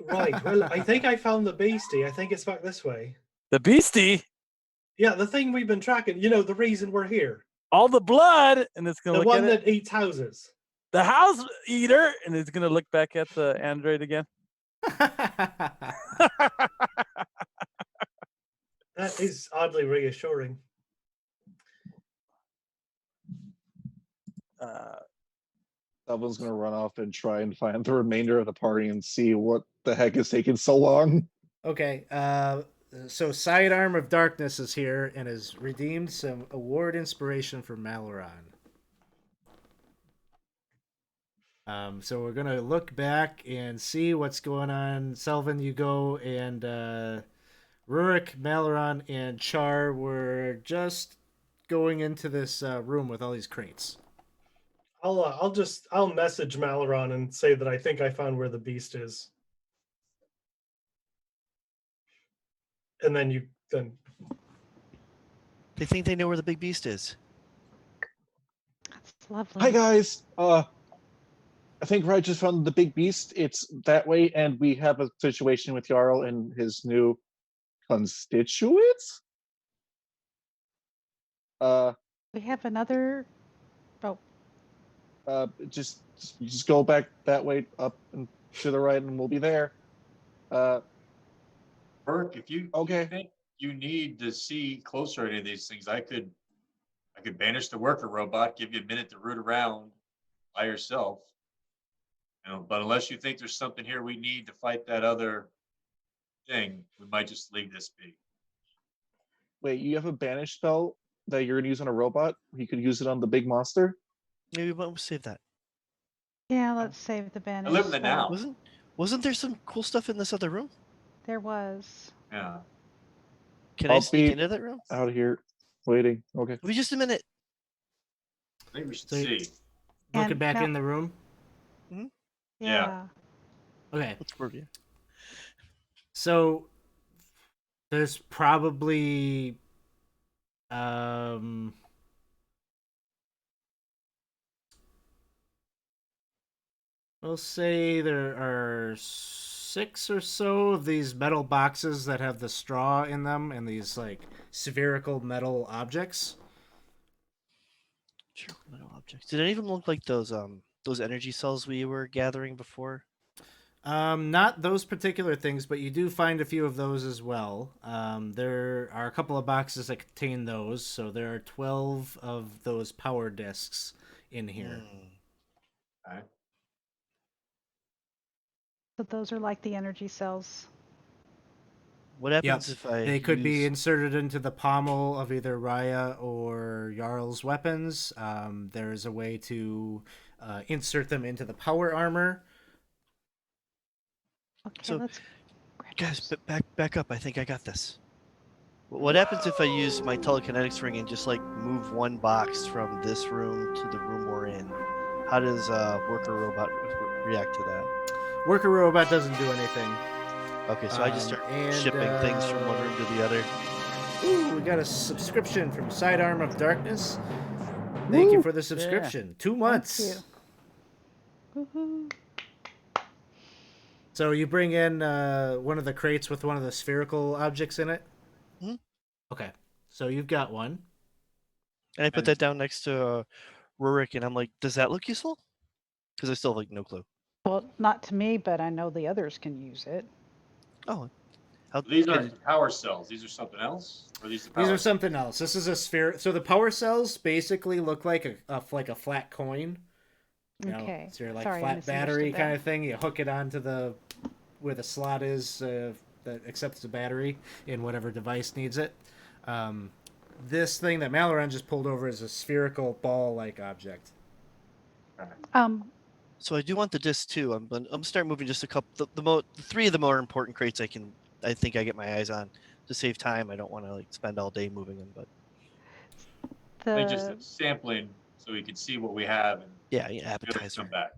Right. Well, I think I found the beastie. I think it's back this way. The beastie, Yeah, the thing we've been tracking. You know, the reason we're here. all the blood, and it's gonna The look at one it. that eats houses. The house eater, and it's gonna look back at the android again. That is oddly reassuring. Someone's gonna run off and try and find the remainder of the party and see what the heck is taking so long. Okay, so Sidearm of Darkness is here and has redeemed some award inspiration for Malaron. So we're gonna look back and see what's going on. Selvin, you go, and Rurik, Malaron, and Char were just going into this room with all these crates. I'll message Malaron and say that I think I found where the beast is. and then you then They think they know where the big beast is. That's lovely. Hi guys. I think Raj just found the big beast. It's that way, and we have a situation with Jarl and his new constituents. We have another. Oh, Just go back that way, up and to the right, and we'll be there. Burke, if you Okay. think you need to see closer at any of these things, I could banish the worker robot, give you a minute to root around by yourself. You know, but unless you think there's something here we need to fight that other thing, we might just leave this be. Wait, you have a banish spell that you're gonna use on a robot? You could use it on the big monster. Maybe we'll save that. yeah. Let's save the I banish. live in the spell. now. Wasn't there some cool stuff in this other room? There was. Yeah. Can I I'll sneak be into that room? out here waiting. Okay. Wait just a minute. I think we should So- see. Looking And back now- in the room. Yeah. Okay. Let's work it. So there's probably we'll say there are 6 or so of these metal boxes that have the straw in them and these like spherical metal objects. Sure, metal objects. Did any of them look like those energy cells we were gathering before? Not those particular things, but you do find a few of those as well. There are a couple of boxes that contain those, so there are 12 of those power discs in here. Okay. So those are like the energy cells. What happens if I They could be use- inserted into the pommel of either Raya or Jarl's weapons. There's a way to insert them into the power armor. Okay, So, let's grab Guys, those. back up. I think I got this. What happens if I use my telekinetics ring and just like move one box from this room to the room we're in? How does worker robot react to that? Worker robot doesn't do anything. Okay, so I just start and, shipping things from one room to the other. Ooh, we got a subscription from Sidearm of Darkness. Thank you Woo! for the subscription. 2 months. you. Woohoo. So you bring in one of the crates with one of the spherical objects in it? Mhm. Okay. So you've got one. And I put And- that down next to Rurik, and I'm like, does that look useful? Because I still have like no clue. Well, not to me, but I know the others can use it. Oh, These aren't power cells. These are something else? Or these the power These are cells? something else. This is a sphere. So the power cells basically look like a flat coin. You know, Okay. so you're like Sorry, I flat battery misunderstood kind that. of thing. You hook it onto the where the slot is that accepts the battery in whatever device needs it. This thing that Malaran just pulled over is a spherical ball-like object. so I do want the disc too. I'm gonna start moving just a couple. The 3 of the more important crates I think I get my eyes on to save time. I don't want to like spend all day moving them, but I think just The a sampling so we can see what we have and yeah, be able to appetizer. come back.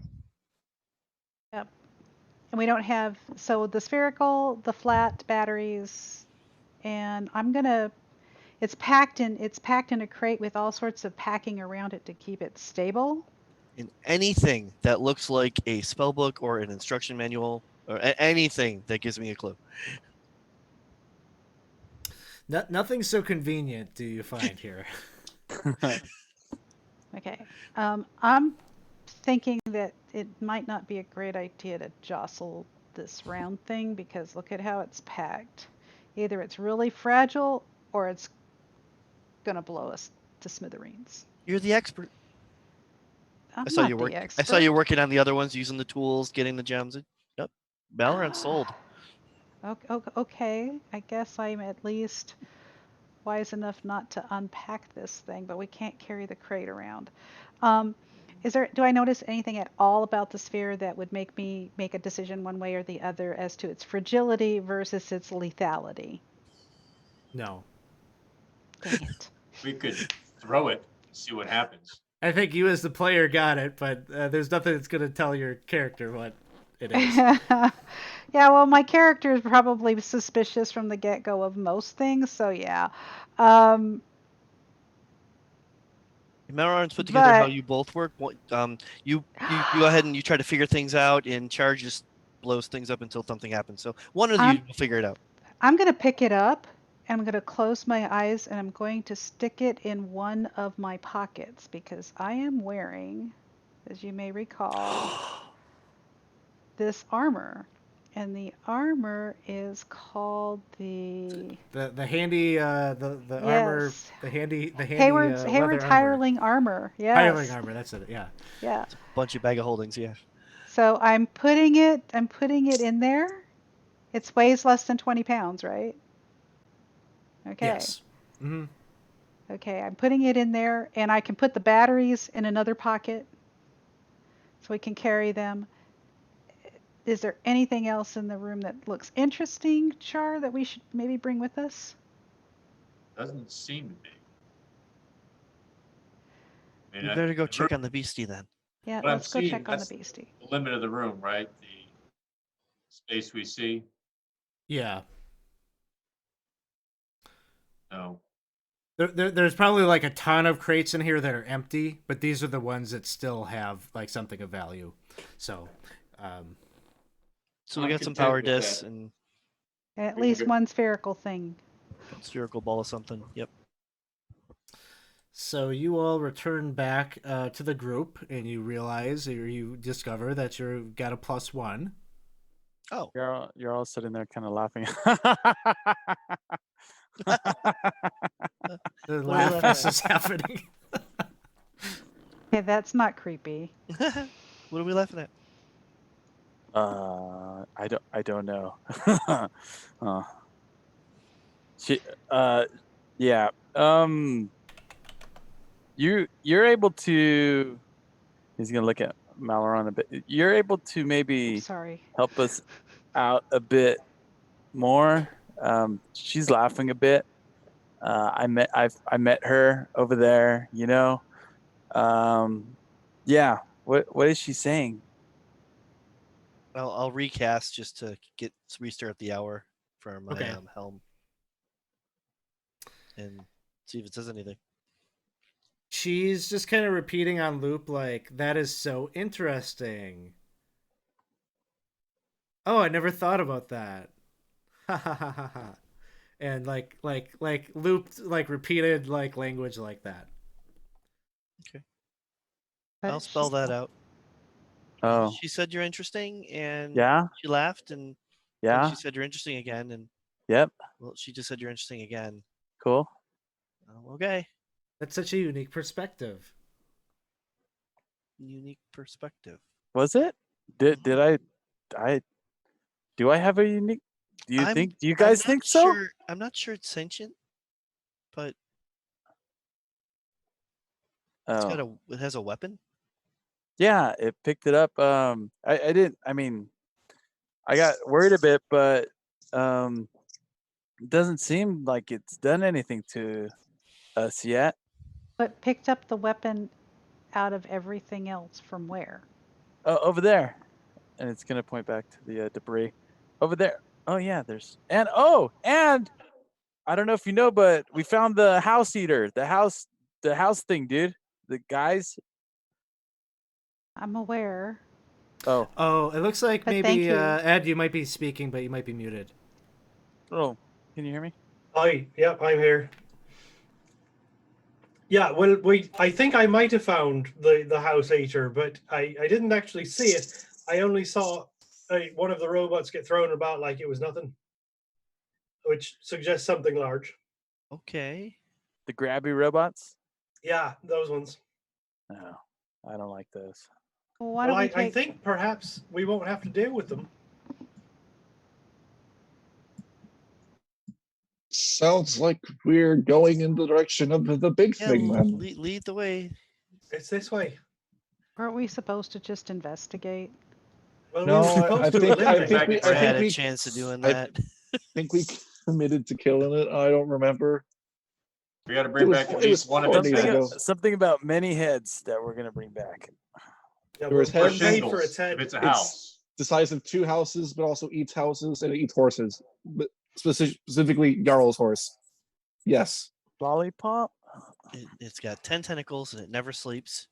and we don't have so the spherical, the flat batteries, and it's packed in a crate with all sorts of packing around it to keep it stable. In anything that looks like a spell book or an instruction manual or anything that gives me a clue. Nothing so convenient do you find here. Okay. I'm thinking that it might not be a great idea to jostle this round thing because look at how it's packed. Either it's really fragile or it's gonna blow us to smithereens. You're the expert. I'm I saw not you the work. I expert. saw you working on the other ones, using the tools, getting the gems. Yep, Valorant sold. Okay, I guess I'm at least wise enough not to unpack this thing, but we can't carry the crate around. Do I notice anything at all about the sphere that would make me make a decision one way or the other as to its fragility versus its lethality? No. Dang it. We could throw it, see what happens. I think you as the player got it, but there's nothing that's going to tell your character what It is. Yeah, well, my character is probably suspicious from the get-go of most things, so yeah. Melron's put together how But you both work. You go ahead and you try to figure things out, and Charge just blows things up until something happens. So one of you I'm will figure it out. I'm gonna pick it up and I'm gonna close my eyes and I'm going to stick it in one of my pockets because I am wearing, as you may recall, this armor. And the armor is called the The handy the armor, yes, the handy Hayward's leather armor. hireling armor. Yes. Hireling armor, that's it. Yeah. Yeah. It's a bunch of bag of holdings. Yeah. So I'm putting it in there. It weighs less than 20 pounds, right? Okay. Yes. Mm-hmm. Okay, I'm putting it in there and I can put the batteries in another pocket so we can carry them. Is there anything else in the room that looks interesting, Char, that we should maybe bring with us? Doesn't seem to be. I We mean, better go the check room- on the beastie then. Yeah, what I'm let's go seeing, check on the that's beastie. the limit of the room, right? The space we see. Yeah. No. There's probably like a ton of crates in here that are empty, but these are the ones that still have like something of value. So, So we I'm got some content power with discs that. and At We can least go- one spherical thing. spherical ball of something. Yep. so you all return back to the group, and you realize, or you discover that you've got a +1. Oh, You're all sitting there kind of laughing. The What are we laugh laughing is happening. Okay, that's not creepy. what are we laughing at? I don't know. She, yeah. You're able to. He's gonna look at Malaron a bit. You're able to maybe Sorry. help us out a bit more. She's laughing a bit. I met her over there. You know. Yeah. What is she saying? I'll recast just to restart the hour for my Okay. helm and see if it says anything. She's just kind of repeating on loop, like, that is so interesting. Oh, I never thought about that. Ha ha ha ha ha. And like looped, like repeated, like language like that. But I'll spell that out. Oh, She said you're interesting, and yeah, she laughed, and then yeah, she said you're interesting again, and yep, well, she just said you're interesting again. cool. Okay, That's such a unique perspective. unique perspective. Was it? Did I do I have a unique? Do you I'm guys not think so? Sure, I'm not sure it's sentient, but Oh, it has a weapon. yeah, it picked it up. I didn't. I mean, I got worried a bit, but it doesn't seem like it's done anything to us yet. But picked up the weapon out of everything else from where? Over there, and it's gonna point back to the debris over there. Oh yeah, and I don't know if you know, but we found the house eater, the house thing, dude. The guys. I'm aware. Oh, Oh, it looks like But thank maybe you. Ed, you might be speaking, but you might be muted. can you hear me? Hi, yep, I'm here. Yeah, well, I think I might have found the house eater, but I didn't actually see it. I only saw one of the robots get thrown about like it was nothing, which suggests something large. Okay. The grabby robots? Yeah, those ones. No, I don't like those. Well, why Well, don't we I take? think perhaps we won't have to deal with them. Sounds like we're going in the direction of the big Yeah, thing, then. lead the way. It's this way. Aren't we supposed to just investigate? Well, No, we were supposed I to think eliminate we it. Never had think a we chance of doing I- that. think we committed to killing it. I don't remember. We got to bring was- back at it was least one of 4 its days ago. heads. Something about many heads that we're gonna bring back. Yeah, There was we're heads. paid for Shingles, its head. if it's a It's- house. the size of 2 houses, but also eats houses and it eats horses, but specifically Jarl's horse. Yes. Lollipop. It's got 10 tentacles and it never sleeps.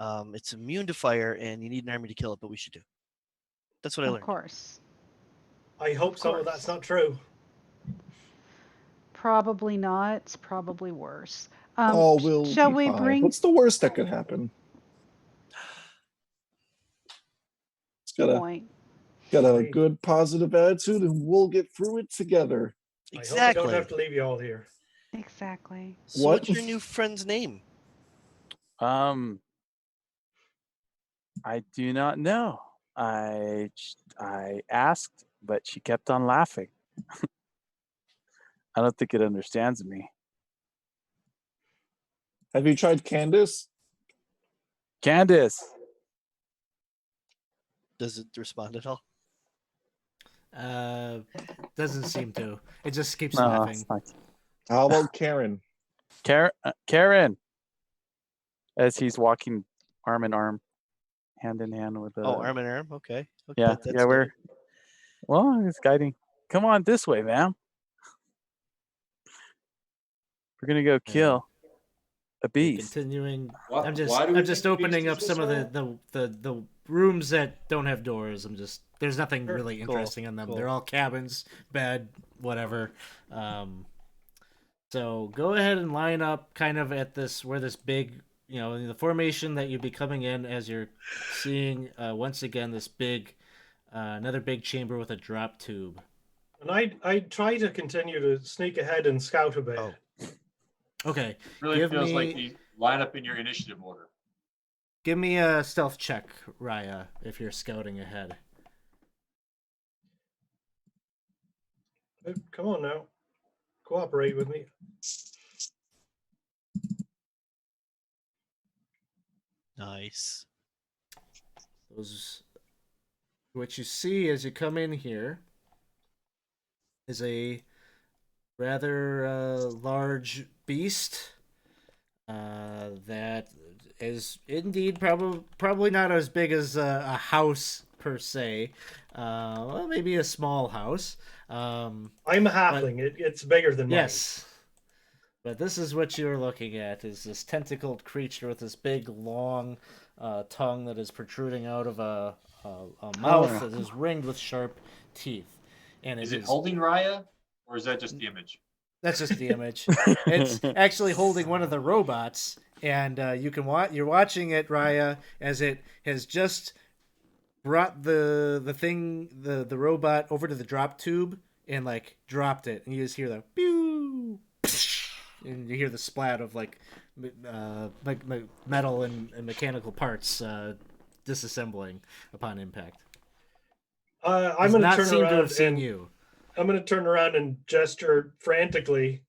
It's immune to fire, and you need an army to kill it, but we should do. That's what I Of learned. course. I hope some of that's not true. Probably not. It's probably worse. Oh, we'll Shall be we fine. bring? What's the worst that could happen? It's got Point. a good positive attitude, and we'll get through it together. I hope I Exactly. don't have to leave you all here. Exactly. So What? what's your new friend's name? I do not know. I asked, but she kept on laughing. I don't think it understands me. Have you tried Candace? Candace. Does it respond at all? Doesn't seem to. It just keeps No, laughing. it's not. How about Karen? Karen. As he's walking arm in arm, hand in hand with the. Oh, arm in arm. Okay. Yeah, that's yeah, we're. good. Well, he's guiding. Come on this way, ma'am. We're gonna go kill a beast. Continuing. Why- I'm just why do we I'm just think the beast opening is up this some of way? the rooms that don't have doors. There's nothing Sure, really cool, interesting in them. cool. They're all cabins, bed, whatever. So go ahead and line up kind of at this big, in the formation that you'd be coming in as you're seeing once again this big another big chamber with a drop tube. And I try to continue to sneak ahead and scout a bit. Oh. Okay. Really Give feels like me- you line up in your initiative order. Give me a stealth check, Raya, if you're scouting ahead. Come on now. Cooperate with me. Nice. What you see as you come in here is a rather large beast that is indeed probably not as big as a house per se. Well, maybe a small house. I'm a halfling. It's bigger than mine. Yes. But this is what you're looking at, is this tentacled creature with this big, long tongue that is protruding out of a mouth that is ringed with sharp teeth. And Is it holding Raya, or is that just the image? That's just the image. It's actually holding one of the robots, and you're watching it, Raya, as it has just brought the robot over to the drop tube and dropped it, and you just hear the pew, and you hear the splat of metal and mechanical parts disassembling upon impact. I'm Does going to not turn seem to around have seen and you. I'm going to turn around and gesture frantically,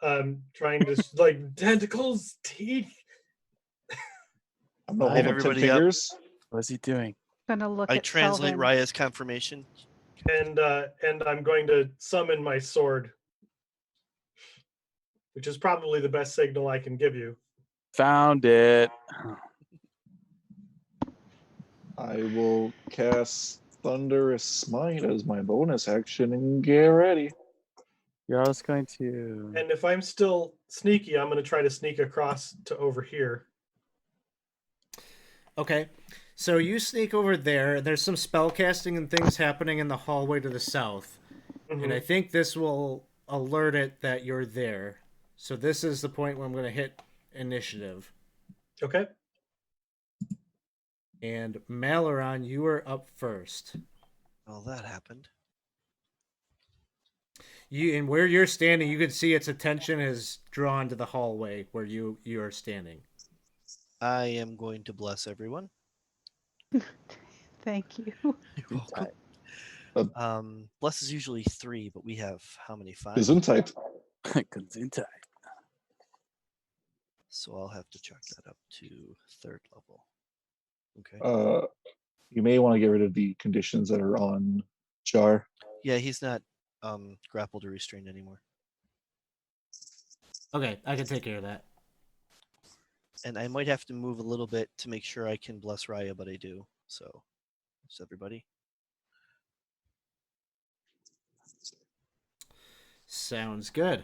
trying to tentacles, teeth. I'm gonna Line hold up 10 everybody up. fingers. What's he doing? Gonna look I at translate Selvin. Raya's confirmation. And I'm going to summon my sword, which is probably the best signal I can give you. Found it. I will cast Thunderous Smite as my bonus action and get ready. You're always going to. And if I'm still sneaky, I'm going to try to sneak across to over here. Okay, so you sneak over there. There's some spell casting and things happening in the hallway to the south. And I think this will alert it that you're there. So this is the point where I'm going to hit initiative. Okay. And Maleron, you are up first. Well, that happened. And where you're standing, you can see its attention is drawn to the hallway where you are standing. I am going to bless everyone. Thank you. You're welcome. Bless is usually 3, but we have how many? 5? Gesundheit. Gesundheit. So I'll have to chuck that up to 3rd level. Okay. You may want to get rid of the conditions that are on Jar. Yeah, he's not grappled or restrained anymore. Okay, I can take care of that. And I might have to move a little bit to make sure I can bless Raya, but I do. So, just everybody. Sounds good.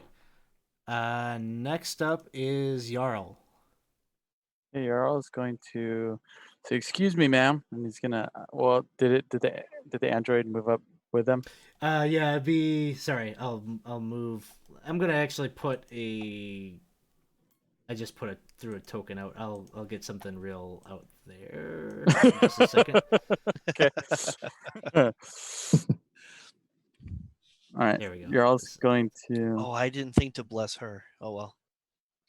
Next up is Jarl. Hey, Jarl is going to say, "Excuse me, ma'am," and he's gonna. Well, did the android move up with them? Yeah, it'd be sorry. I'll move. I'm gonna actually put a. I just put it through a token out. I'll get something real out there. In just a second. Okay. All right. There we go. Jarl's going to. Oh, I didn't think to bless her. Oh well.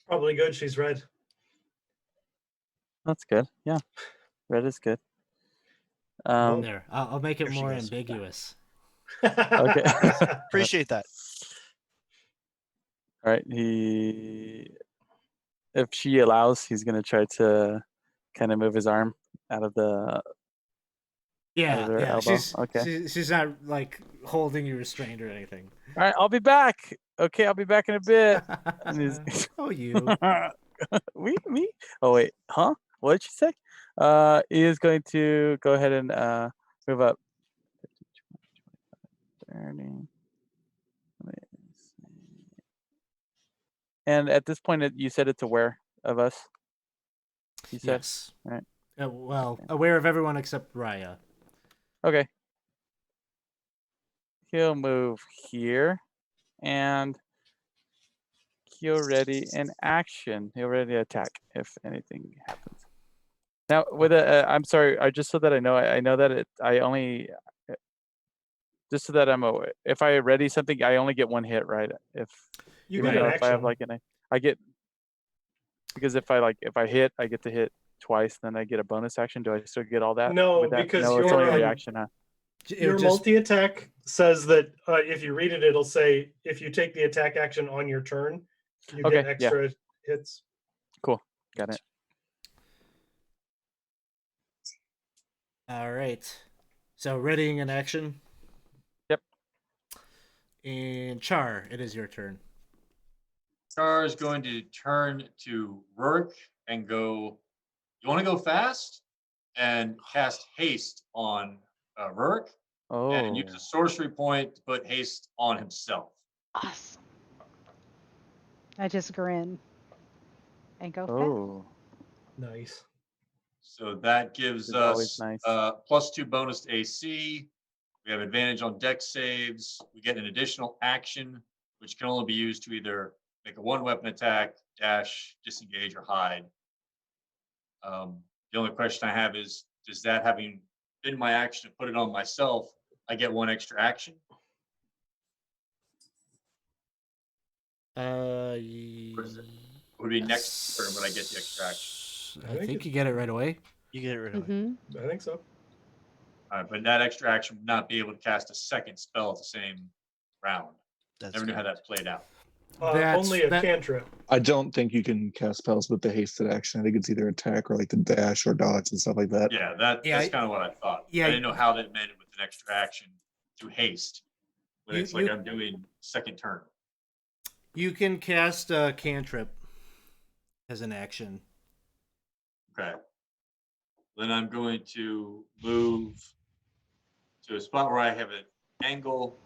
Probably good. She's red. That's good. Yeah, red is good. There. I'll make it There she more goes. ambiguous. Okay. Appreciate that. All right. If she allows, he's gonna try to kind of move his arm out of the. Yeah, her yeah. elbow? She's Okay. she's not like holding you restrained or anything. All right, I'll be back. Okay, I'll be back in a bit. And he's. Oh, you. Me? Oh wait, huh? What did she say? He is going to go ahead and move up. 30. Let me see. And at this point, you said it's aware of us. You said. Yes. Right. Well, Okay. aware of everyone except Raya. Okay. He'll move here, and he'll ready an action. He'll ready attack if anything happens. Now, with I'm sorry. Just so that I know that I only. Just so that I'm aware. If I ready something, I only get one hit, right? If You even get an though if I have action. like I get because if I hit, I get to hit twice. Then I get a bonus action. Do I still get all that? No, with that? because No, it's only a your reaction, huh? your multi-attack says that if you read it, it'll say if you take the attack action on your turn, you Okay, get yeah. extra hits. Cool, got it. All right. So readying an action. Yep. And Char, it is your turn. Char is going to turn to Rourke and go, "You want to go fast?" and cast haste on Rourke and use Oh, a sorcery point to put haste on himself. Awesome. I just grin and go fast. oh, Nice. So that gives It's always us nice. +2 bonus to AC. We have advantage on dex saves. We get an additional action, which can only be used to either make a one-weapon attack, dash, disengage, or hide. The only question I have is, does that, having been my action to put it on myself, I get one extra action? Or is it, would it be next turn when I get the extra action? I think you get it right away. You get it right away. Mm-hmm. I think so. All right, but that extra action would not be able to cast a second spell at the same round. That's Never knew how correct. that played out. Only a cantrip. I don't think you can cast spells with the hasted action. I think it's either attack or like the dash or dodge and stuff like that. Yeah, that's kind of what I thought. yeah, I didn't know how that meant it with an extra action to haste when it's like I'm doing second turn. You can cast a cantrip as an action. Okay. Then I'm going to move to a spot where I have an angle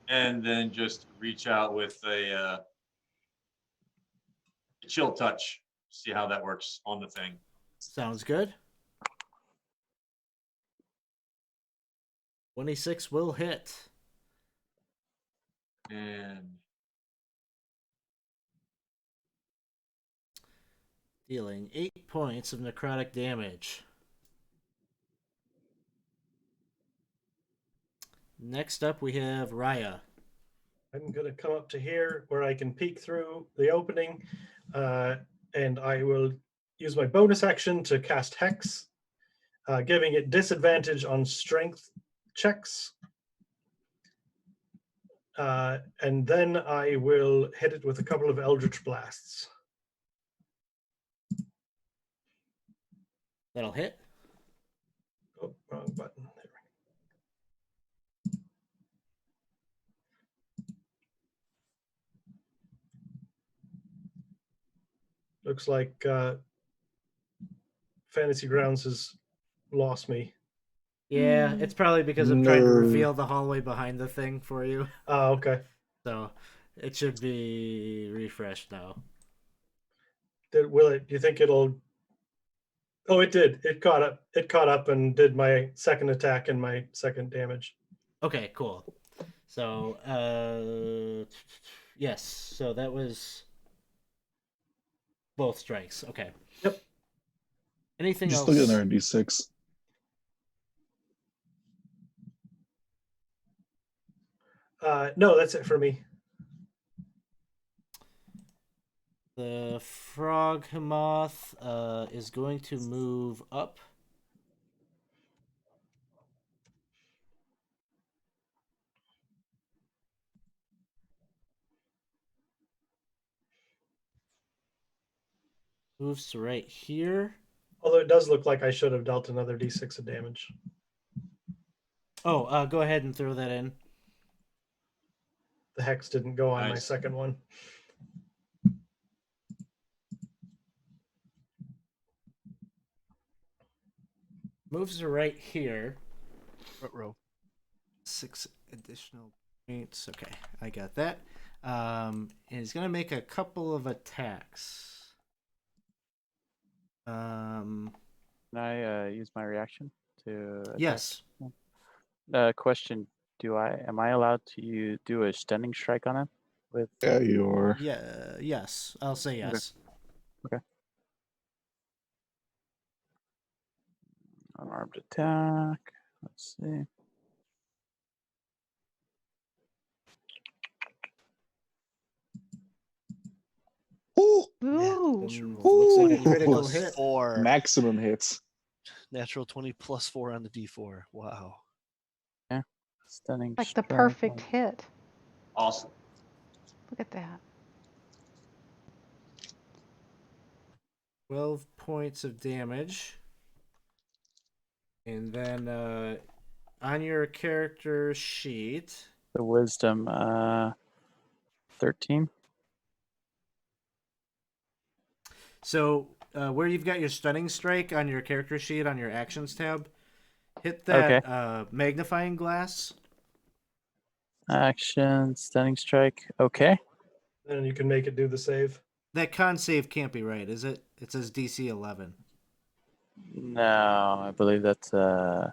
and then just reach out with a chill touch. See how that works on the thing. Sounds good. 26 will hit. And dealing 8 points of necrotic damage. Next up, we have Raya. I'm going to come up to here where I can peek through the opening, and I will use my bonus action to cast Hex, giving it disadvantage on strength checks. And then I will hit it with a couple of Eldritch Blasts. That'll hit. Oh, wrong button. There we go. Looks like Fantasy Grounds has lost me. Yeah, it's probably because I'm trying to No. reveal the hallway behind the thing for you. Oh, okay. So It should be refreshed now. Will it? Do you think it'll? Oh, it did. It caught up. It caught up and did my second attack and my second damage. Okay, cool. So, yes. So that was both strikes. Okay. Yep. Anything You else? still get another D6. No, that's it for me. The frog moth is going to move up. Moves to right here. Although it does look like I should have dealt another D6 of damage. Oh, go ahead and throw that in. The hex didn't go on my Nice. second one. Moves to right here. Front row. 6 additional points. Okay, I got that. And he's gonna make a couple of attacks. Can I use my reaction to attack? Yes. Question: am I allowed to do a stunning strike on him? With Yeah, you are. Yeah. Yes. I'll say yes. unarmed attack? Let's see. Ooh, Ooh. Looks like a Ooh. critical Plus hit. 4. maximum hits. Natural 20 plus 4 on the D4. Wow. Stunning Like the strike. perfect hit. Awesome. Look at that. 12 points of damage. And then on your character sheet, The wisdom. 13. so where you've got your stunning strike on your character sheet on your actions tab, hit that Okay. magnifying glass. Action. Stunning strike. Okay. And you can make it do the save. That con save can't be right, is it? It says DC 11. No, I believe that's I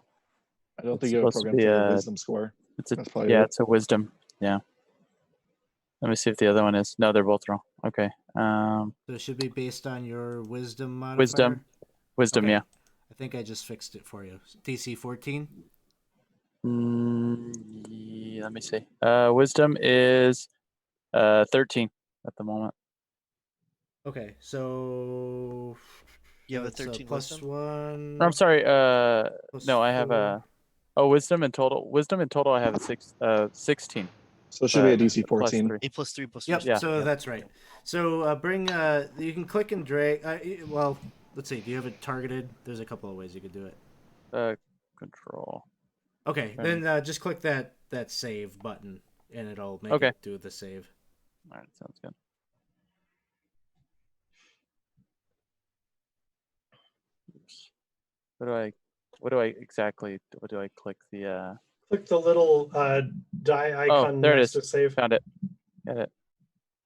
don't It's think you have a supposed to program be for the a- wisdom score. it's a That's probably yeah, it. it's a wisdom. Yeah. Let me see if the other one is. No, they're both wrong. Okay. So it should be based on your wisdom modifier. Wisdom. Okay. Yeah. I think I just fixed it for you. DC 14. Yeah, let me see. Wisdom is 13 at the moment. Okay, so You have a that's, 13 plus wisdom? 1. Or, I'm sorry. plus No, I have 4. wisdom in total. Wisdom in total, I have a 16. So it should be a but DC plus 14. 3. 8 plus 3 plus 3. Yep, Yeah. so that's right. So bring, you can click and drag. Well, let's see. Do you have it targeted? There's a couple of ways you could do it. Control. Okay, Right. then just click that save button, and it'll make Okay. it do the save. All right, sounds good. Oops. What do I exactly? What do I click the? Click the little die icon there it next is. to save. Found it. Got it.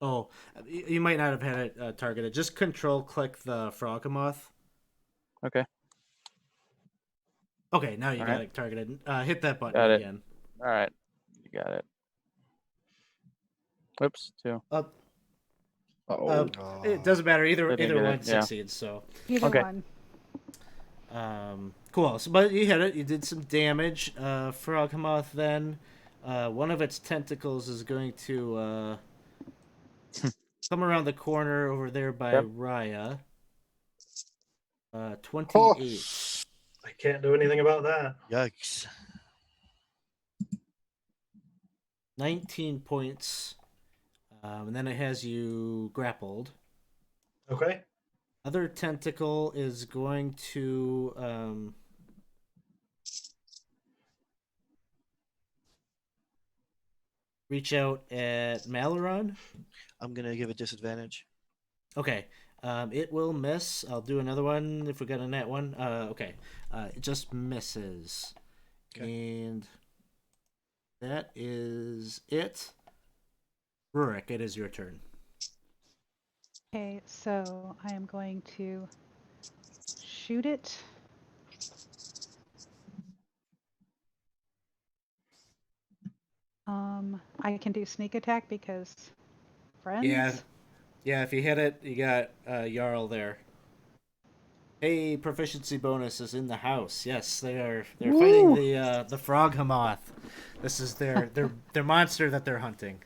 Oh, you might not have had it targeted. Just control click the Frogmoth. Okay. Okay, now you All got right. it targeted. Hit that button Got it. again. All right, you got it. Whoops, 2. Up. Oh, It doesn't matter. I Either didn't get one it, yeah. succeeds. So. Either Okay. one. Cool. So, but you hit it. You did some damage. Frogmoth then. One of its tentacles is going to come around the corner over there by Yep. Raya. 28. I can't do anything about that. Yikes. 19 points. And then it has you grappled. Okay. Other tentacle is going to reach out at Malaron. I'm going to give it disadvantage. Okay. It will miss. I'll do another one if we got a net one. Okay. It just misses. Okay. And that is it. Rurik, it is your turn. Okay, so I am going to shoot it. I can do sneak attack because friends. Yeah, if you hit it, you got Jarl there. Hey, proficiency bonus is in the house. Yes, they're fighting the frog Hamoth. This is their monster that they're hunting.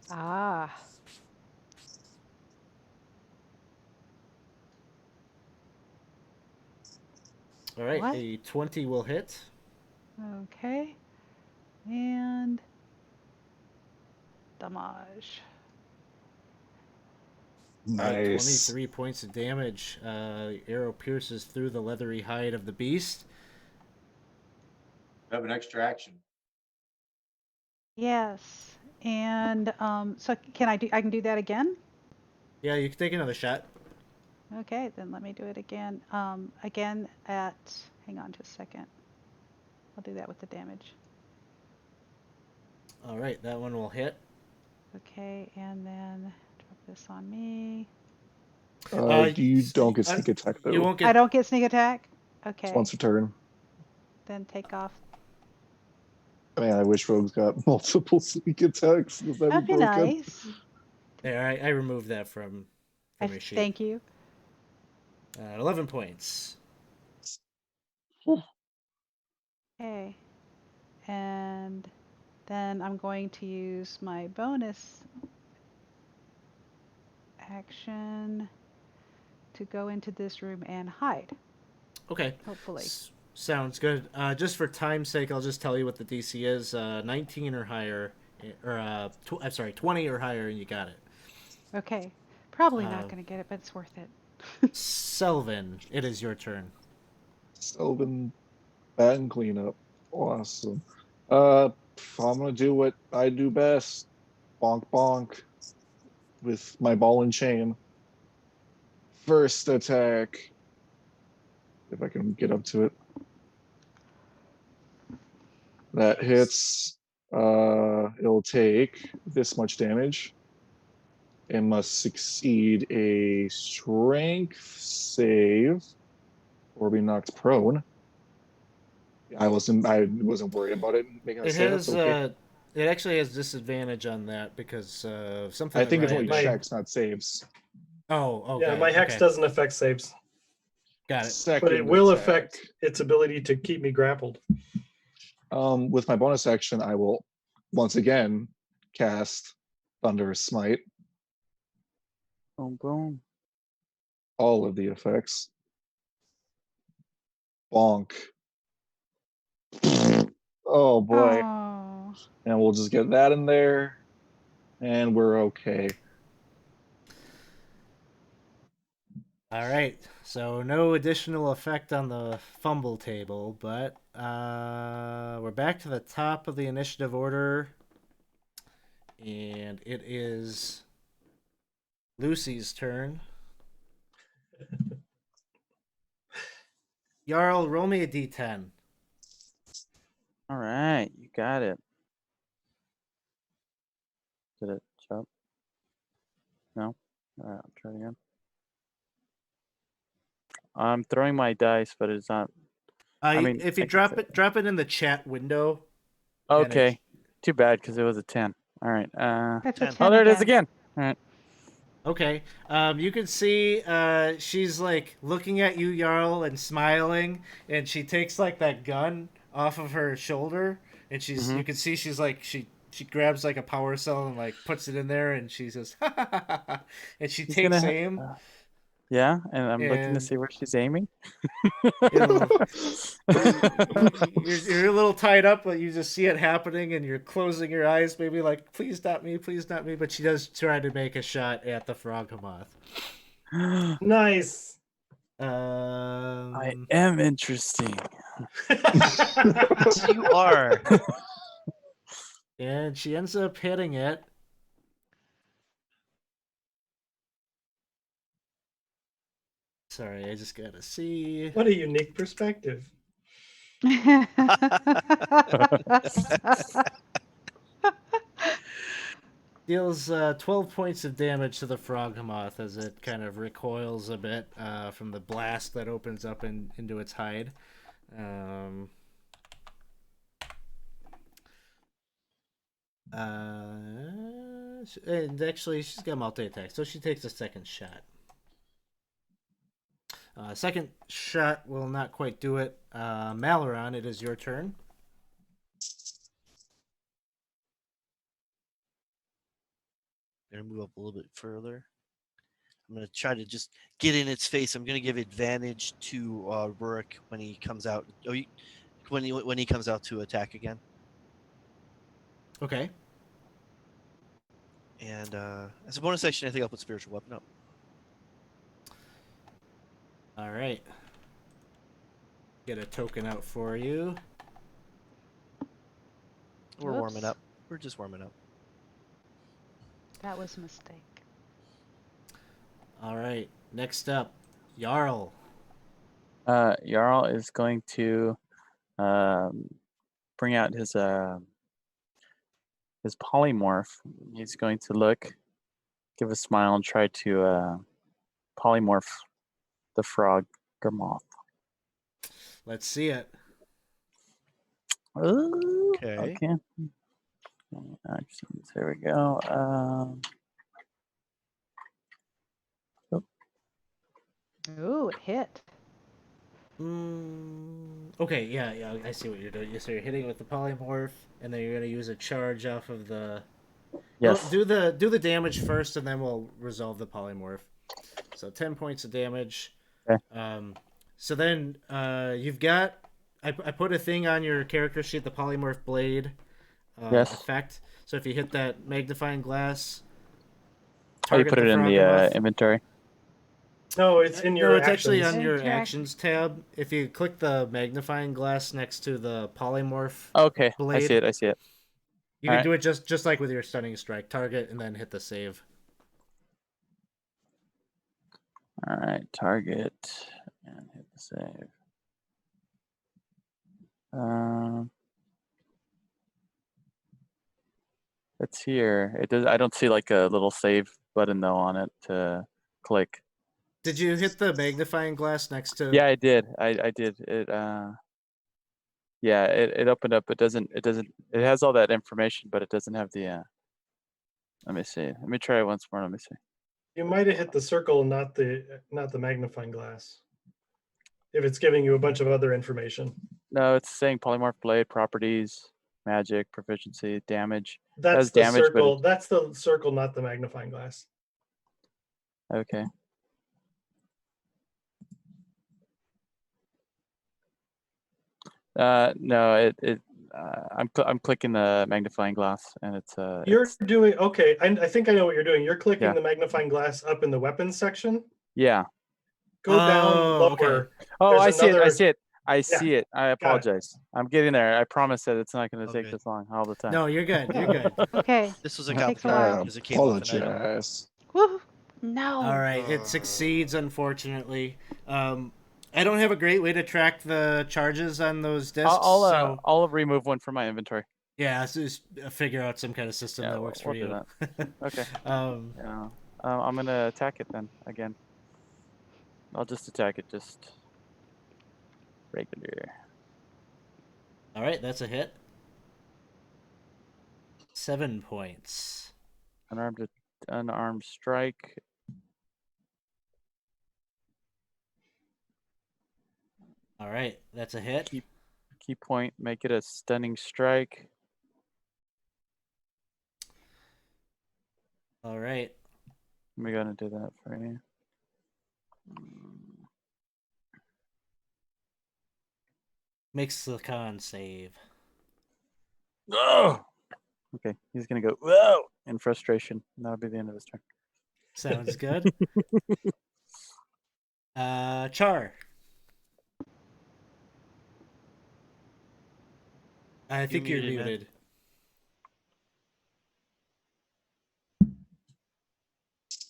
Ah. All right, What? a 20 will hit. Okay. And damage. All right, Nice. 23 points of damage. Arrow pierces through the leathery hide of the beast. Have an extra action. Yes. And so I can do that again? Yeah, you can take another shot. Okay, then let me do it again. Again hang on just a second. I'll do that with the damage. All right, that one will hit. Okay, and then drop this on me. You don't get sneak attack though. You won't I get. don't get sneak attack? It's Okay, once a turn. then take off. Man, I wish rogues got multiple sneak attacks. Because that'd That'd be be broken. nice. There, I removed that from your sheet. Thank you. 11 points. Okay. And then I'm going to use my bonus action to go into this room and hide, Okay. hopefully. Sounds good. Just for time's sake, I'll just tell you what the DC is. 19 or higher, or I'm sorry, 20 or higher, and you got it. Okay. Probably not going to get it, but it's worth it. Selvin, it is your turn. Selvin, bat and cleanup. Awesome. I'm gonna do what I do best. Bonk bonk with my ball and chain. First attack. If I can get up to it. That hits. It'll take this much damage. It must succeed a strength save or be knocked prone. I wasn't worried about it making a It save. has. That's okay. It actually has disadvantage on that because something. I think it's Ryan only did. checks, not saves. Oh, okay. Yeah, my hex okay. doesn't affect saves, Got it. Second but it will attack. affect its ability to keep me grappled. With my bonus action, I will once again cast Thunderous Smite. Boom, boom. All of the effects. Bonk. Oh boy. Oh. And we'll just get that in there. And we're okay. All right. So no additional effect on the fumble table, but we're back to the top of the initiative order, and it is Lucy's turn. Jarl, roll me a d10. All right, you got it. Did it jump? No? All right, I'll try again. I'm throwing my dice, but it's not. If you drop it in the chat window. Okay. Too bad because it was a 10. All right. That's a 10. 10 Oh, there it is again. again. All right. Okay. You can see she's like looking at you, Jarl, and smiling, and she takes like that gun off of her shoulder, and she's you can see she's like she grabs like a power cell and like puts it in there, and she says, ha, ha, ha, ha, and she She's takes gonna aim. Yeah, and I'm looking to And- see where she's aiming. You're a little tied up, but you just see it happening, and you're closing your eyes, maybe like, please not me, please not me. But she does try to make a shot at the frog Hamoth. Nice. I am interesting. Yes, you are. And she ends up hitting it. Sorry, I just gotta see. What a unique perspective. deals 12 points of damage to the frog moth as it kind of recoils a bit from the blast that opens up into its hide. And actually, she's got multi-attack, so she takes a second shot. Second shot will not quite do it. Malaron, it is your turn. Gonna move up a little bit further. I'm gonna try to just get in its face. I'm gonna give advantage to Rurik when he comes out. When he comes out to attack again. Okay. And as a bonus action, I think I'll put spiritual weapon up. All right. Get a token out for you. We're warming Whoops. up. We're just warming up. That was a mistake. All right. Next up, Jarl. Jarl is going to bring out his polymorph. He's going to look, give a smile, and try to polymorph the frog moth. Let's see it. Okay. Okay. Actions. There we go. Ooh, it hit. Okay, yeah, I see what you're doing. So you're hitting with the polymorph, and then you're gonna use a charge off of the. Yes. Do the damage first, and then we'll resolve the polymorph. So 10 points of damage. Okay. So then you've got. I put a thing on your character sheet, the polymorph blade Yes. effect. So if you hit that magnifying glass. Oh, you put it in the inventory. No, it's in your. No, it's actions. actually on your Interact- actions tab. If you click the magnifying glass next to the polymorph, Okay, blade. I see it. You can Alright. do it just like with your stunning strike. Target and then hit the save. All right, target and hit the save. It's here. It does. I don't see like a little save button though on it to click. Did you hit the magnifying glass next to? Yeah, I did. I did. It yeah, it opened up. It doesn't. It has all that information, but it doesn't have the. Let me see. Let me try it once more. Let me see. You might have hit the circle, not the magnifying glass. If it's giving you a bunch of other information. No, it's saying polymorph blade properties, magic, proficiency, damage. That's Has the damage, but circle. That's the circle, not the magnifying glass. Okay. No, I'm clicking the magnifying glass, and it's You're it's, doing okay. I think I know what you're doing. You're clicking Yeah. the magnifying glass up in the weapons section. yeah. Go down Oh, lower. okay. Oh, There's I see it. I another- see it. I see it. I apologize. I'm getting there. I promise that it's not going to take Okay. this long all the time. No, you're good. You're good. Okay. This was a Takes a complicated while. one because it came off an item. Apologize. Woo! No. All right, it succeeds. Unfortunately, I don't have a great way to track the charges on those discs. so I'll remove one from my inventory. yeah, so just figure out some kind of system Yeah, that works for we'll do you. Okay. Um, Yeah. I'm gonna attack it then again. I'll just attack it just regular. all right, that's a hit. 7 points. Unarmed strike. All right, that's a hit. Key point. Make it a stunning strike. All right. We're gonna do that for you. Makes the con save. Oh. Okay, he's gonna go whoa in frustration. And that'll be the end of his turn. Sounds good. Char. I think you're muted, man. muted.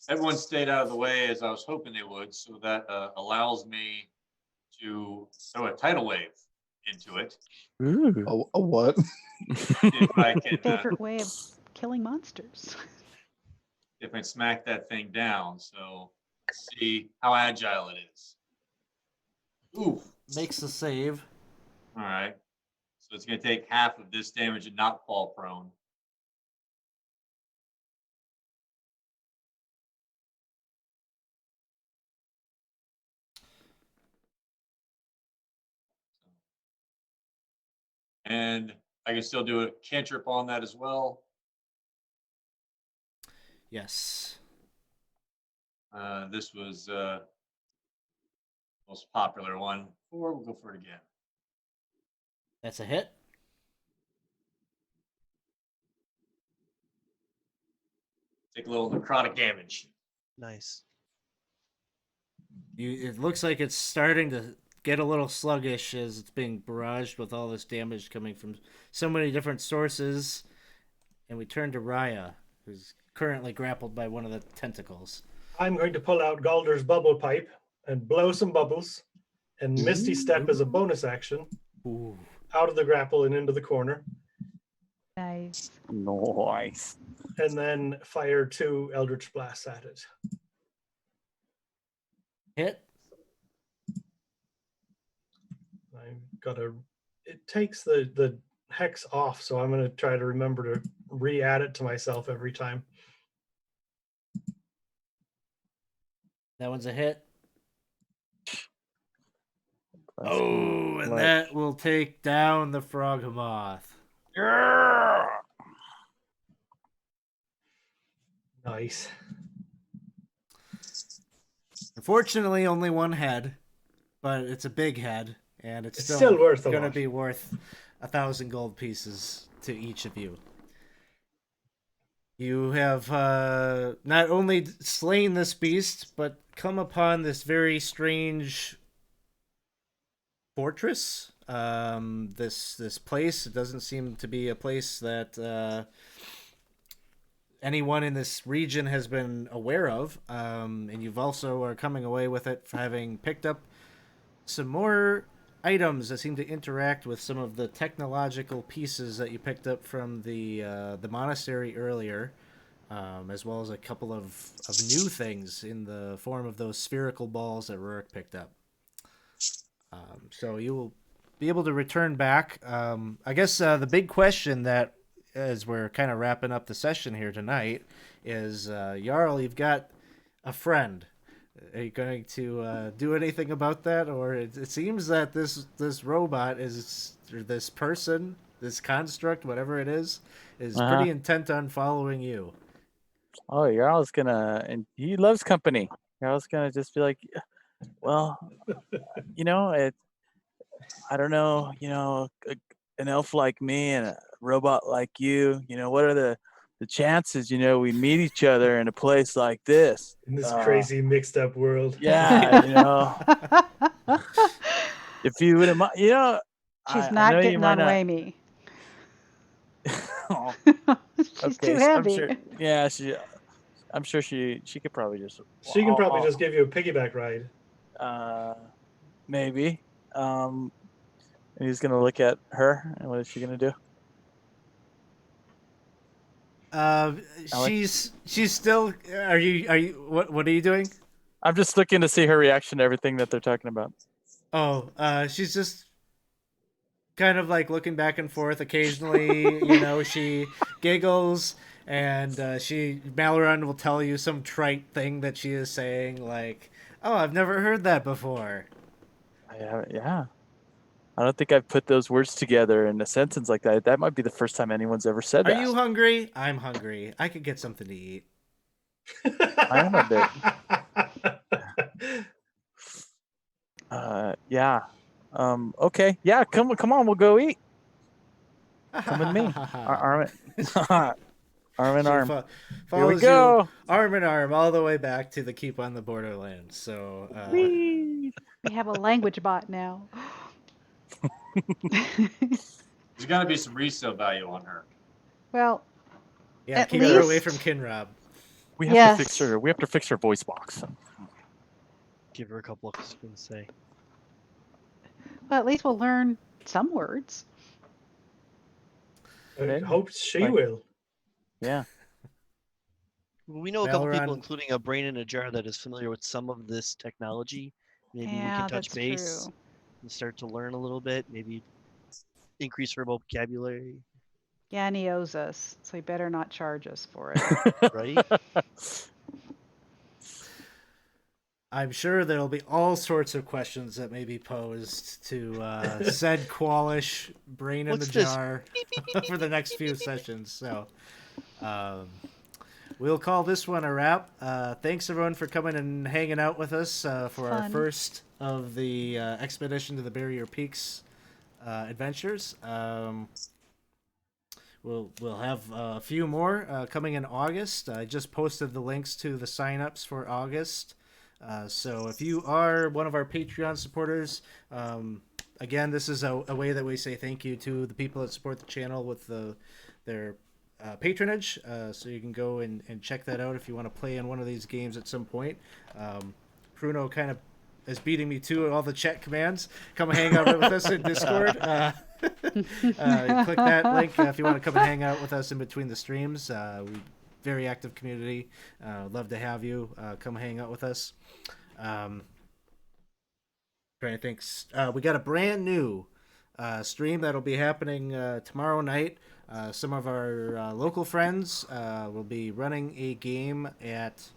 Everyone stayed out of the way as I was hoping they would, so that allows me to throw a tidal wave into it. Ooh. A what? If I can, Favorite way of killing monsters. if I smack that thing down. So let's see how agile it is. Ooh. Makes a save. All right. So it's going to take half of this damage and not fall prone. And I can still do a cantrip on that as well. Yes. This was most popular one. Or we'll go for it again. That's a hit. Take a little necrotic damage. Nice. It looks like it's starting to get a little sluggish as it's being barraged with all this damage coming from so many different sources. And we turn to Raya, who's currently grappled by one of the tentacles. I'm going to pull out Galder's bubble pipe and blow some bubbles, and Misty Step as a bonus action Ooh. out of the grapple and into the corner, Nice. Nice. and then fire 2 Eldritch Blasts at it. Hit. I've got to. It takes the hex off, so I'm going to try to remember to re-add it to myself every time. That one's a hit. That's Oh, and clutch. that will take down the Froghemoth. Yeah. Nice. Unfortunately, only one head, but it's a big head, and it's It's still still worth a going to lot. be worth 1,000 gold pieces to each of you. You have not only slain this beast, but come upon this very strange fortress. This place, it doesn't seem to be a place that anyone in this region has been aware of. And you've also are coming away with it for having picked up some more items that seem to interact with some of the technological pieces that you picked up from the monastery earlier. As well as a couple of new things in the form of those spherical balls that Rurik picked up. So you will be able to return back. I guess the big question that, as we're kind of wrapping up the session here tonight, is Jarl, you've got a friend. Are you going to do anything about that? Or it seems that this robot is, or this person, this construct, whatever it is pretty intent on following you. Oh, Jarl's gonna, and he loves company. Jarl's gonna just be like, well, I don't know, an elf like me and a robot like you, what are the chances, we meet each other in a place like this? In this crazy mixed up world. Yeah, if you wouldn't mind, She's I not know you getting might on not. Whammy. Oh, She's okay, too so heavy. I'm sure she could probably just. She can probably just give you a piggyback ride. Maybe. And he's gonna look at her, and what is she gonna do? She's still. Are you? What are you doing? I'm just looking to see her reaction to everything that they're talking about. Oh, she's just kind of like looking back and forth. Occasionally, she giggles, and Malloran will tell you some trite thing that she is saying, like, "Oh, I've never heard that before." Yeah. I don't think I've put those words together in a sentence like that. That might be the first time anyone's ever said that. Are you hungry? I'm hungry. I could get something to eat. I am a bit. Yeah. Okay. Yeah. Come on. We'll go eat. Come with me. Arm in arm. Here we Follows go. you arm in arm all the way back to the keep on the borderlands. So We have a language bot now. There's got to be some resale value on her. Well, yeah, at keep her away least- from Kinrob. We have Yes. to fix her. We have to fix her voice box. Give her a couple of things to say. well, at least we'll learn some words. I Maybe. hope she Like- will. Yeah. We know a couple people, Valorant- including a brain in a jar, that is familiar with some of this technology. Maybe we Yeah, can touch that's base true. and start to learn a little bit. Maybe increase her vocabulary. Yeah, and he owes us, so he better not charge us for it. Right? I'm sure there'll be all sorts of questions that may be posed to said Qualish brain in What's the this? jar for the next few sessions. So we'll call this one a wrap. Thanks everyone for coming and hanging out with us for our Fun. first of the expedition to the Barrier Peaks adventures. We'll have a few more coming in August. I just posted the links to the signups for August. So if you are one of our Patreon supporters, again, this is a way that we say thank you to the people that support the channel with their patronage. So you can go and check that out if you want to play in one of these games at some point. Bruno kind of is beating me to all the chat commands. Come hang out with us in Discord. Click that link if you want to come and hang out with us in between the streams. Very active community. Love to have you come hang out with us. Trying to think. We got a brand new stream that'll be happening tomorrow night. Some of our local friends will be running a game at.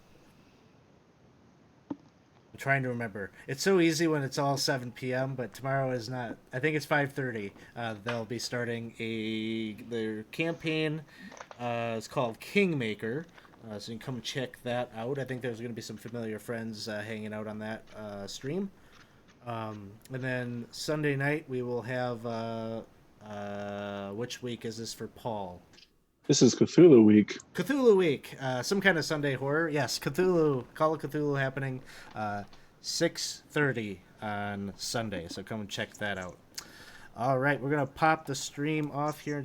I'm trying to remember. It's so easy when it's all 7 p.m., but tomorrow is not. I think it's 5:30. They'll be starting their campaign. It's called Kingmaker, so you can come check that out. I think there's going to be some familiar friends hanging out on that stream. And then Sunday night we will have. Which week is this for Paul? This is Cthulhu week. Cthulhu week. Some kind of Sunday horror. Yes, Cthulhu. Call of Cthulhu happening 6:30 on Sunday. So come and check that out. All right, we're going to pop the stream off here in